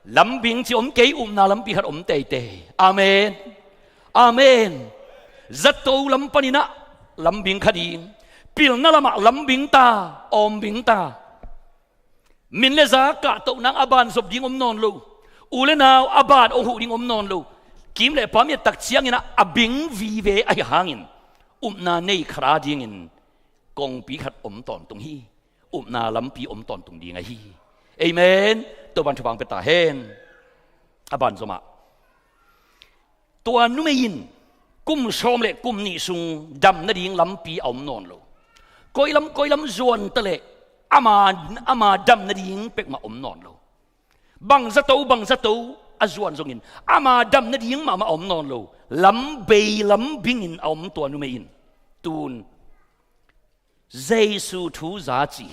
lam bing chi ke na lam pi khat te te amen amen zato lam panina lam bing khadi pil na lama lam bing ta bing ta min le za ka to nang aban sob ding non lo ule naw aban hu ding non lo kim le pam ya tak chiang ina abing vi ve ai hangin na nei khra ding in kong pi khat ton tung hi na lam pi ton tung ding hi amen to ban thubang pe ta hen aban zoma to nu me yin kum som le kum ni sung dam na ding lam pi non lo koi lam zuan ta le ama dam na ding pek ma non lo bang za to azuan zongin ama dam na ding ma non lo lam bei lam bingin to nu me yin tun Giêsu thu giá chỉ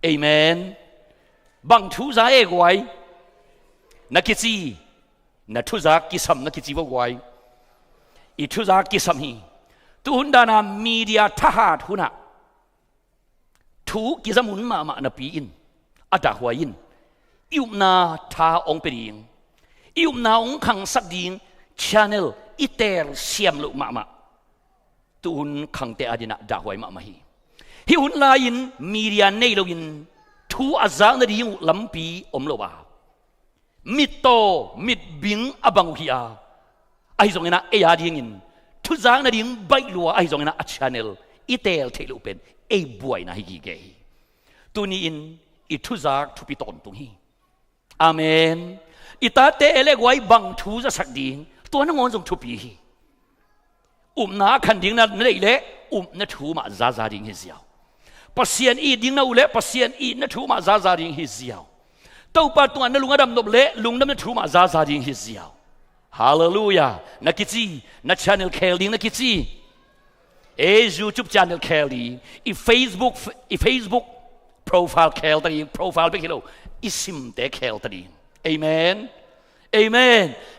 amen bằng thu giá e quay na kichi na thu giá kisam na kichi wo quay I thu giá kisam hi tu hunda na media thahat huna thu kizamun ma na pi in ada huain na tha ong peding na ong khang sak ding channel iter siam lu ma tuun khang te adina da huai ma hi hi hun lain media nei lo in thu azang na ding lampi lo ba mit bing abang hi a ai zong ina e ya ding in thu zang na ding bai lua ai zong ina a channel itel thelu pen e buai na hi ge tu ni in I thu zak thu pi ton tung hi amen ita te ele gwai bang thu za sak ding to na ngon zong thu pi hi na khan ding na nei le na thu ma za ding hi ziaw pasien I ding na ule pasien I na thu ma za ding hi ziaw tau pa tu na lunga dam nop le lungdam na thu ma za ding hi ziaw hallelujah na kichi na channel khel ding na kichi YouTube channel khel ding I Facebook profile khel ta ding profile be kilo isim te khel ta ding amen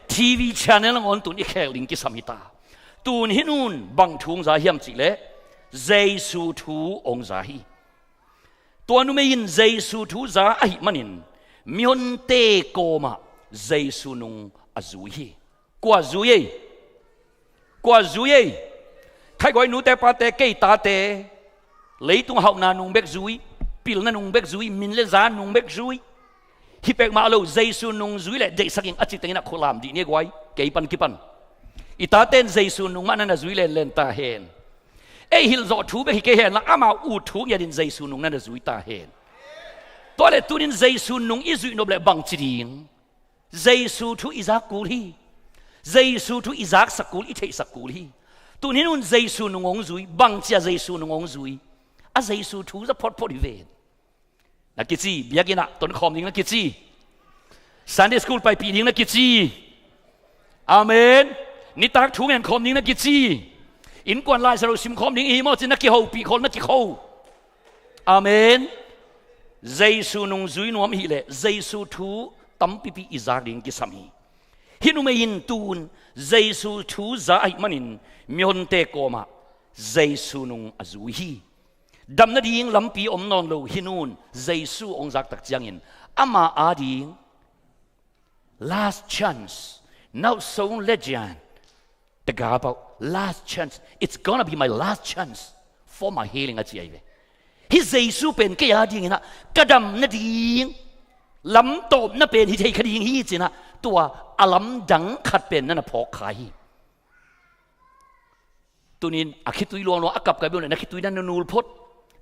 TV channel ngon tu ni khel ding ki samita tuôn hinun bằng thung giá hiểm chỉ lẽ Giêsu thu ông giá hi tuôn nuôi in Giêsu thu giá ai manin mion te cô mà Giêsu nung azui hi qua zui khai gọi nu te pa te cây ta te lấy tung hậu na nung bek zui pil na nung bek zui min le giá nung bek zui hi pek ma lo Giêsu nung zui le dei saking achit tengina kholam di ne gwai kei pan kipan ita ten Giêsu nung mana na zui len ta hen hil zo thu be hi ke hen la ama u thu ya din Giêsu nung na zui ta hen to le tu din Giêsu nung I zui no ble bang chi ding Giêsu thu Isaac kul hi Giêsu thu Isaac sakul I thei sakul hi tu ni nun Giêsu nung ong zui bang chia Giêsu nung ong zui a Giêsu thu za pot hi ve na ki chi biagina ton khom ding na ki chi Sunday school pai pi ding na ki chi amen ni tak thu ngen khom ding na ki chi in kwan lai sa ro sim khom ding hi mo chin na ki ho pi khol na ki kho amen Giêsu nung zui nuam hi le Giêsu thu tam pi pi Isaac ding ki sam hi hinu me in tun Giêsu thu za ai manin mion te ko ma Giêsu nung azui hi dam na ding lampi non lo hinun Giêsu ong zak tak chiang in ama ading last chance now so legend the about last chance it's gonna be my last chance for my healing at jive ฮิเยซูเป็นแก่ยาดิ่งนะกระดำนาดิ่งลำตบนั่นเป็นฮิเทคดิ่งฮีจินะตัวอลัมดังขัดเป็นนั่นนะพอขายตัวนี้อาคิดตุยลวงอากับกับเบลนะคิดตุยนั่นนูลพด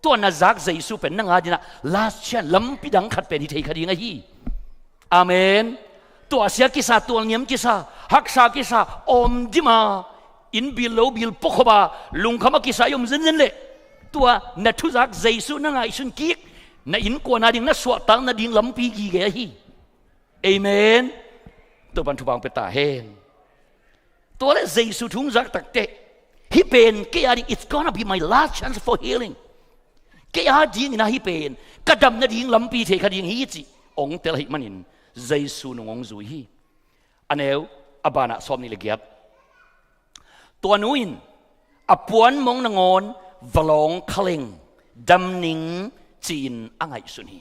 ตัวน่าจักเยซูเป็นนั่งอาดินะ last chance ลำปีดังขัดเป็นฮิเทคดิ่งฮีอาเมนตัวเสียกิสาตัวเนียมกิสาฮักษากิสาอมดิมาอินบิลโลบิลปกบาลุงขมากิสายมเซนเล่ตัวนัททุจักเยซูนั่งไอซุนกิกนัอินกวนาดิ่งนัสวตังนัดิ่งลำปีกีเกฮีเอเมนตัวบรรทุบังเปตาเฮนตัวเล่เยซูทุ่งจักตักเตฮิเป็นเกียร์ดิ่ง it's gonna be my last chance for healing เกียร์ดิ่งนะฮิเป็นกระดำนัดิ่งลำปีเทคดิ่งฮีจิองเตลหิมันินเยซูนงจุฮีอันเอวอบานะสอมนิเลกียบตัวนู้นอปวนมงนงอนวลองคลิงดำนิงจีนอ่างไอสุนี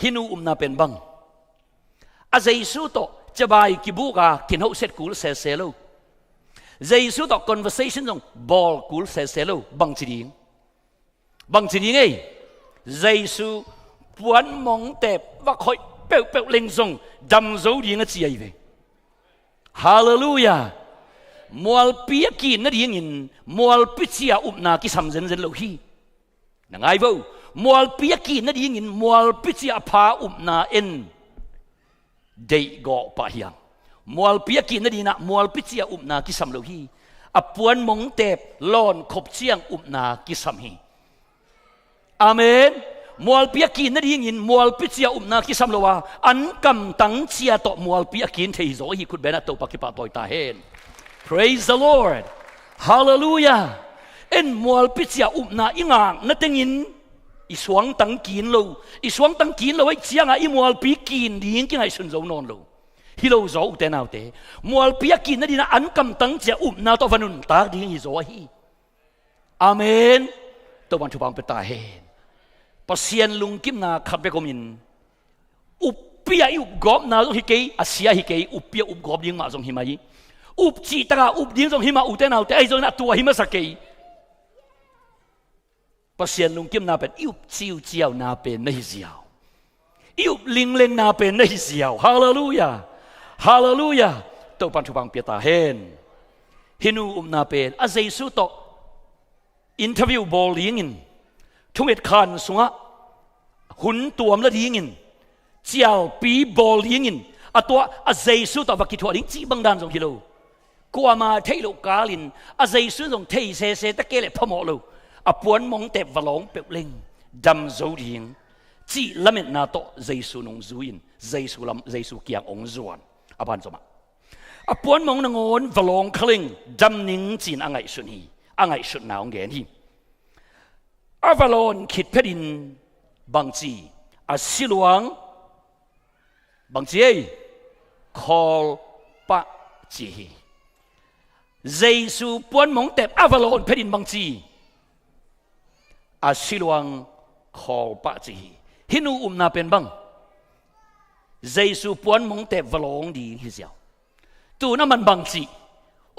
ฮินูนาเป็นบังอาเยซูโตจะไปกิบุกากินหัวเสร็จกูเซโลเยซูโต conversation จงบอลกูเซโลบังจีดิงไงเยซูปวนมงเตบว่าคอยเปลเล็งทรงดำโจดีงจีไอเวฮาเลลูยามัวปีกินนั่นเองมัวปิเชียอุปนาคิสัมเซนเซนโลฮีนั่งไงบ่มัวปีกินนั่นเองมัวปิเชียพาอุปนาเอ็นเดย์กอปะยังมัวปีกินนั่นเองนะมัวปิเชียอุปนาคิสัมโลฮีอปวนมงเตบลอนขบเชียงอุปนาคิสัมฮีอาเมนมัวปีกินนั่นเองมัวปิเชียอุปนาคิสัมโลวาอันกำตั้งเชียต่อมัวปีกินเทโซฮีคุณเบนัตโตปากิปาปอยตาเฮนPraise the Lord. Hallelujah. En mual pitsia upna ingang natingin iswang tangkin lo. Iswang tangkin lo ay siya nga imual pikin diin kinay sunzo non lo. Hilo zo utenaw te. Mual piakin na din na ankam tang siya upna to vanun ta diin izo hi. Amen. To ban tubang petahen. Pasien lungkim na kabe komin. Upia iugop na lo hikay asya hikay upia ugop ding ma zong himay. อุบจีตราอุบดิ้งจงหิมาอุเตนเอาแต่ไอ้จงน่ะตัวหิมาสักกี่ภาษาลุงกิมน่าเป็นอุบจิวเจียวน่าเป็นไม่เสียวอุบลิงเลงน่าเป็นไม่เสียวฮาเลลูยาฮาเลลูยาตัวปัจจุบันเปียตาเฮนฮินูน่าเป็นอาเยซูโตอินเทอร์วิวบอลลิงินทุ่งเอ็ดคานสุงะหุ่นตัวมละลิงินเจียวปีบอลลิงินอะตัวอาเยซูโตวักกิทัวลิงจีบังดานจงฮิโลกัวมาเทโลกาลินอาเยซูจงเทเซตะเกเลพมอโลอปวนมงเตบวลองเปลงดำโจดิงจีละเมนนาโตเยซูนงจูอินเยซูเกียงองจวนอบันจมาอปวนมงนงอนวลองคลิงดำนิงจีนอ่างไอสุนีอ่างไอสุนนาวงเกนีอวลอนคิดเพดินบังจีอาศิลวังบังจีคอลปะจีเยซูปวนมงเตบอวลอนเพดินบังจีอาศิลวังคอลปะจีฮินูนาเป็นบังเยซูปวนมงเตบวลองดีฮิเสียวตัวนั้นมันบังจี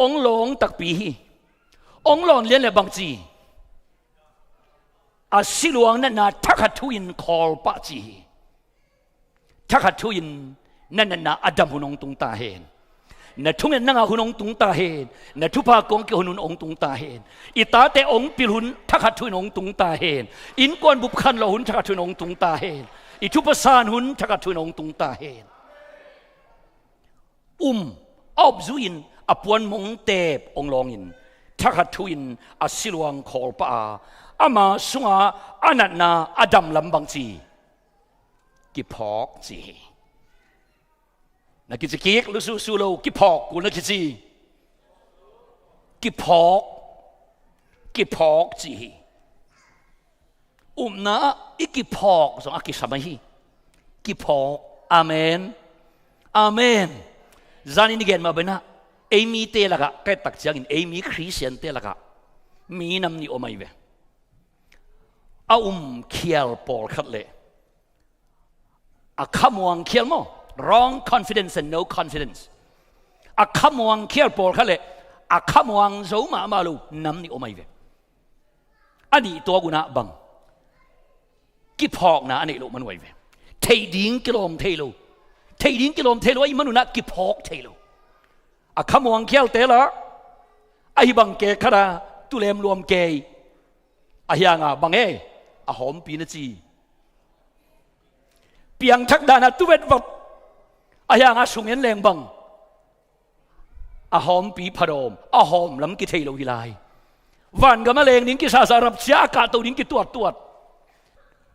องหลงตักปีองหลอนเลี้ยนเลยบังจีอาศิลวังนั่นน่ะทักทุยินคอลปะจีทักทุยินนั่นน่ะอดัมหุนองตุงตาเฮนนั่นทุ่งนั่งหุนองตุงตาเฮนนั่นทุพากงเกี่ยวหุนองตุงตาเฮนอิตาเตองปิลุนทักทุนองตุงตาเฮนอินกวนบุบคันเราหุนทักทุนองตุงตาเฮนอิทุปสานหุนทักทุนองตุงตาเฮนอบจุยินอปวนมงเตบองลองอินทักทุนอาศิลวังคอลปะอามาสุงาอานันนาอดัมลำบังจีกิพอกจีนักกิจกิกลุสูโลกิพอกกูนักกิจกิพอกจีนะอีกิพอกสองอากิสมัยกิพอกอาเมนอาเมนจานินิเกนมาเป็นนะเอมี่เตละกะแค่ตักจังอินเอมี่คริสเตียนเตละกะมีน้ำนี่โอไม่เวอาเคียลปอลขัดเลยอาขมวงเคียลมั้ง wrong confidence and no confidence อาขมวงเคียลปอลขัดเลยอาขมวงโจมาลูน้ำนี่โอไม่เวอันนี้ตัวกูนะบัง กิพอกนะอันนี้โลมันไว้เว้เทดิ้งกิโลมเทโลไอ้มนุษย์นะกิพอกเทโลอะขมวงเขียวเตละไอ้บังเกขราตุเลมรวมเกยอะยังอ่ะบังอะหอมปีนจีเปียงทักดานะตุเวดวับอะยังอ่ะสุงเงินแรงบังอะหอมปีพะโดมอะหอมลำกิเทโลวิไลวันก็มาเลงดิ้งกิสาสารับเสียอากาศตัวดิ้งกิตัว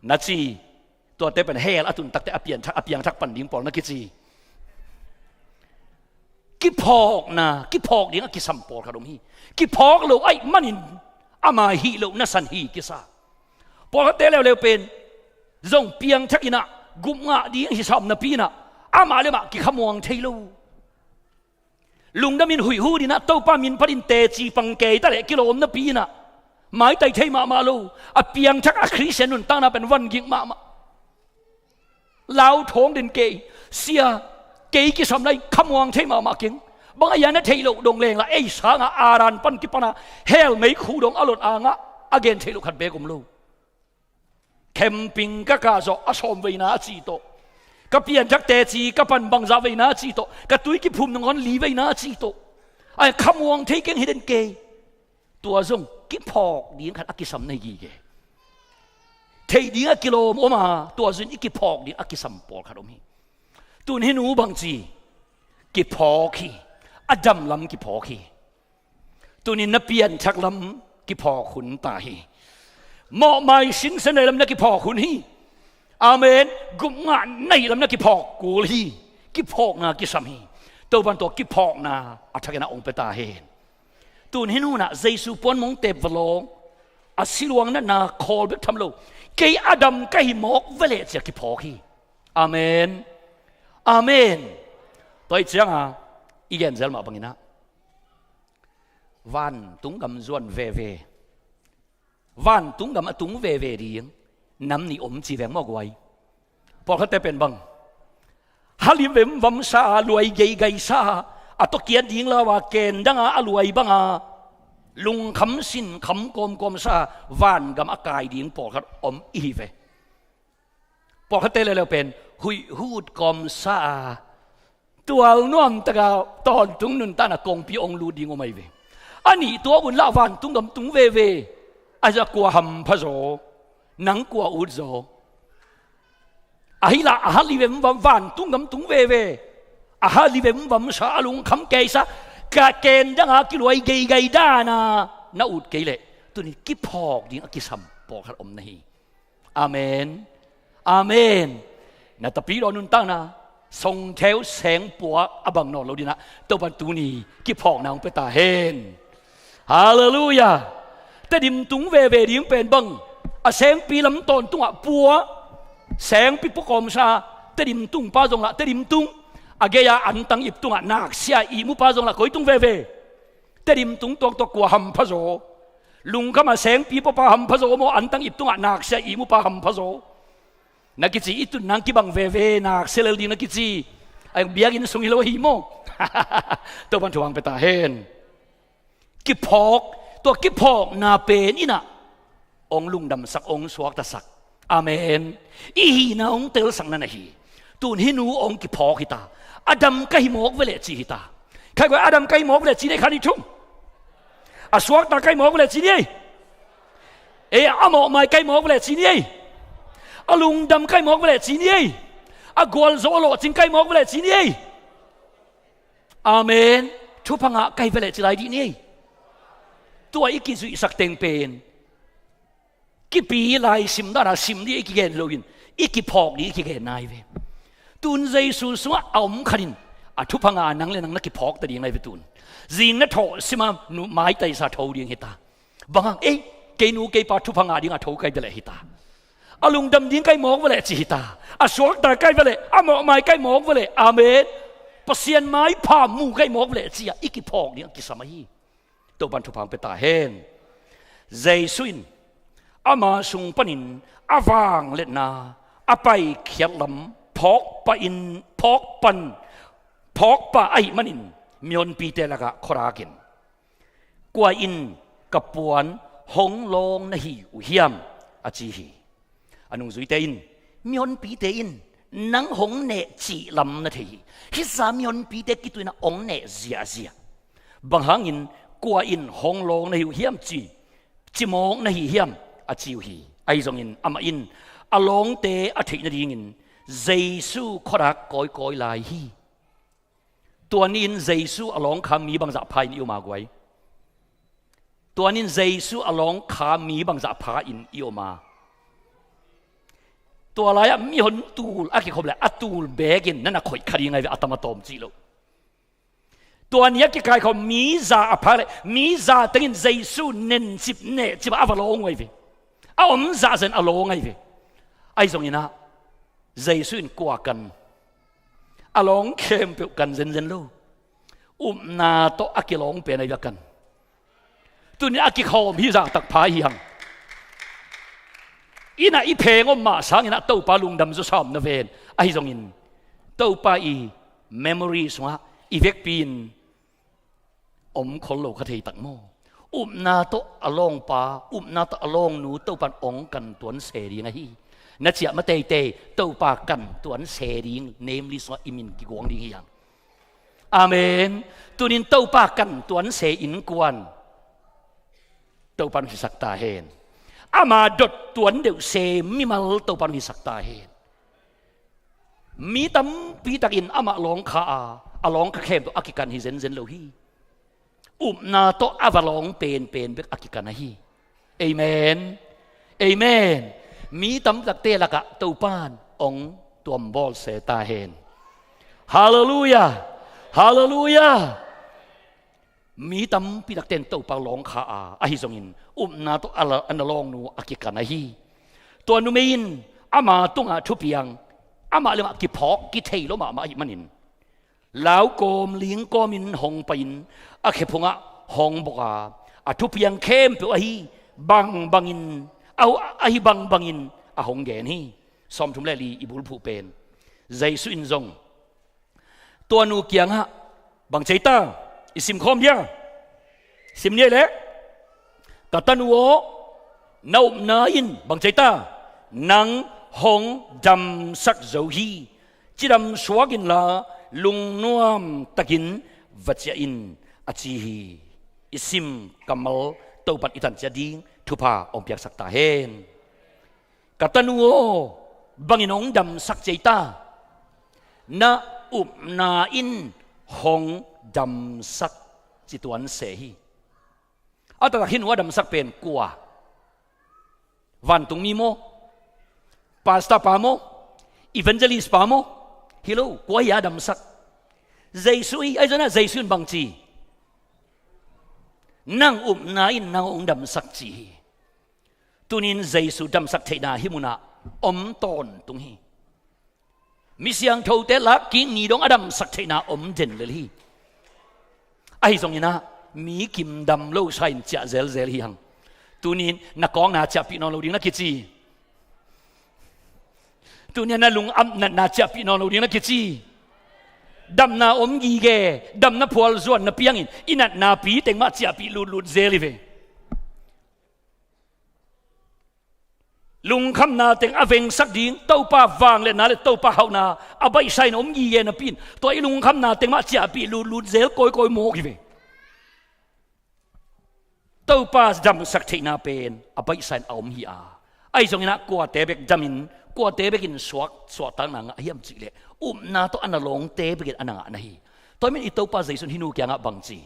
นัดจีตัวเตเป็นเฮลอตุนตักแต่อเปียงทักปันดิ้งปอลนักกิจีกิพอกนะกิพอกดิ้งกิสัมปอลคาดมฮีกิพอกโลไอ้มันินอามาฮีโลนัสันฮีกิซาปอลเตเลวเป็นจงเปียงทักอินะกุมงะดิ้งฮิซัมนับปีนะอามาเลมากิขมวงเทโลลุงดามินหุยหูดีนะเต้าป้ามินพัดินเตจีปังเกยตะเลกิโลมนับปีนะหมายไต่เทมาโลอเปียงทักคริสเตียนนุนตั้งน่ะเป็นวันยิงมาลาวท้องเดินเกยเสียเกยกิสำไรขมวงเทมาเก่งบางอย่างนั้นเทโลดงเลงละไอ้สางอารันปันกิปนาเฮลไม่คู่ดงอรรถอ่างะอเกนเทโลขัดเบกุมโลแคมปิ้งก็กาโซอสอมไว้นาจีโตก็เปลี่ยนจากเตจีก็ปันบังซาไว้นาจีโตก็ตุยกิพุ่มนงอนลีไว้นาจีโตไอ้ขมวงเทเก่งให้เดินเกยตัวซงกิพอกดีขัดอักิสัมในกีเกเทดีอักิโลมอมาตัวซงอิกิพอกดีอักิสัมปอลคาดมีตุนให้หนูบางจีกิพอกีอดัมลำกิพอกีตุนินนับเปียนชักลำกิพอขุนตาฮีหมอไม่สินเสนอลำนักกิพอขุนฮีอาเมนกุมงานในลำนักกิพอกูลีกิพอกนากิสัมฮีตัวบันตัวกิพอกนาอัฐกนาองเปตาเฮนตุนให้หนูนะเยซูปอนมงเตบลงอาศิลวงนั้นนาคอลเบกทำโลเกยอดัมเกยหมอกเวเลเสียกิพอกีอาเมนอาเมนตัวอีกอย่างอีกอย่างเจลมาบังอินะวันตุงกำจวนเววันตุงกำตุงเวดีงน้ำนี่อมจีแวงมอกไว้พอเขาแต่เป็นบังฮัลิเวมวัมซาลวยเกยไกซาอะตกเกียนยิงละว่าเกณฑ์ดังอลวยบังลุงคำสินคำกลมซาวันกำอากายดิงปอดอมอีเวปอดเตะเลยเป็นหุยหูดกลมซาตัวน้อมตะกาตอนตุงนุนตานะกงปีองลูดิงอไม่เวอันนี้ตัวบุญละวันตุงกำตุงเวอาจจะกลัวหำพะโซนังกลัวอุดโซอาฮิละอาฮลิเวมวันตุงกำตุงเวอาฮลิเวมวัมซาลุงคำเกยซากะเกณฑ์ดังอากิลวยเกยไกด้านะน่าอุดเกยเลยตัวนี้กิพอกดิ้งอากิสัมปอกขัดอมนี่อาเมนอาเมนนาตาปีรอนุนตั้งนะส่งแถวแสงปัวอบังนอเราดีนะตัวปันตูนี้กิพอกนางเปตาเฮนฮาเลลูยาแต่ดิมตุงเวดิ้งเป็นบังอาแสงปีลำต้นตุงอ่ะปัวแสงปีปกอมซาแต่ดิมตุงป้าจงละแต่ดิมตุงอาเกียอันตังอิบตุงอ่ะนักเสียอีมุป้าจงละคอยตุงเวแต่ดิมตุงตัวกลัวหำพะโซลุงก็มาแสงปีปป้าหำพะโซโมอันตังอิบตุงอ่ะนักเสียอีมุป้าหำพะโซนักกิจอีตุนนังกิบังเวนักเซลดีนักกิจไอ้เบียกินสุงิโลหิโมตัวบันทวังเปตาเฮนกิพอกตัวกิพอกนาเปนี่นะองลุงดำสักองสวกตะสักอาเมนอีหีนาองเตลสังนันฮีตุนหินูองกิพอกฮิตาอดัมก็หิมอกเวเลจีฮิตาใครว่าอดัมก็หิมอกเวเลจีได้ขันทุ่งอาสวกตาก็หิมอกเวเลจีนี่อามอกไม่ก็หิมอกเวเลจีนี่อาลุงดำก็หิมอกเวเลจีนี่อากวลโซโลจิงก็หิมอกเวเลจีนี่อาเมนทุพังะก็หิเวเลจีไรดีนี่ตัวอีกกินสุสักเต็งเป็นกิปีลายสิมดาราสิมนี่อีกเกนโลกินอีกพอกนี่อีกเกนนายเวตุนเยซูสวะเอามขันินอาทุพังานังเลนังนักกิพอกแต่ดีไงเวตุนจีนนัทโธสิมาหนูไม้ไตสาโธดีงฮิตาบางเกนูเกปาทุพังาดีงาโธไกเดลฮิตาอาลุงดำดีงไกมอกเวเลจิฮิตาอาสวกตาไกเวเลอามอไม้ไกมอกเวเลอาเมนปเสียนไม้พามูไกมอกเวเลจีอีกพอกนี่กิสามีตัวบันทุพังเปตาเฮนเจสุนอามาสุงปนินอาวางเล็ดนาอาไปเขียลำพอกปะอินพอกปันพอกปะไอมันินมีอนปีเตลกะครากินกว่าอินกับปวนหงลงนะฮีอุเฮียมอาจีฮี อันนุ่งจุยเตอินมีคนปีเตอินนังหงเนจีลำนั่นทีฮิสามีคนปีเตกิตุยนะองเนเสียบางหางอินกัวอินหงลงในหิวเฮียมจีมองในหิวเฮียมอาจิวฮีไอซงอินอามาอินอลงเตอธินดีอินเยซูขรักกอยลายฮีตัวนี้อินเยซูอลงคำมีบางสัพพายอิวมากไว้ตัวนี้เยซูอลงคำมีบางสัพพายอิวมาตัวอะไรมีคนตูลอากิคบเลยตูลเบกินนั่นน่ะคอยคดีไงอัตมาตอมจีโลตัวนี้กิกายเขามีซาอภัยมีซาตั้งเยซูเน้นจิบเนจิบอาฟาลงไงเวเอาอมซาเซนอลงไงเวไอ้ตรงนี้นะเยซูนกว่ากันอลงเข้มเปียกันเซนโลนาโตอากิลงเป็นอะไรกันตัวนี้อากิเขามีซาตักพายยังอินะอีเพงอมมาสังอินะเต้าปาลุงดำจุสามนเวนไอ้ตรงนี้เต้าปาอีเมมโมรีสวะอีเวกปีนคนโลกเขาเทตักโมนาโตอลงปานาโตอลงหนูเต้าปันองกันตัวเสรีไงนัดเสียมาเตเต้าปากันตัวเสรีเนมลิสวะอิมินกิกวงดีอย่างอาเมนตัวนี้เต้าปากันตัวเสอินกวนเต้าปันหิสักตาเฮนอามาดดตัวเดียวเซมิมาลเต้าปันหิสักตาเฮนมีตั้มปีตักอินอามาลงขาอลองเข้มตัวอากิกันฮิเซนโลฮีนาโตอาวาลองเป็นเบกอากิกันนะฮีเอเมนเอเมนมีตั้มตักเตละกะตัวปานองตัวบอลเสตาเฮนฮาเลลูยาฮาเลลูยามีตั้มปีตักเตนตัวปาลองขาอาฮิซงอินนาโตอันลองนูอากิกันนะฮีตัวนูเมอินอามาตุงอาทุเปียงอามาเลมากิพอกกิเทโลมาอิมันินแล้วโกมลิงก็มินหงปินอาเคพงะหงบอกอาทุเพียงเข้มเปียวฮีบังอินเอาอาฮีบังอินอาหงแกนี่ซอมทุมเลลีอิบุลผู้เป็นใจสุอินซงตัวนูเกียงฮะบังใจตาอิสิมคอมยาสิมเนี่ยแหละกัตันวัวนาวนาอินบังใจตานังหงดำสักเจ้าฮีจิดำสวกินลาลุงนวมตะกินวัจอินอาจีฮีอิสิมกัมมลเต้าปัดอิตันจะดิ้งทุพาองเปียกสักตาเฮนกัตันโวบังอินองดำสักเจตานานาอินหงดำสักจิตวันเสฮีอัตตะหินว่าดำสักเป็นกัววันตุงมีโมปาสตาปาโมอีเวนเจลิสปาโมฮิโลกัวยาดำสักเยซูไอ้เจ้าน่ะเยซูบังจีนั่งนาอินนั่งองดำสักจีตุนินเยซูดำสักเทนาฮิมุนาตอนตรงนี้มิเสียงเท่าเตลักกินนี่ดงอดัมสักเทนาเด่นเลยไอ้ตรงนี้นะมีกิมดำโลชัยจะเซลฮิยังตุนินนักกองนาจะพี่น้องเราดิ้งนักกิจีตัวนี้นะลุงนาจะพี่น้องเราดิ้งนักกิจีดำนายีเกดำนาพวลส่วนนาเปียงอินัดนาปีเต็งมาจะปีลุดเซลิเวลุงคำนาเต็งอเวงสักดิ้งเต้าป้าวางเลยนะเลยเต้าป้าเฮานาอาใบใส่นยีเกนาปีนตัวไอ้ลุงคำนาเต็งมาจะปีลุดเซลโกยโมกิเวเต้าป้าดำสักเทนาเป็นอาใบใส่ฮีอาไอ้ตรงนี้นะกัวเตเบกดำมินกัวเตเบกินสวกตั้งนังเฮียมจิเลนาโตอันลงเตเบกินอันนังอันนี้ตัวมันอิเต้าป้าใจสุนฮินูแกงบังจี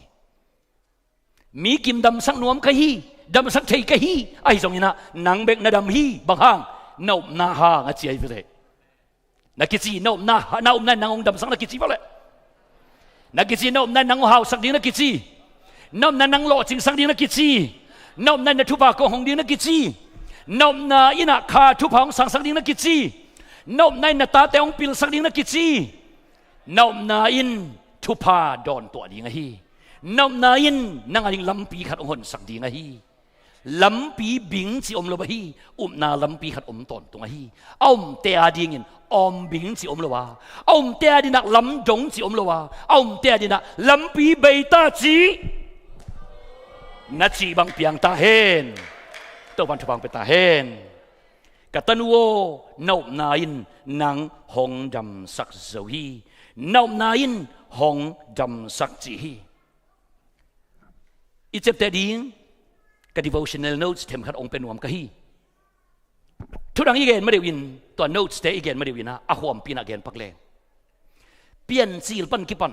มีกิมดำสักนวมกะฮีดำสักเทกะฮีไอ้ตรงนี้นะนังเบกนาดำฮีบางห้างนบนาฮางอาเจียไปเลยนักกิจีนบนานังองดำสักนักกิจีไปเลยนักกิจีนบนานังหาวสักดีนักกิจีนบนานังโลจิงสักดีนักกิจีนบนาทุบากองดีนักกิจีนบนาอินาคาทุพองสังสักดีนักกิจีนบนาตาเตองปิลสักดีนักกิจีนบนาอินทุพาดอนตัวดีไงฮีนบนาอินนังอะไรลำปีขัดองหนสักดีไงฮีลำปีบิงจีอมโลบะฮีนาลำปีขัดตอนตรงไงฮีเตอาดีงินบิงจีอมโลวาเตอาดีนักลำดงจีอมโลวาเตอาดีนักลำปีเบตาจีนัดจีบังเปียงตาเฮนตัววันทุบังเป็นตาเฮน กตันโวนอบนาอินนางหงดำสักเจ้าฮีนอบนาอินหงดำสักจีฮีอีเจ็บแต่ดิ้งกับ devotional notes เทมขัดองเป็นวมกะฮีทุกดังอีเกนไม่ได้วินตัว notes แต่อีเกนไม่ได้วินนะอาหวมปีนักเกนปักเลงเปลี่ยนซีลปันกิปัน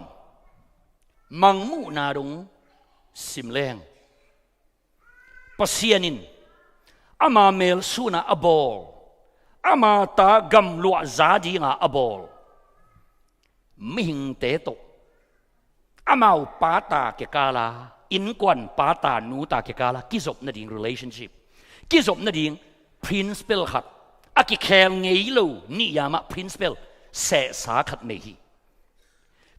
มังมูนาดงสิมแรงปัสเซียนินอามาเมลสูนาอบอลอามาตากำลัวซาดีงาอบอลมิหิงเตโตอามาปาตาเกกาลาอินกวนปาตานูตาเกกาลากิจบนาดิง relationship กิจบนาดิง principle ขัดอากิเคลเงยโลนิยามะ principle เสสาขัดเมฮี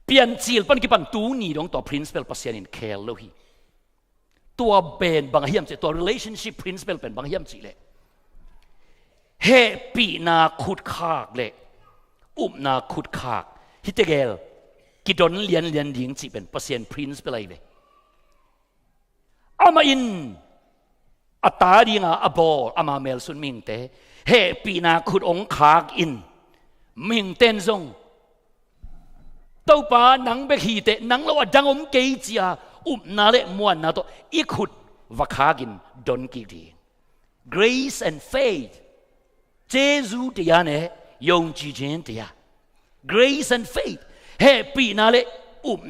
เปลี่ยนจีลปันกิปันตูนี่ดงต่อ principle ปัสเซียนินเคลโลฮีตัวเป็นบางเฮียมจีตัว relationship principle เป็นบางเฮียมจีเลยเฮปีนาขุดขากเลยนาขุดขากฮิตเกลกิดอนเลียนดิ่งจีเป็นปัสเซียน principle เลยอามาอินอัตตาดีงาอบอลอามาเมลสุนมิงเตเฮปีนาขุดองขากอินมิงเต้นซงตัวป้านังเบกีเตนังเราดังอมเกจีอานาเลมวนนาโตอีขุดวักขากินดอนกีดี grace and faith เจซูเตียเนี่ยยงจีเจนเตีย grace and faith เฮปีนาเล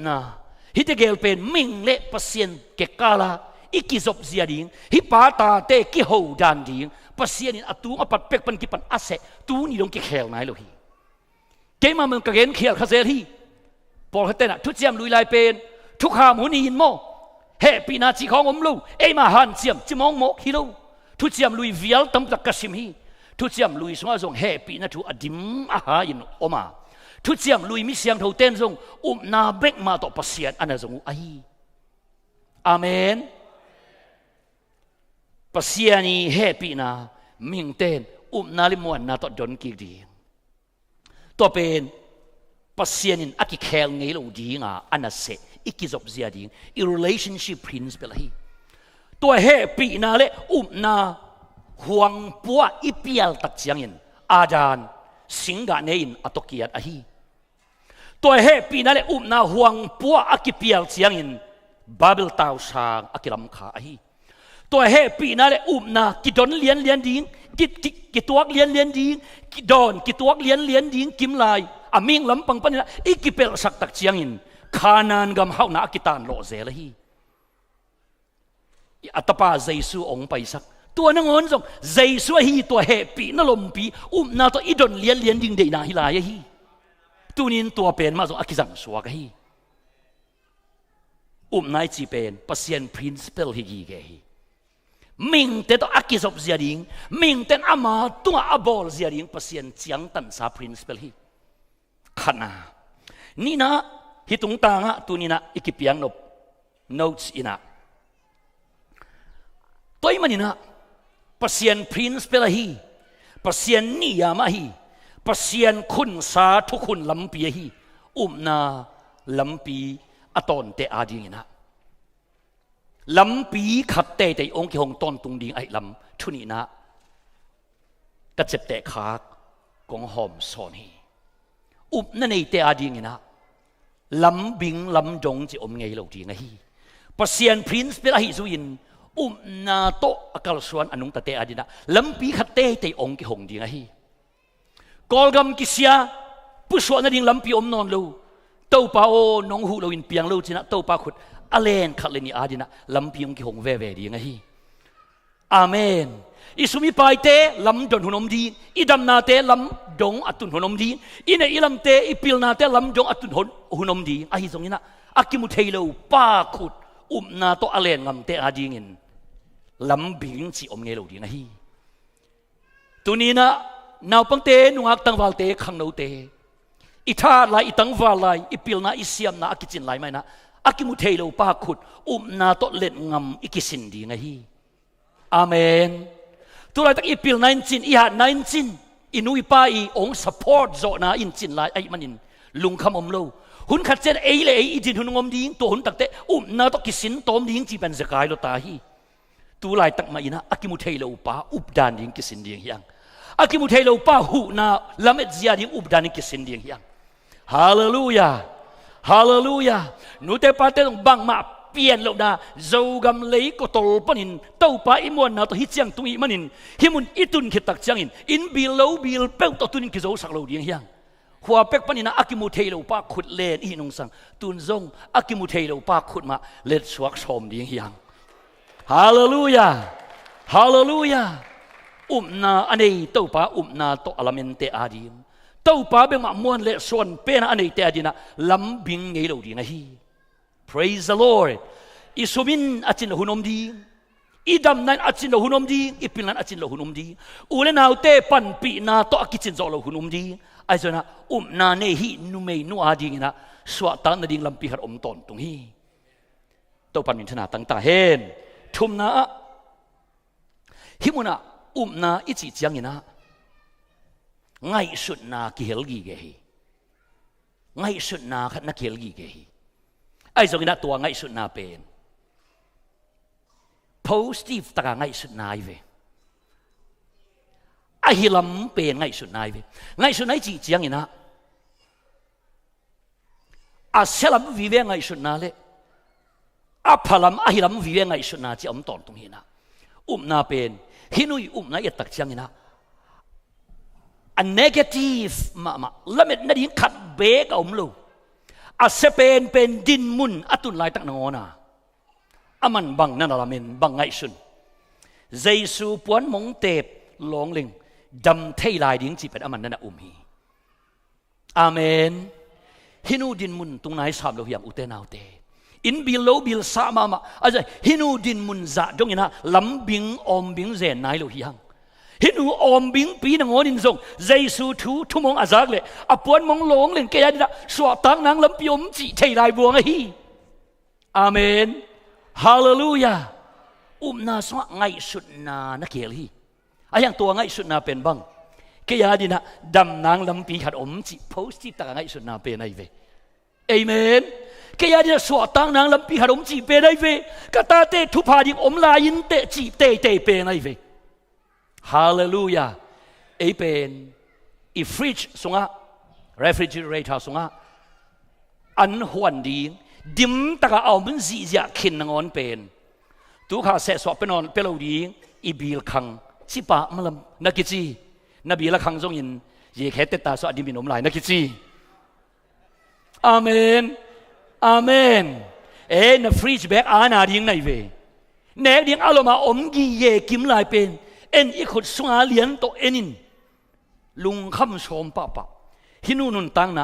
นาฮิตเกลเป็นมิงเลปัสเซียนเกกาลาอีกิจบเสียดิ่งฮิปาตาเตกิโฮดันดิ่งปัสเซียนินอตูอปัดเป็กปันกิปันอาเซตูนี่ลงกิเคลไหนโลฮีเกมาเมืองกะเกนเคลคาเซฮีพอเขาเต้นทุกเจียมลุยลายเป็นทุกข้ามุนียินโมเฮปีนาจีของอมลูเอมาฮันเจียมจิมองโมฮิโลทุกเจียมลุยวิลตั้มตะกัสิมฮีทุกเจียมลุยสงฆ์เฮปีนาทุอดิมอาหายินอมาทุกเจียมลุยมิเสียงเท่าเต้นซงนาเบกมาต่อปัสเซียนอันนั้นซงไออาเมนปัสเซียนีเฮปีนามิงเต้นนาลิมวนนาต่อดอนกีดีตัวเป็นปัสเซียนินอักเคลเงยลงดีงาอันนั้นเสอีกิจบเสียดิ่งอี relationship principle ฮีตัวเฮปีนาเลนาห่วงปัวอีเปียลตักเจียงอินอาจารย์สิงกะเนอินอตกิยัดฮีตัวเฮปีนาเลนาห่วงปัวอักเปียลเจียงอินบาเบลตาวชางอักลำขาฮีตัวเฮปีนาเลนากิดอนเลียนดิ่งกิตัวเลียนดิ่งกิดอนกิตัวเลียนดิ่งกิมลายอามิงลำปังปันนะอีกิเปลสักตักเจียงอินขานานกำเขาหนากิตานโลเซลฮีอัตปาเจสูองไปสักตัวนังอนส่งเจสูฮีตัวเฮปีนลมปีนาตัวอีดอนเลียนดิ่งเดนาฮิลายฮีตัวนี้ตัวเป็นมาส่งอักิจังสวกฮีนายจีเป็นปัสเซียน principle ฮีกีเกฮีมิงเตตัวอักิจบเสียดิ่งมิงเตนอามาตัวอบอลเสียดิ่งปัสเซียนเจียงตันซา principle ฮีขนานี่นะฮิตุงตางะตัวนี้นะอีกเพียงนบ notes อินะตัวมันนี่นะปัสเซียน principle ฮีปัสเซียนนิยามฮีปัสเซียนคุณสาทุกคุณลำปีฮีนาลำปีอตอนเตอาดิ่งนะลำปีขัดเตะองค์ที่หงตอนตุงดิ่งไอ้ลำทุนี่นะกระเจ็บเตะขากงหอมสอนฮีนั่นเองเตอาดิ่งนะลำบิงลำจงจะไงเราดีไงฮีปัสเซียนพรินซ์เป็นอะไรสุยินนาโตอากาลส่วนอนุงตะเตอาดินะลำปีขัดเตะองค์ที่หงดีไงฮีกอลกัมกิเซียผู้ส่วนนั่นเองลำปีนอนลูเต้าป่าโอนงหูเราอินเปียงลูจีนะเต้าป่าขุดอเลนขัดเลนีอาดินะลำปีองค์ที่หงเว่ดีไงฮีอาเมนอิสุมิปายเตลำดงหุนอมดีอิดัมนาเตลำดงอัตุนหุนอมดีอินอิลัมเตอิปิลนาเตลำดงอัตุนหุนอมดีอาฮิตรงนี้นะอากิมุเทโลป้าขุดนาโตอเลนงำเตอาดีงินลำบิงจีอมเงโลดีนะฮีตัวนี้นะนาวปังเตนุงักตังวาลเตขังโนเตอิท่าลายอิตังวาลายอิปิลนาอิเซียมนาอากิจินลายไหมนะอากิมุเทโลป้าขุดนาโตเลนงำอิกิสินดีนะฮีอาเมนตัวเราตักอีพิล19อีหา19อินุยป้าอีอง support โจนาอินจินลายไอ้มันอินลุงคำอมโลหุ่นขัดเจนเอเลยอีจินหุ่นงอมดิ้งตัวหุ่นตักเตนาตกิสินตอมดิ้งจีเป็นสกายโลตาฮีตัวเราตักมาอินะอากิมุเทโลป้าอุบดานดิ้งกิสินดิ้งยัง อากิมุเทโลป้าหูนาลำเอ็ดเจียดิ้งอุบดานิกิสินดิ้งยังฮาเลลูยาฮาเลลูยานูเตปาเตต้องบังมาเปลี่ยนแล้วนะเจ้ากำเลยก็ตลปนินเต้าป้าอิมวนนะตัวฮิตยังตุยมันินฮิมุนอิตุนขิตักจังอินบิลโลบิลเป้าตัวตุนินกิโจสักโลดิ้งยังหัวเป็กปนินะอากิมุเทโลป้าขุดเลนอีนงสังตุนซงอากิมุเทโลป้าขุดมาเล็ดสวกชมดิ้งยังฮาเลลูยาฮาเลลูยานาอันนี้เต้าป้านาโตอลาเมนเตอาดิมเต้าป้าเบงมวนเละส่วนเป็นอันนี้เตอาดินะลำบิงเงโลดิ้งฮี Praise the Lord อิสุมินอาจินหุนอมดีอีดำนั้นอาจินหุนอมดีอีปิลันอาจินหุนอมดีอูเลนาวเตปันปีนาโตอากิจินจอลหุนอมดีไอ้เจ้านะนาเนฮีนุเมนูอาดิงนะสวะตันนดิงลำปีหัดอมตอนตรงฮีเต้าปันมินธนาตั้งตาเห็นทุมนะฮิมุนะนาอิจิจังนะไงสุดนากิเฮลกีเกฮีไงสุดนาขัดนักเฮลกีเกฮีไอ้ส่วนนี้ตัวไงสุดนาเป็น positive ตระไงสุดนาอีเวไอ้ฮิลัมเป็นไงสุดนาอีเวไงสุดนาจีจังนะอาเซลัมวิเวไงสุดนาเลอาพลัมอาฮิลัมวิเวไงสุดนาจีตอนตรงนี้นะนาเป็นฮินุยนาเอตักจังนะอัน negative มาแล้วมันนั่นยิ่งขัดเบกเอาลูอาเซเป็นดินมุนอตุนลายตักนงนะอามันบังนั่นละเมนบังไงสุนเจสูปวนมงเตบลองลิงดำเทลายดิ้งจีเป็นอามันนั่นนะฮีอาเมนฮินูดินมุนตรงไหนสามโลหิมอุเตนาวเตอินบิลโลบิลสามาอาจจะฮินูดินมุนจะจงยินะลำบิงอมบิงเจนนายโลหิยังฮินูอมบิงปีนงอดินทรงเจสูทุมงอาจากเลยอปวนมงหลงเลยแกยันนะสวดตั้งนางลำพิมจีเทลายบัวไงฮีอาเมนฮาเลลูยานาสวะไงสุดนานักเกลีไอ้ยังตัวไงสุดนาเป็นบ้างแกยันนะดำนางลำปีขัดจีโพสต์ที่ตาไงสุดนาเป็นไงเวเอเมนแกยันสวดตั้งนางลำปีขัดจีเป็นไงเวกตาเตทุพาดิลายินเตจีเตเป็นไงเวฮาเลลูยาเอเป็นอีฟริชสงะ refrigerator สงะอันหวนดีดิมตะกะเอามันจีจะขินนงอนเป็นตัวข้าเสสวะเป็นนอนเปล่าดีอีบิลคังสิปะมันลำนักกิจีนบีละคังทรงยินเยแค่เตตาสวะดิมินอมลายนักกิจีอาเมนอาเมนนฟริชแบกอานาดิงในเวเนกดิงอารมณ์อมกีเยกิมลายเป็นอีกคนสงาเลียนโตนินลุงคำชมปะปะฮินูนุนตังนะ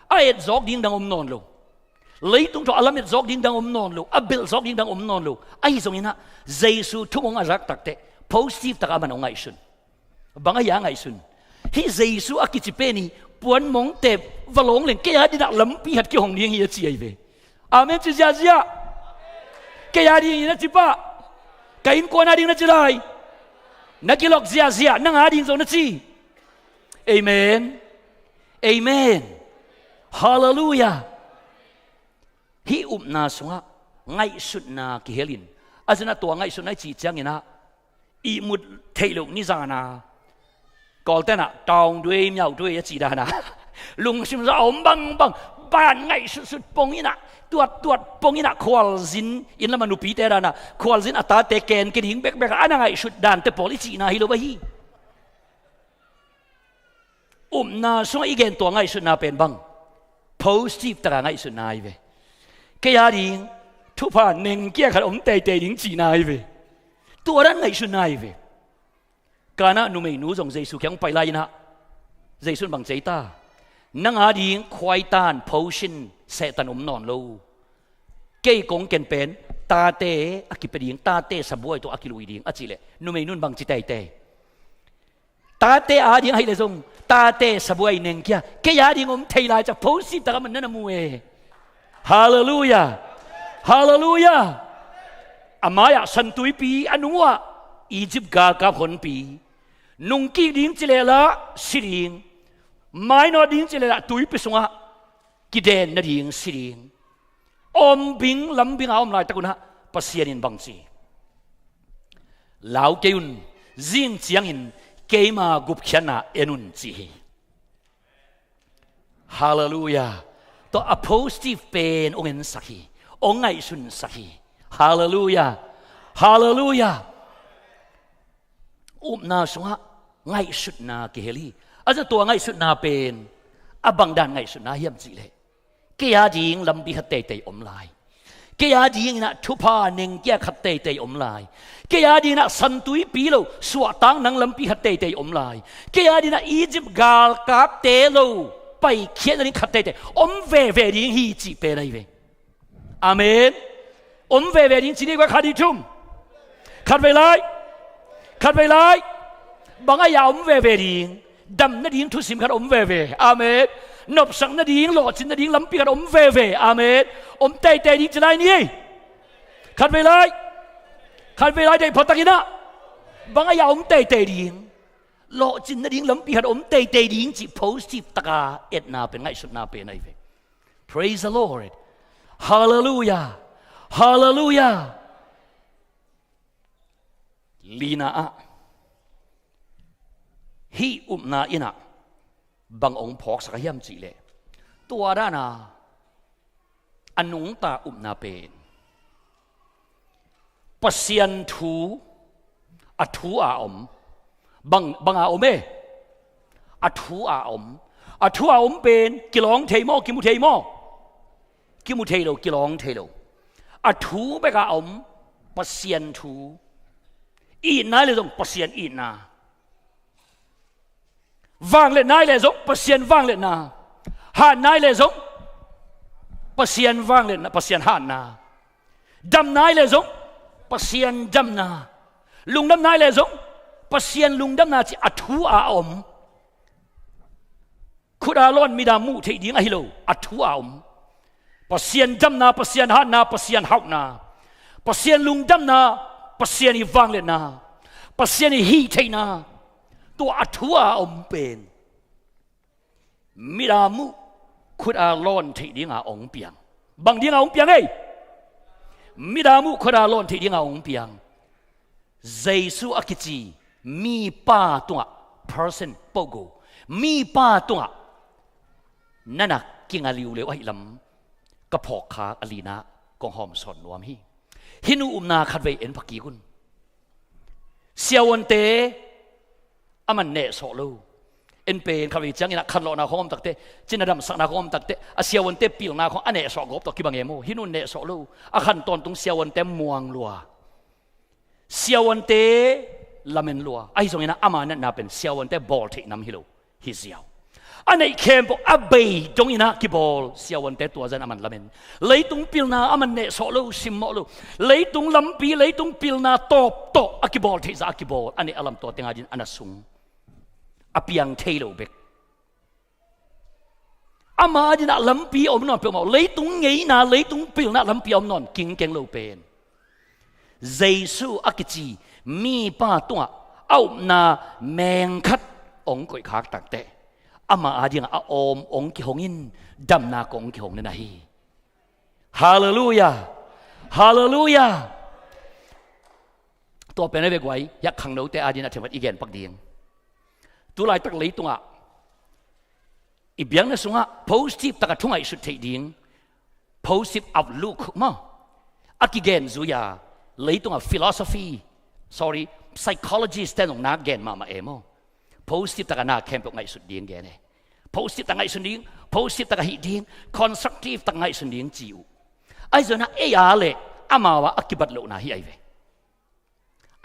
ไอ้จอกดิ้งดังนอนโลเลยตรงตัวอารมณ์จอกดิ้งดังนอนโลเบลจอกดิ้งดังนอนโลไอ้ตรงนี้นะเจสูทุกองอารักตักเต positive ตะการมันองไงสุนบางอย่างไงสุนฮิเจสูอากิจิเปนีปวนมงเตบวลงเล่นแกยันดักลำปีหัดเกี่ยวของเลี้ยงเฮียจีไอเวอาเมนจิจาจียแกยันดีนะจิปะแกอินกวนอาดิงนะจิไรนักกิโลกเสียนั่งหาดิ้งโซนจีเอเมนเอเมนฮาเลลูยาฮินาสงะไงสุดนากิเฮลินอาจจะตัวไงสุดนาจีจังนะอีมุดเทลุนิจานะกอลเตนะตองด้วยเมียวด้วยจีดานะลุงชิมจะอมบังบ้านไงสุดปงนี่นะตัวปงนี่นะควอลซินอินละมนุปีเตระนะควอลซินอัตตาเตเกนกินหิงเบกอันนั้นไงสุดด่านเตปอลิจีนะฮิโลบะฮีนาสงอีเกนตัวไงสุดนาเป็นบัง positive ตระไงสุดนาอีเวแกยาดิงทุพานเน่งเกี่ยขัดเตดิงจีนาอีเวตัวนั้นไงสุดนาอีเวการนั้นนุ่มนูส่งเจสุแข็งไปไล่นะเจสุบังเจตานังอาดิงควายตาน potion เสตันนอนโลเกี่ยกงเกนเป็นตาเตอกิปดิงตาเตสบวยตัวอกิลุยดิงอจิเลนุ่มนุนบังจิเตตาเตอาดิงให้เลยส่งตาเตสบวยเน่งเกี่ยแกยาดิงเทลายจะ positive ตะมันนั่นมวยฮาเลลูยาฮาเลลูยาอามายะสันตุยปีอนุวะอียิปต์กาผลปีนุงกีดิ้งจิเลละสิริงไม่นอดิ้งจิเลละตุยปิสงะกิเดนนดิ้งสิริงอมบิงลำบิงเอาอมลายตะกุนะปัสยานินบังจีลาวเกยุนจิงเจียงอิน เกมากุบเขียนนะเอนุนจีฮาเลลูยาตัว positive เป็นองค์เอ็นสักทีองค์ไงสุนสักทีฮาเลลูยาฮาเลลูยานาสงะไงสุดนาเกลีอาจจะตัวไงสุดนาเป็นบังดานไงสุดนาเฮียมจีเลยเกียดิงลำบีขัดเตยอมลายเกียดิงนะทุพาเน่งเกียขัดเตยอมลายเกียดิงนะสันตุยปีโลสวตังนังลำบีขัดเตยอมลายเกียดิงนะอียิปต์กาลกับเตโลไปเขียนอะไรขัดเตยอมเวเวดิงฮีจีเปรย์เวอาเมนอมเวเวดิงจีนี่ว่าขัดดิทุ่มขัดไปเลยขัดไปเลยบางอย่างอมเวเวดิงดำนาดิงทุสิมขัดอมเวเวอาเมนนบสังนาดิงหลอดจินนาดิงลำปีขัดอมเวเวอาเมนอมเตยดิงจะได้นี่ขัดไปเลยขัดไปเลยได้พอตะกี้นะบางอย่างอมเตยดิงหลอดจินนาดิงลำปีขัดอมเตยดิงจี positive ตะกาเอ็ดนาเป็นไงสุดนาเป็นไงเว praise the Lord hallelujah hallelujah ลีนาฮีนาอินะบางองค์พอกสักยามจีเลตัวด้านาอนุงตานาเป็นปัสยันทูอัทูอาอมบางอาอมอัทูอาอมเป็นกิลองเทโมกิมุเทโมกิมุเทโลกิลองเทโลอัทูเบกาอมปัสยันทูอีน่าเลยต้องปัสยันอีน่าวางเล่นนายเลยจงปัสยันวางเล่นนาหานนายเลยจงปัสยันวางเล่นนาปัสยันหานนาดำนายเลยจงปัสยันดำนาลุงดำนายเลยจงปัสยันลุงดำนาที่อัทูอาอมขุดอาลอนมีดามูที่ดิ้งอหิโลอัทูอาอมปัสยันดำนาปัสยันหานนาปัสยันหาวนาปัสยันลุงดำนาปัสยันวางเล่นนาปัสยันฮีที่นาตัวอัทูอาอมเป็นมิรามุขุดอาลอนที่ดิ้งอาองเปียงบางดิ้งอาองเปียงเอ้มิรามุขุดอาลอนที่ดิ้งอาองเปียงเจสุอากิจีมีป้าตัว person โปโกมีป้าตัวนั่นน่ะกิงอาลิวเลวไอ้ลำกระพอกขาอลีนะกองหอมสอนนวมฮีฮินูนาขัดไว้เอ็นพักกีกุนเสียวันเตอามันเนสโซโลเอ็นเป็นขัดไว้จังอินะขัดโลนาของอมตักเตจินดำสักนาของอมตักเตอาเสียวันเตปิลนาของอันเนสโซกบตอกิบังเอโมฮินูเนสโซโลอาขันตอนตรงเสียวันเตมวงลัวเสียวันเตลาเมนลัวไอ้ส่งอินะอามันน่าเป็นเสียวันเตบอลที่นำฮิโลฮิเซียวอันนี้เข้มปอับเบย์ตรงอินะกิบอลเสียวันเตตัวเจนอามันลาเมนเลยตรงปิลนาอามันเนสโซโลซิมโมโลเลยตรงลำปีเลยตรงปิลนาโตโตอากิบอลที่จะอากิบอลอันนี้อารมณ์ตัวเต็งอาดินอันนั้นสูงอภิยังเทโลเบกอามาดินะลำปีอมนอนเปล่าเลยตรงไงนะเลยตรงปิลนาลำปีอมนอนกิงเก่งโลเป็นเจสุอากิจีมีป้าตัวเอานาแมงคัดองกุยขากตักเตะอามาอาดินะอมองกิหงอินดำนากองกิหงนี่นะฮีฮาเลลูยาฮาเลลูยาตัวเป็นอะไรไว้ยักขังโนแต่อาดินะเทวัดอีเกนปักเดียงตัวลายตักเลยตัวอ่ะอีเบียงนั่นสงะ positive ตักทุ่งไอสุดที่ดิ้ง positive outlook มั้งอากิเกนซุยาเลยตัว philosophy sorry psychology แต่ตรงนักเกนมาเอโม positive ตักนักเข้มตรงไอสุดดิ้งเกนเนี่ย positive ตักไอสุดดิ้ง positive ตักหิดิ้ง constructive ตักไอสุดดิ้งจิวไอส่วนนั้นเอียเลยอามาวะอากิบัดโลนาฮีไอเว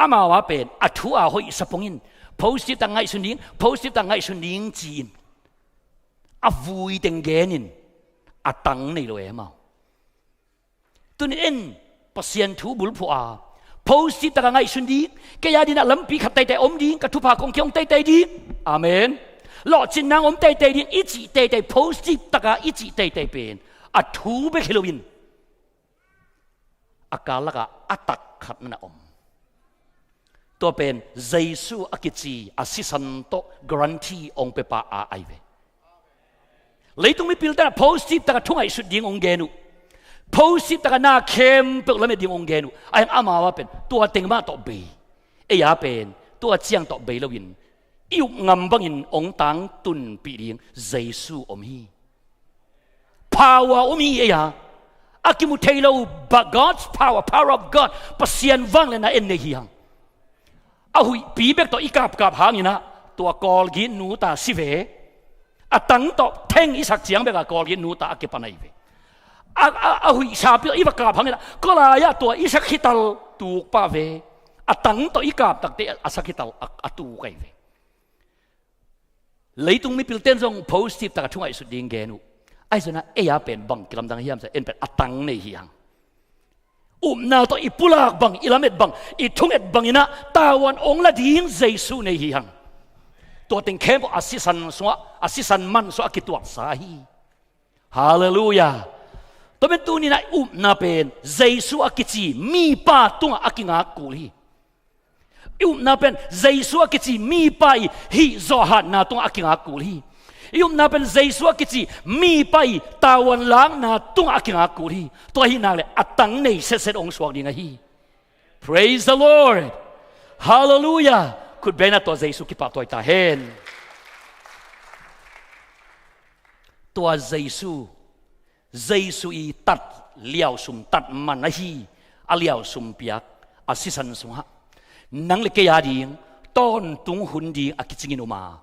อามาวะเป็นอัทุอาหอยสปงอินpositive ตั้งไงสุนิง positive ตั้งไงสุนิงจีนอาวุยเต็งเกนินอาตังในโลเอมาตัวนี้เอ็นปัสยันทูบุลพัว positive ตั้งไงสุนิงแกยาดินะลำปีขัดเตยอมดิงกับทุพากงเขียงเตยดิอาเมนหล่อจินนางอมเตยดิงอิจิเตย positive ตั้งอิจิเตยเป็นอาทูเบคิโลวินอากาศละกะอัตักขัดนั่นอมตัวเป็นเจสุอากิจีอาศิสันโตกรันทีองเปปาอาไอเวเลยต้องมีพิลต์นะ positive แต่ก็ทุ่งไอสุดยิงองเกนุ positive แต่ก็น่าเข้มเปิดแล้วไม่ยิงองเกนุไอ้อามาว่าเป็นตัวเต็งมาต่อเบย์ไอ้ยาเป็นตัวเจียงต่อเบย์แล้ววิน yêu ngầm bằng in ông tang tuần bị điên Giêsu om hi power om hi ya akimu tailo but God's power of God pasian vang le na en ne hiang ahui pi bek to ikap kap hang ina tua kol gi nu ta si ve atang to theng isak chiang beka kol gi nu ta akipanai ve ahui sa pi iwa kap hang ina kola ya tua isak hital tu pa ve atang to ikap tak te asak hital atu kai ve lấy tung mi pil ten zong positive ta chung ai su ding ge nu ai zona e ya pen bang kilam dang hiam sa en pen atang nei hiang na to ipulak bang ilamet bang ithunget bang ina tawan ong la ding Jesu nei hiang to ting kem asisan man so akituak sa hi hallelujah to ben tu ni na na pen Jesu akichi mi pa tunga akinga kuli na pen Jesu akichi mi pai hi zohat na tung akinga kuli na pen Jesu akichi mi pai tawan lang na tung akinga kuli to hi na le atang nei set ong swag dinga hi praise the Lord hallelujah could be na to Jesu ki pa toy ta hen to Jesu i tat liao sum tat man na hi aliao sum piak asisan sung ha nang le ke ya ding ton tung hun ding akichingin uma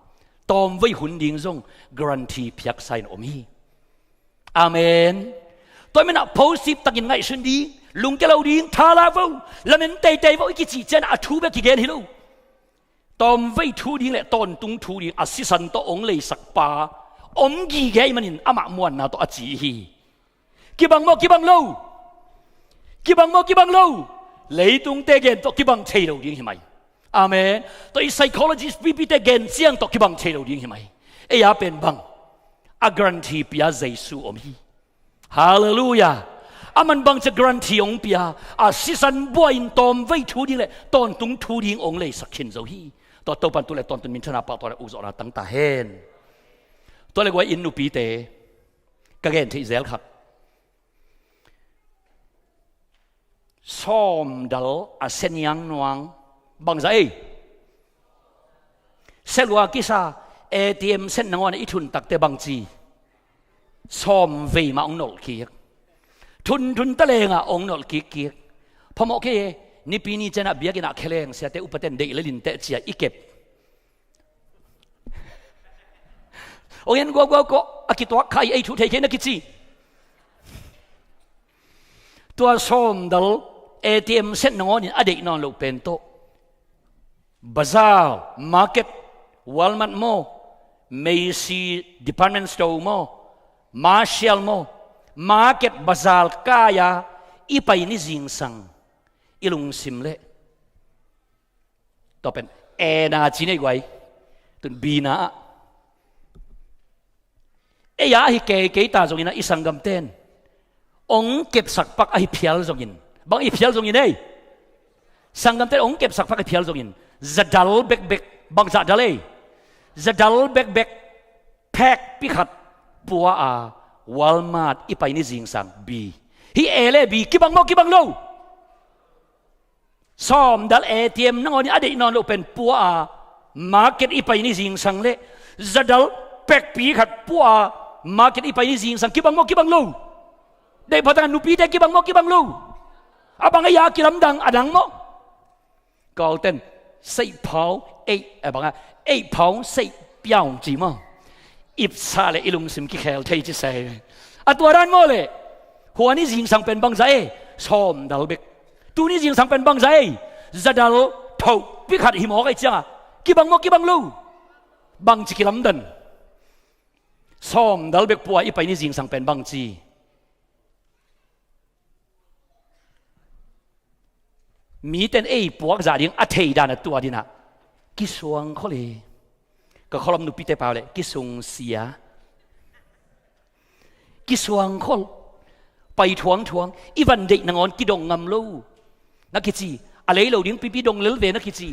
tom vai hun ding zong guarantee phiak sign om hi amen toy mena positive takin ngai sun di lung ke lo ding thala vo lamen te vo ki chi chen a thu be ki gen hi lo tom vai thu ding le ton tung thu ding asisan to ong le sak pa om gi ge manin ama muan na to achi hi ki bang lo lấy tung te gen to kibang chei lo ding himai amen to i psychologist pp te gen siang to kibang chei lo ding himai e ya pen bang a guarantee pia Jesu om hi hallelujah aman bang cha guarantee ong pia a season boy in tom vai thu ding le ton tung thu ding ong le sakhin zo hi to pan tu le ton min thana pa to le uzora tang ta hen to le gwa in nu pi te ka gen thi zel khat som dal a sen yang nuang bang zai selwa kisa ATM sen nangon i thun tak te bang chi som ve ma ong nol ki thun ta lenga ong nol ki phamo ke ni pi ni chena bia kina kheleng sia te upaten de lelin te chia ikep oyen go akitwa khai ai thu thei ke na kichi tua som dal ATM sen nangon adek non lo pento bazaar market Walmart mo Macy department store mo Marshall mo market bazaar kaya ipay ni jingsang ilung simle topen na chinay guay tun bina ya hi ke ta zongin na isang gamten ong kep sakpak ay pial zongin bang i pial zongin ay sanggam ten ong kep sakpak ay pial zongin zadal bek bang zadal bek pek pikat puwa a Walmart ipay ni jingsang bi hi ele bi kibang lo som dal ATM nangoni ade non open puwa a market ipay ni jingsang le zadal pek pikat puwa market ipay ni jingsang kibang lo dai patang nupi te kibang lo abang ya kilam dang adang mo cầu tên xây pháo bằng 8 pound 6 piao chỉ mà ít xa lệ ilung sim ki khel thấy chứ say atuaran mo le huan ni jing sang pen bang zai som dal bek tu ni jing sang pen bang zai zadal thau pi khat hi mo kai cha kibang lo bang chi kilam dan som dal bek puai ipai ni jing sang pen bang chi mi ten puak za ding a thei dan tua dina ki suang khole ka kholom nu pite pa le ki sung sia ki suang khol pai thuang ivan de nangon ki dong ngam lo na ki chi a lei lo ding pi dong lel ve na ki chi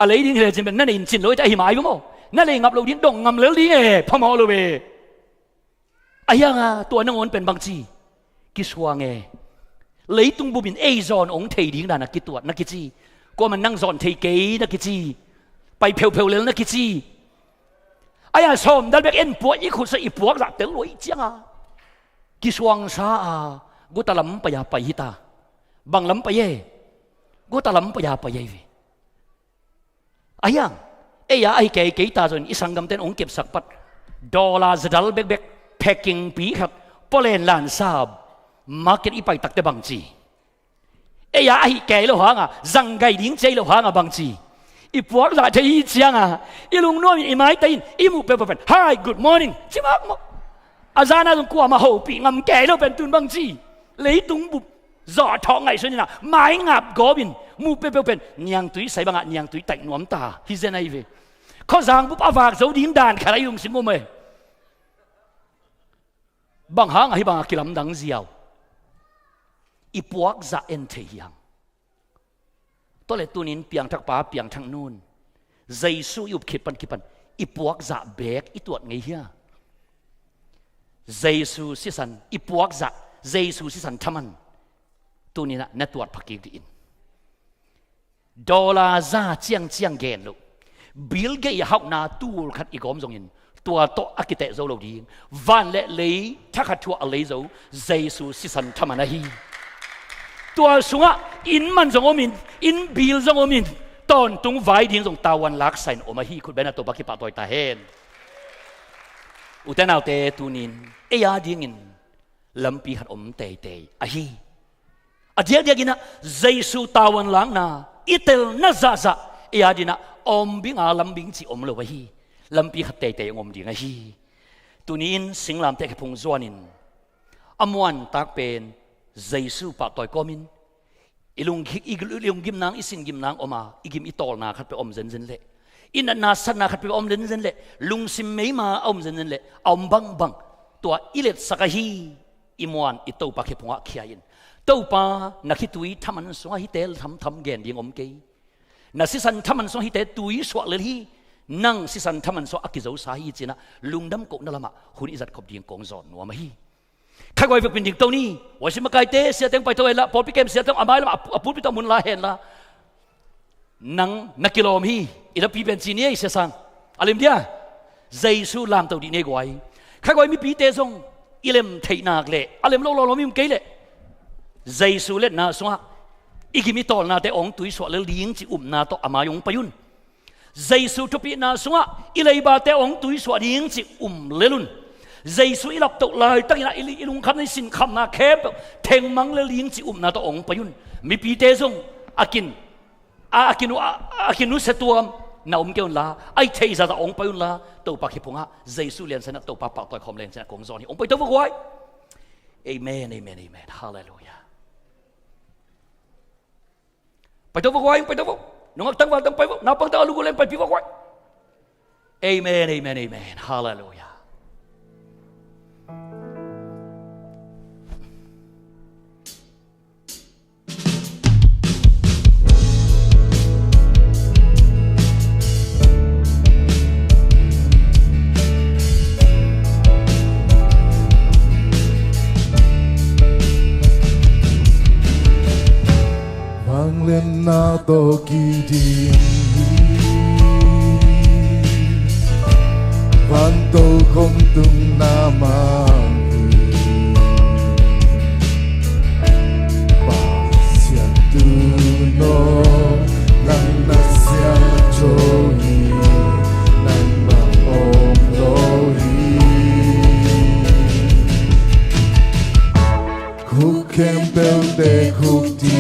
a lei ding le jin na nin chin loi ta hi mai mo na le ngap lo ding dong ngam lel ding e phamo lo ve ayanga tua nangon pen bang chi ki suang e lấy tung bu bin zon ong thei ding na ki tuat na ki chi ก็มันนั่งสอนเทเกย์นักกิจีไปเพลๆเลยนักกิจีไอ้สมดันเบกเอ็นปวดอีขุดใส่อีปวกหลักเต๋อรวยจังกิสวงซากูตะลำไปยาไปฮิตาบังลำไปเย่กูตะลำไปยาไปเย่ไอ้ยังไอ้ยาไอ้เก๋ตาจนอีสังกำเต้นองเก็บสักปัดดอลลาร์ดัลเบกแพ็กกิ้งปีครับพอเล่นลานซาบมาร์เก็ตอีไปตักเตบังจีไอ้ยาไอ้เก๋โลหะงะจังไกดิ้งใจโลหะงะบังจีอีพวกเราจะอีเจียงอีลุงน้อยอีไม้ตีนอีหมูเป็น Hi good morning ใช่ไหมอาจารย์น่าจะกลัวมาโหปีงำแก่เราเป็นตุนบังจีเลยตุงบุบจอดท้องไงส่วนนี้นะไม้งับกบินหมูเป็นยังตุยใส่บังยังตุยแต่งนวมตาฮิเซนไอเวข้อสั่งบุบอาฝากเสาดิ้งด่านขายลุงสิงห์เมย์บังหางให้บังกิลำดังเจียวอีพวกจะเอ็นเทียงตัวเล็กตัวนี้เปียงทักป้าเปียงทั้งนู่นใจสู้ยุบคิดปันอีพวกจะเบกอีตัวไงเฮียใจสู้สิสันอีพวกจะใจสู้สิสันทำมันตัวนี้นะนัตัวพักกิดินดอลลาร์จะเจียงเกนลูกบิลเกย์หักนาตูลขัดอีกอมทรงยินตัวโตอักิเตะโจโลดีวันเละเลยทักขัดทัวอะไรโจใจสู้สิสันทำมันนะฮีตัวสุงะอินมันจงอมินอินบิลจงอมินตอนตุงไว้ดิ้งจงตาวันลักใส่อมาฮีคุณเบนตัวปักกิปะตัวตาเฮนอุตนาเตตุนินเอียดิ้งินลำปีขัดอมเตอะฮีอดียกินะใจสูตาวันลังนาอิเตลน่าจะเอียดินะอมบิงอาลำบิงจีอมโลวะฮีลำปีขัดเตอมดิ้งอะฮีตุนินสิงลำเตะพงจวนินอมวันตักเป็นใจสู้ปากต่อยก้มินอีลุงกิมนางอีสินกิมนางออกมาอีกิมอีตอลนาขัดไปอมเซนเล่อินนาสันนาขัดไปอมเซนเล่ลุงซิมไม่มาอมเซนเล่อมบังตัวอิเล็ดสักฮีอิมวันอีโตปากเขพงะเขียนโตปานักฮิตุยทำมันสวะฮิเตลทำเกณฑ์ดีงอมเกยนักสิสันทำมันสวะฮิเตตุยสวะเลยฮีนั่งสิสันทำมันสวะอักิโจสาฮีจีนะลุงดำกนั่นละมาหุ่นอิจัดขบดีงกงจอนนัวมาฮีใครไว้เป็นดิ่งตัวนี้ว่าสิมาไกเตเสียเต็งไปตัวเองละพอพี่เกมเสียเต็งอาไม้ละพูดไปตัวมุนลาเห็นละนังนักกิโลมีอีละพี่เป็นจีเนียเสียสังอะไรมั้ยเนี่ยใจสู้ลามตัวดีเนกไว้ใครไว้มีปีเตซงอีเล่มเทนักเละอะไรมั้ยเรามีมันเกยเละใจสู้เล่นนาสวะอีกิมิตอลนาเตองตุยสวะเลี้ยงจีนาโตอามายงปยุนใจสู้ทุปีนาสวะอีเลยบาเตองตุยสวะเลี้ยงจีเลลุนใจสู้อีหลับตกเลยตั้งอย่างอีลุงคำในสินคำนาแคบเทงมังเลเลี้ยงจีนาโตองปยุนมีปีเตซงอากินุเสตัวนาอมเกี่ยวละไอเทจะตองปยุนละตัวปากขี้พงะใจสู้เลียนเสนตัวปากต่อยคอมเลียนเสนกงจอนี่องไปตัวไว้เอเมนฮาเลลูยาไปตัวไว้ไปตัวน้องตั้งวันตั้งไปน้าปังตั้งลูกเล่นไปพี่ไว้เอเมนฮาเลลูยาna to kidi van to không tung na mang ba xian tu no nang na xian cho hi nang ba om lo hi khúc kem bel de khúc ti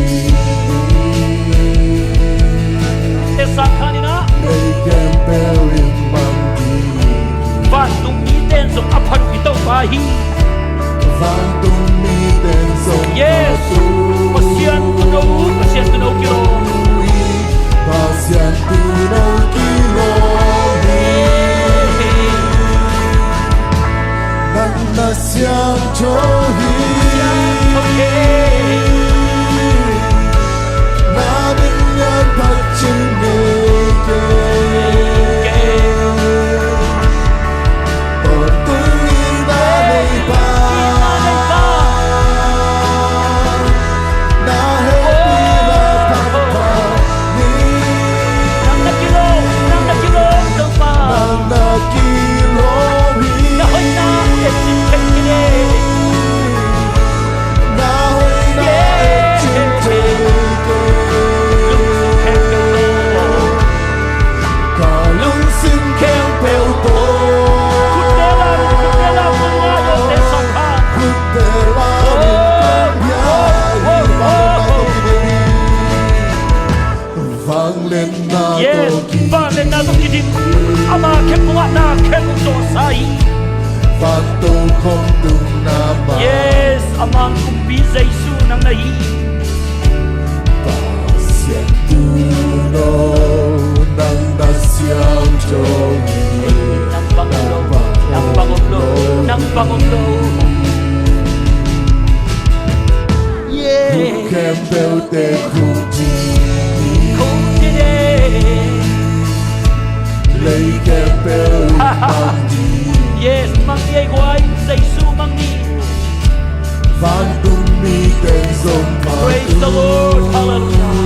Sakanina Megan Berry Monkey Van tung mi ten song apan ito bahi Van tung mi ten song Yes Pasyan tunaw kilo Pasyan tunaw kilo Nang nasyang chohi Namin yan pagchinigay Patuloy na may pa Na happy na pagpa Ni ama kem wa na kem to sai Phật tu không đừng nam mà yes amang kumpi Giêsu nang nahi Sẽ tu nô nang na siang cho nang bangom lo yeah Kem bel te kuji Lấy kem bel mang đi yes mang đi quay Giêsu mang đi Van tung mi tên dòng praise the Lord hallelujah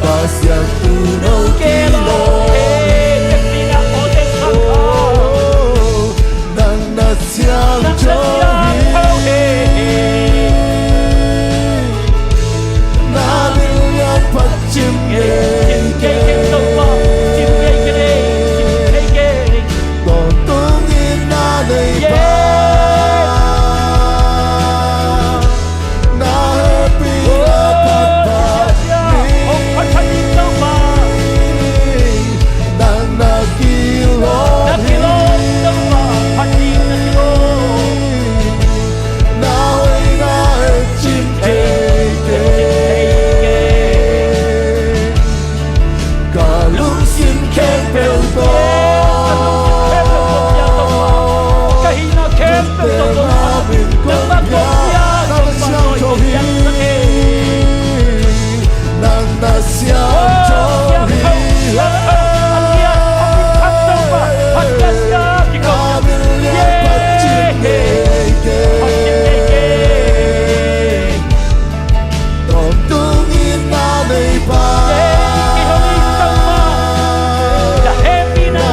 Và siang tu nô kilo Nang na siang cho Na nil yang pat chim ye Tôn tung in na đầy ba Na happy na pat pat ni Nang na kilo Na huy na chim kê Cả lúc xin khen bèo tô Tên là bình công ya Nang siang cho hi Nang na siang cho hi Na bin liang pat chim kê Tôn tung in na đầy ba Na happy na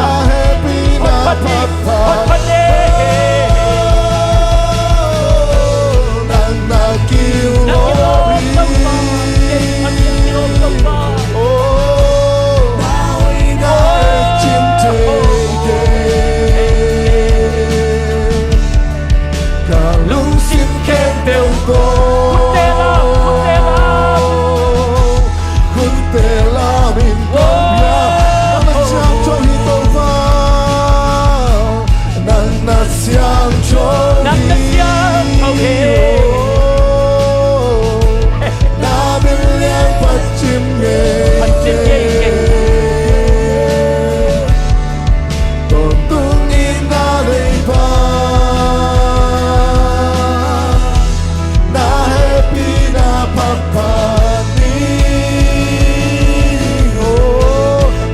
pat pat Nang na kilo Na huy na chim chê Cả lúc xin khen bèo tô Kun te la min công ya Nang siang cho hi tô vào Nang na siang cho hi Na bin liang pat chim ye Tôn tung in na đầy ba Na happy na pat pat ni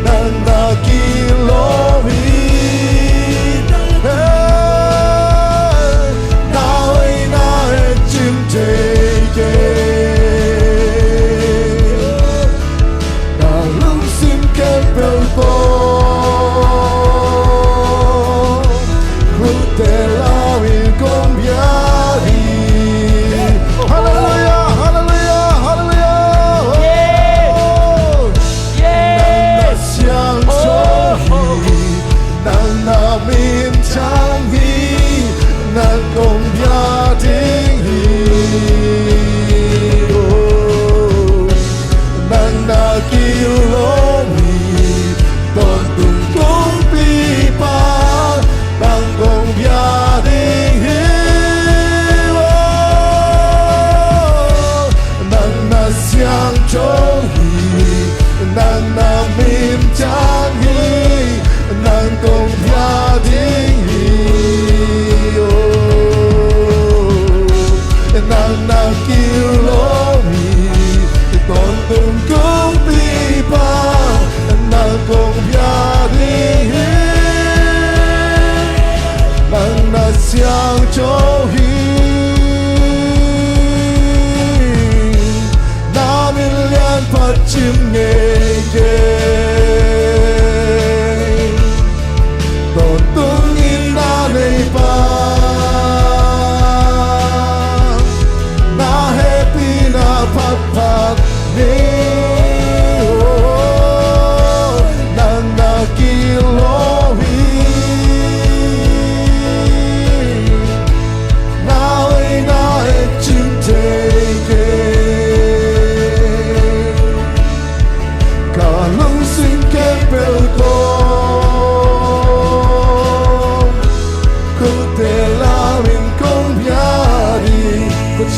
Nang na kilo hi Na huy na chim chê chê Cả lúc xin khen bèo tô Hút tê la min công ya đi Hallelujah, hallelujah, hallelujah Nang na siang cho hi Nang na min chang hi Nang công ya ting hi Nang na kilo mi Tôn tung tung pi pa Nang công ya ting hi Nang na siang cho hi Nang na min chang hi Nang công ya ting hi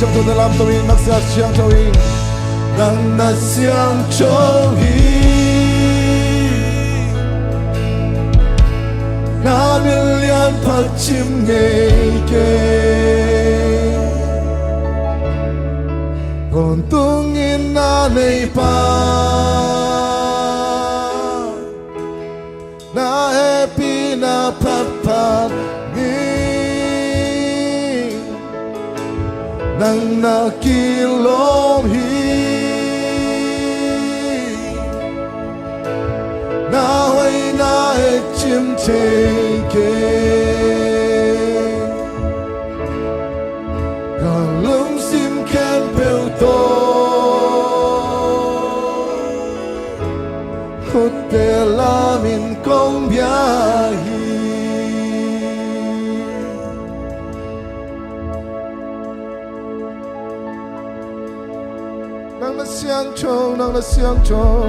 siang cho dalam tawin nasihat siang tawin nang nasiang chohi na million phật chim nghề kê còn tung in na nei pa na happy na papa nang nakilom hi na hoy na e chim che ke ga lung sim ken pel to khot te la min kong bia hi nang na siang cho nang na siang cho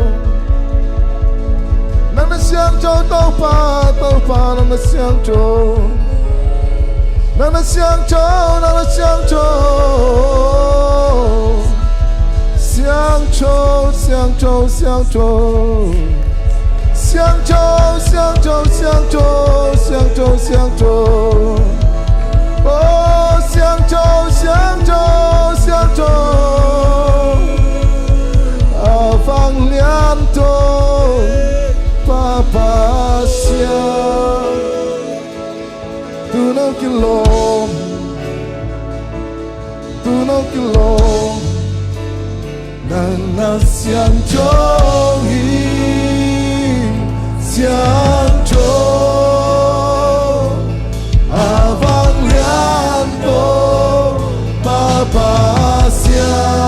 nang na siang cho tao pa nang na siang cho nang na siang cho nang na siang cho siang cho siang cho siang cho siang cho siang cho siang cho siang cho siang cho oh siang cho siang cho siang cho vang lian to papa sia tu no kilo na siang cho hi siang cho vang lian to papa sia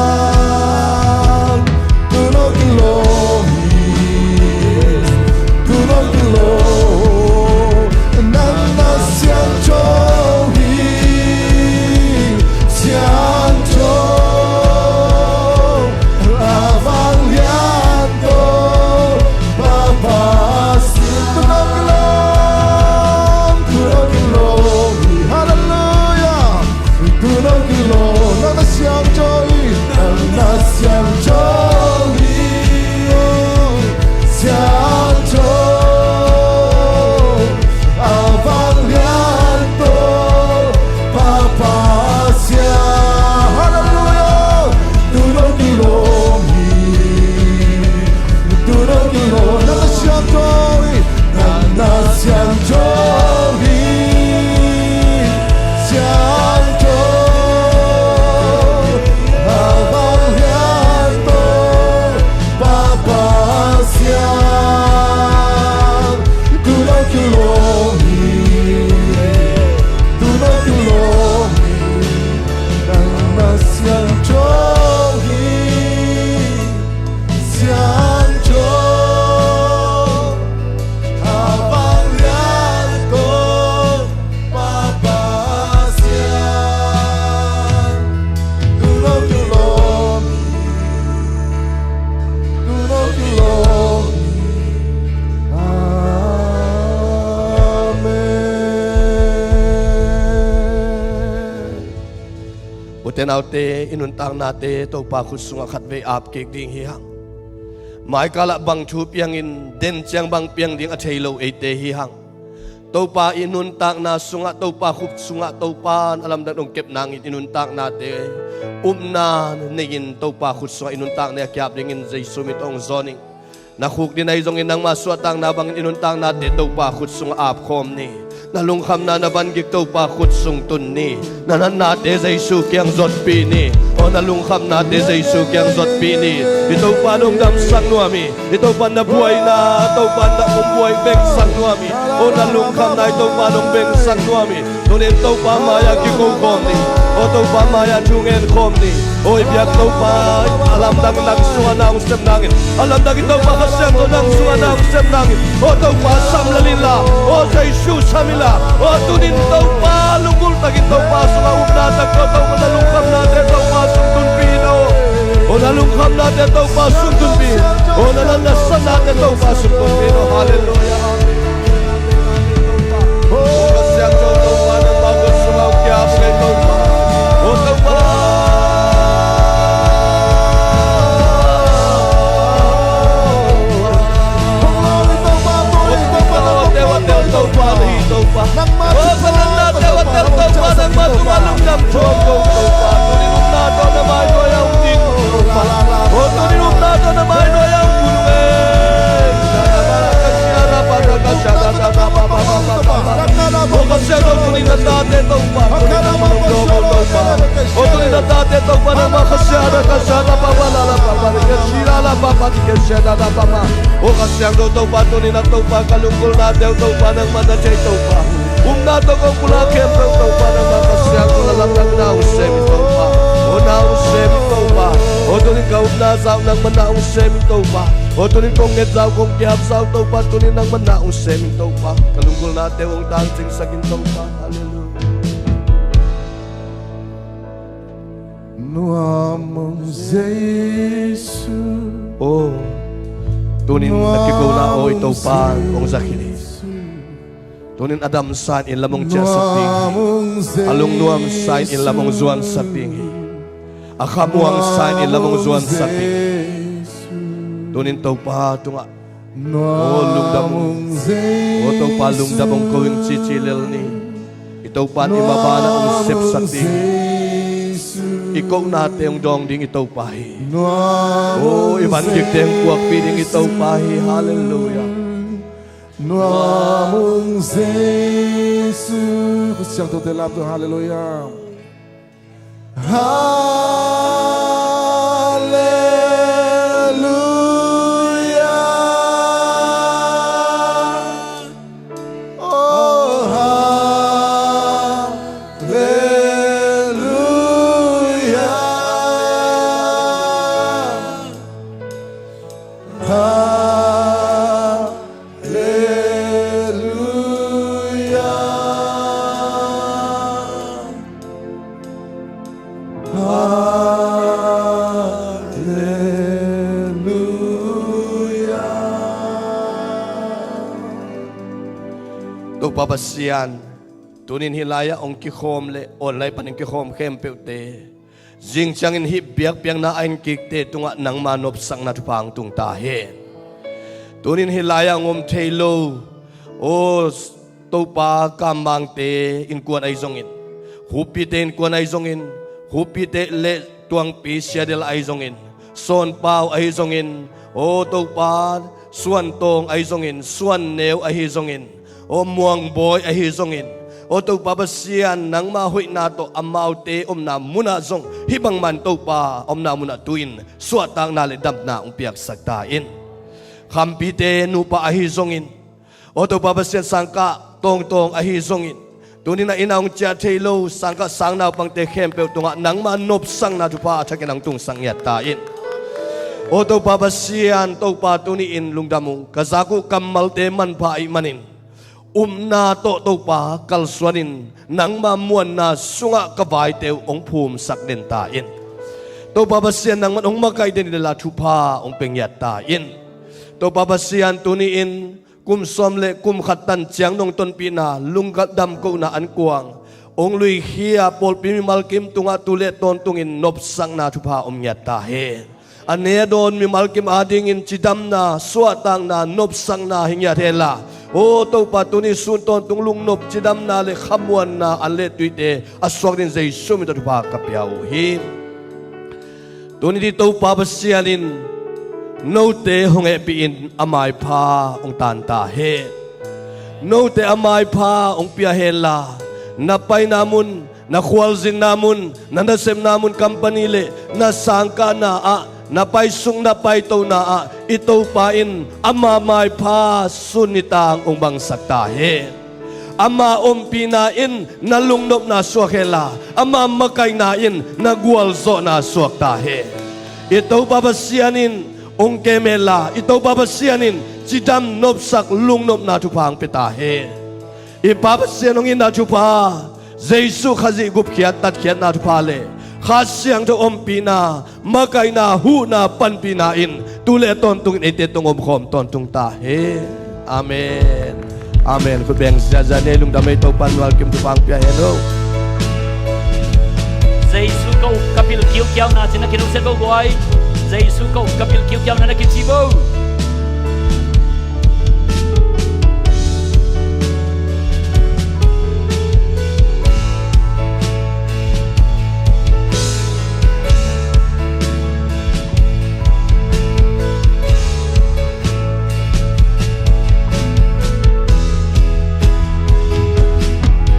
Uten autte inuntang nate to pa kusunga khatve ap kek ding hi hang mai kala bang thu piang in den chang bang piang ding a thailo ate hi hang to pa inuntang na sunga to pa khup sunga to pa alam da dong kep nang inuntang nate umna negin to pa khut sunga inuntang ne kyap ding in jaisu mi tong zoning na khuk din ai zong inang maswatang na bang inuntang nate to pa khut sunga ap khom ni nalungkham na naban gik to pa khut sung tun ni nanan na te jaisu kyang zot pi ni o nalungkham na te jaisu kyang zot pi ni ito pa nong dam sang nuami ito pa na buhay na to pa na buhay beng sang nuami o nalungkham na ito pa nong beng sang nuami nunin to pa maya kiko kom ni o to pa maya chungen kom ni o ibyak to pa alam dang nang suwa na usem nangin alam dang ito pa kasem to nang suwa na usem nangin o to pa samlalila o jaisu samila o tunin to pa lungul tagin to pa suwa umnatag to to nalungkham na te to pa sungtun pino o nalungkham na te to pa sungtun pino o nalalasan na te to pa sungtun pino hallelujah o kasyang to pa ng bago suwa kya pagay to pa o to pa hi to pa o panan na te wa te to pa nang ma tu ma lum dam chom to pa tu ni lum na to na mai no ya un ding pa o tu ni lum na to na mai no ya un kun we ra pa ra ka sha da da pa pa pa pa o ka se to tu ni na ta te to pa tu ni na ma to pa o tu ni na ta te to pa na ma ka sha da pa pa la la pa pa ke shira la pa pa ke sha da da pa ma o ka se to pa tu ni na to pa ka lungkul na te to pa nang ma na che to pa na to ko kula ke to pa na ma ka se ko la la na u se mi to pa o na u se mi to pa o tu ni ka u na sa nang ma na u se mi to pa o tu ni kong nget sa kong kiap sa to pa tu ni nang ma na u se mi to pa ka lungkul na te ong tang sing sa kin to pa hallelujah Nuamong Jesu oh tunin nakiko na o ito pa kong Zakiris tunin Adam san in lamong tiya sa ting alung nuam san in lamong zuan sa ting akamuang san in lamong zuan sa ting tunin to pa tunga o lungdamong o to pa lungdamong kawing chichilil ni ito pa ni mabana ang sip sa ting ikaw natin ang dong ding itaw pahi. Oh, ibandik din kuwak piling itaw pahi. Hallelujah. Nuamong Jesu. Kusyang to telap to hallelujah. Hallelujah. Oh, Babasian tunin hilaya ong kikhom le online paning kikhom kempeute jing changin hi biak piang na ain kikte tunga nang manop sang na tupang tung tahe tunin hilaya ngom thailo o topa kamang te in kuan ai zongin hupi te in kuan ai zongin hupi te le tuang pi siadel ai zongin son pau ai zongin o topa suan tong ai zongin suan neu ai zongin o muang boy ay hizongin o to babasian nang mahui nato amaute na muna zong hibang man to pa na muna tuin suatang nalidam na umpiak sagtain kampite nupa ay hizongin o to babasian sangka tong ay hizongin tunin na inaong tia telo sangka sang na pang te kempel tunga nang manop sang na tupa atakin ang tung sang yatain o to babasian to pa tuniin lungdamong kazaku kamal te man pa imanin na to pa kalswanin nang mamuan na sunga kabay teo ong pum sakden tain to babasian nang manong makay din nila tupa ong pengyat tain to babasian tuniin kum somle kum khatan chiang nong ton pina lungkat dam ko na ankuang ong lui hia pol pimimalkim tunga tule ton tungin nop sang na tupa ong nyat tahe ane don mi malkim ading in chidam na suatang na nop sang na hingyat hela o to patuni sunton tunglung nop chidam na le khamuan na ale tuite aswag din zay sumita tupa kapiao him tuni di to babasianin no te honge piin amay pa ong tanta he no te amay pa ong piahela napay namun nakwalzin namun nanasem namun kampanile nasangka na napay sung napay to na ito pain amamay pa sunitang umbang saktahe ama pinain nalungnop na suakela ama makay nain nagwalzo na suaktahe ito babasianin ong kemela ito babasianin chidam nopsak lungnop na tupang pitahe ipabasianong ina tupa Jesu khazi gup kiat tat kiat na tupale khasyang to ompina makay na hu na panpinain tule ton tung ite tung omkhom ton tung tahe amen amen kubeng jaja nelung damay to panwal kim tupang piaheno Jesu ko kapil kiu kiau na sina kinung sen go boy Jesu ko kapil kiu kiau na nakisibo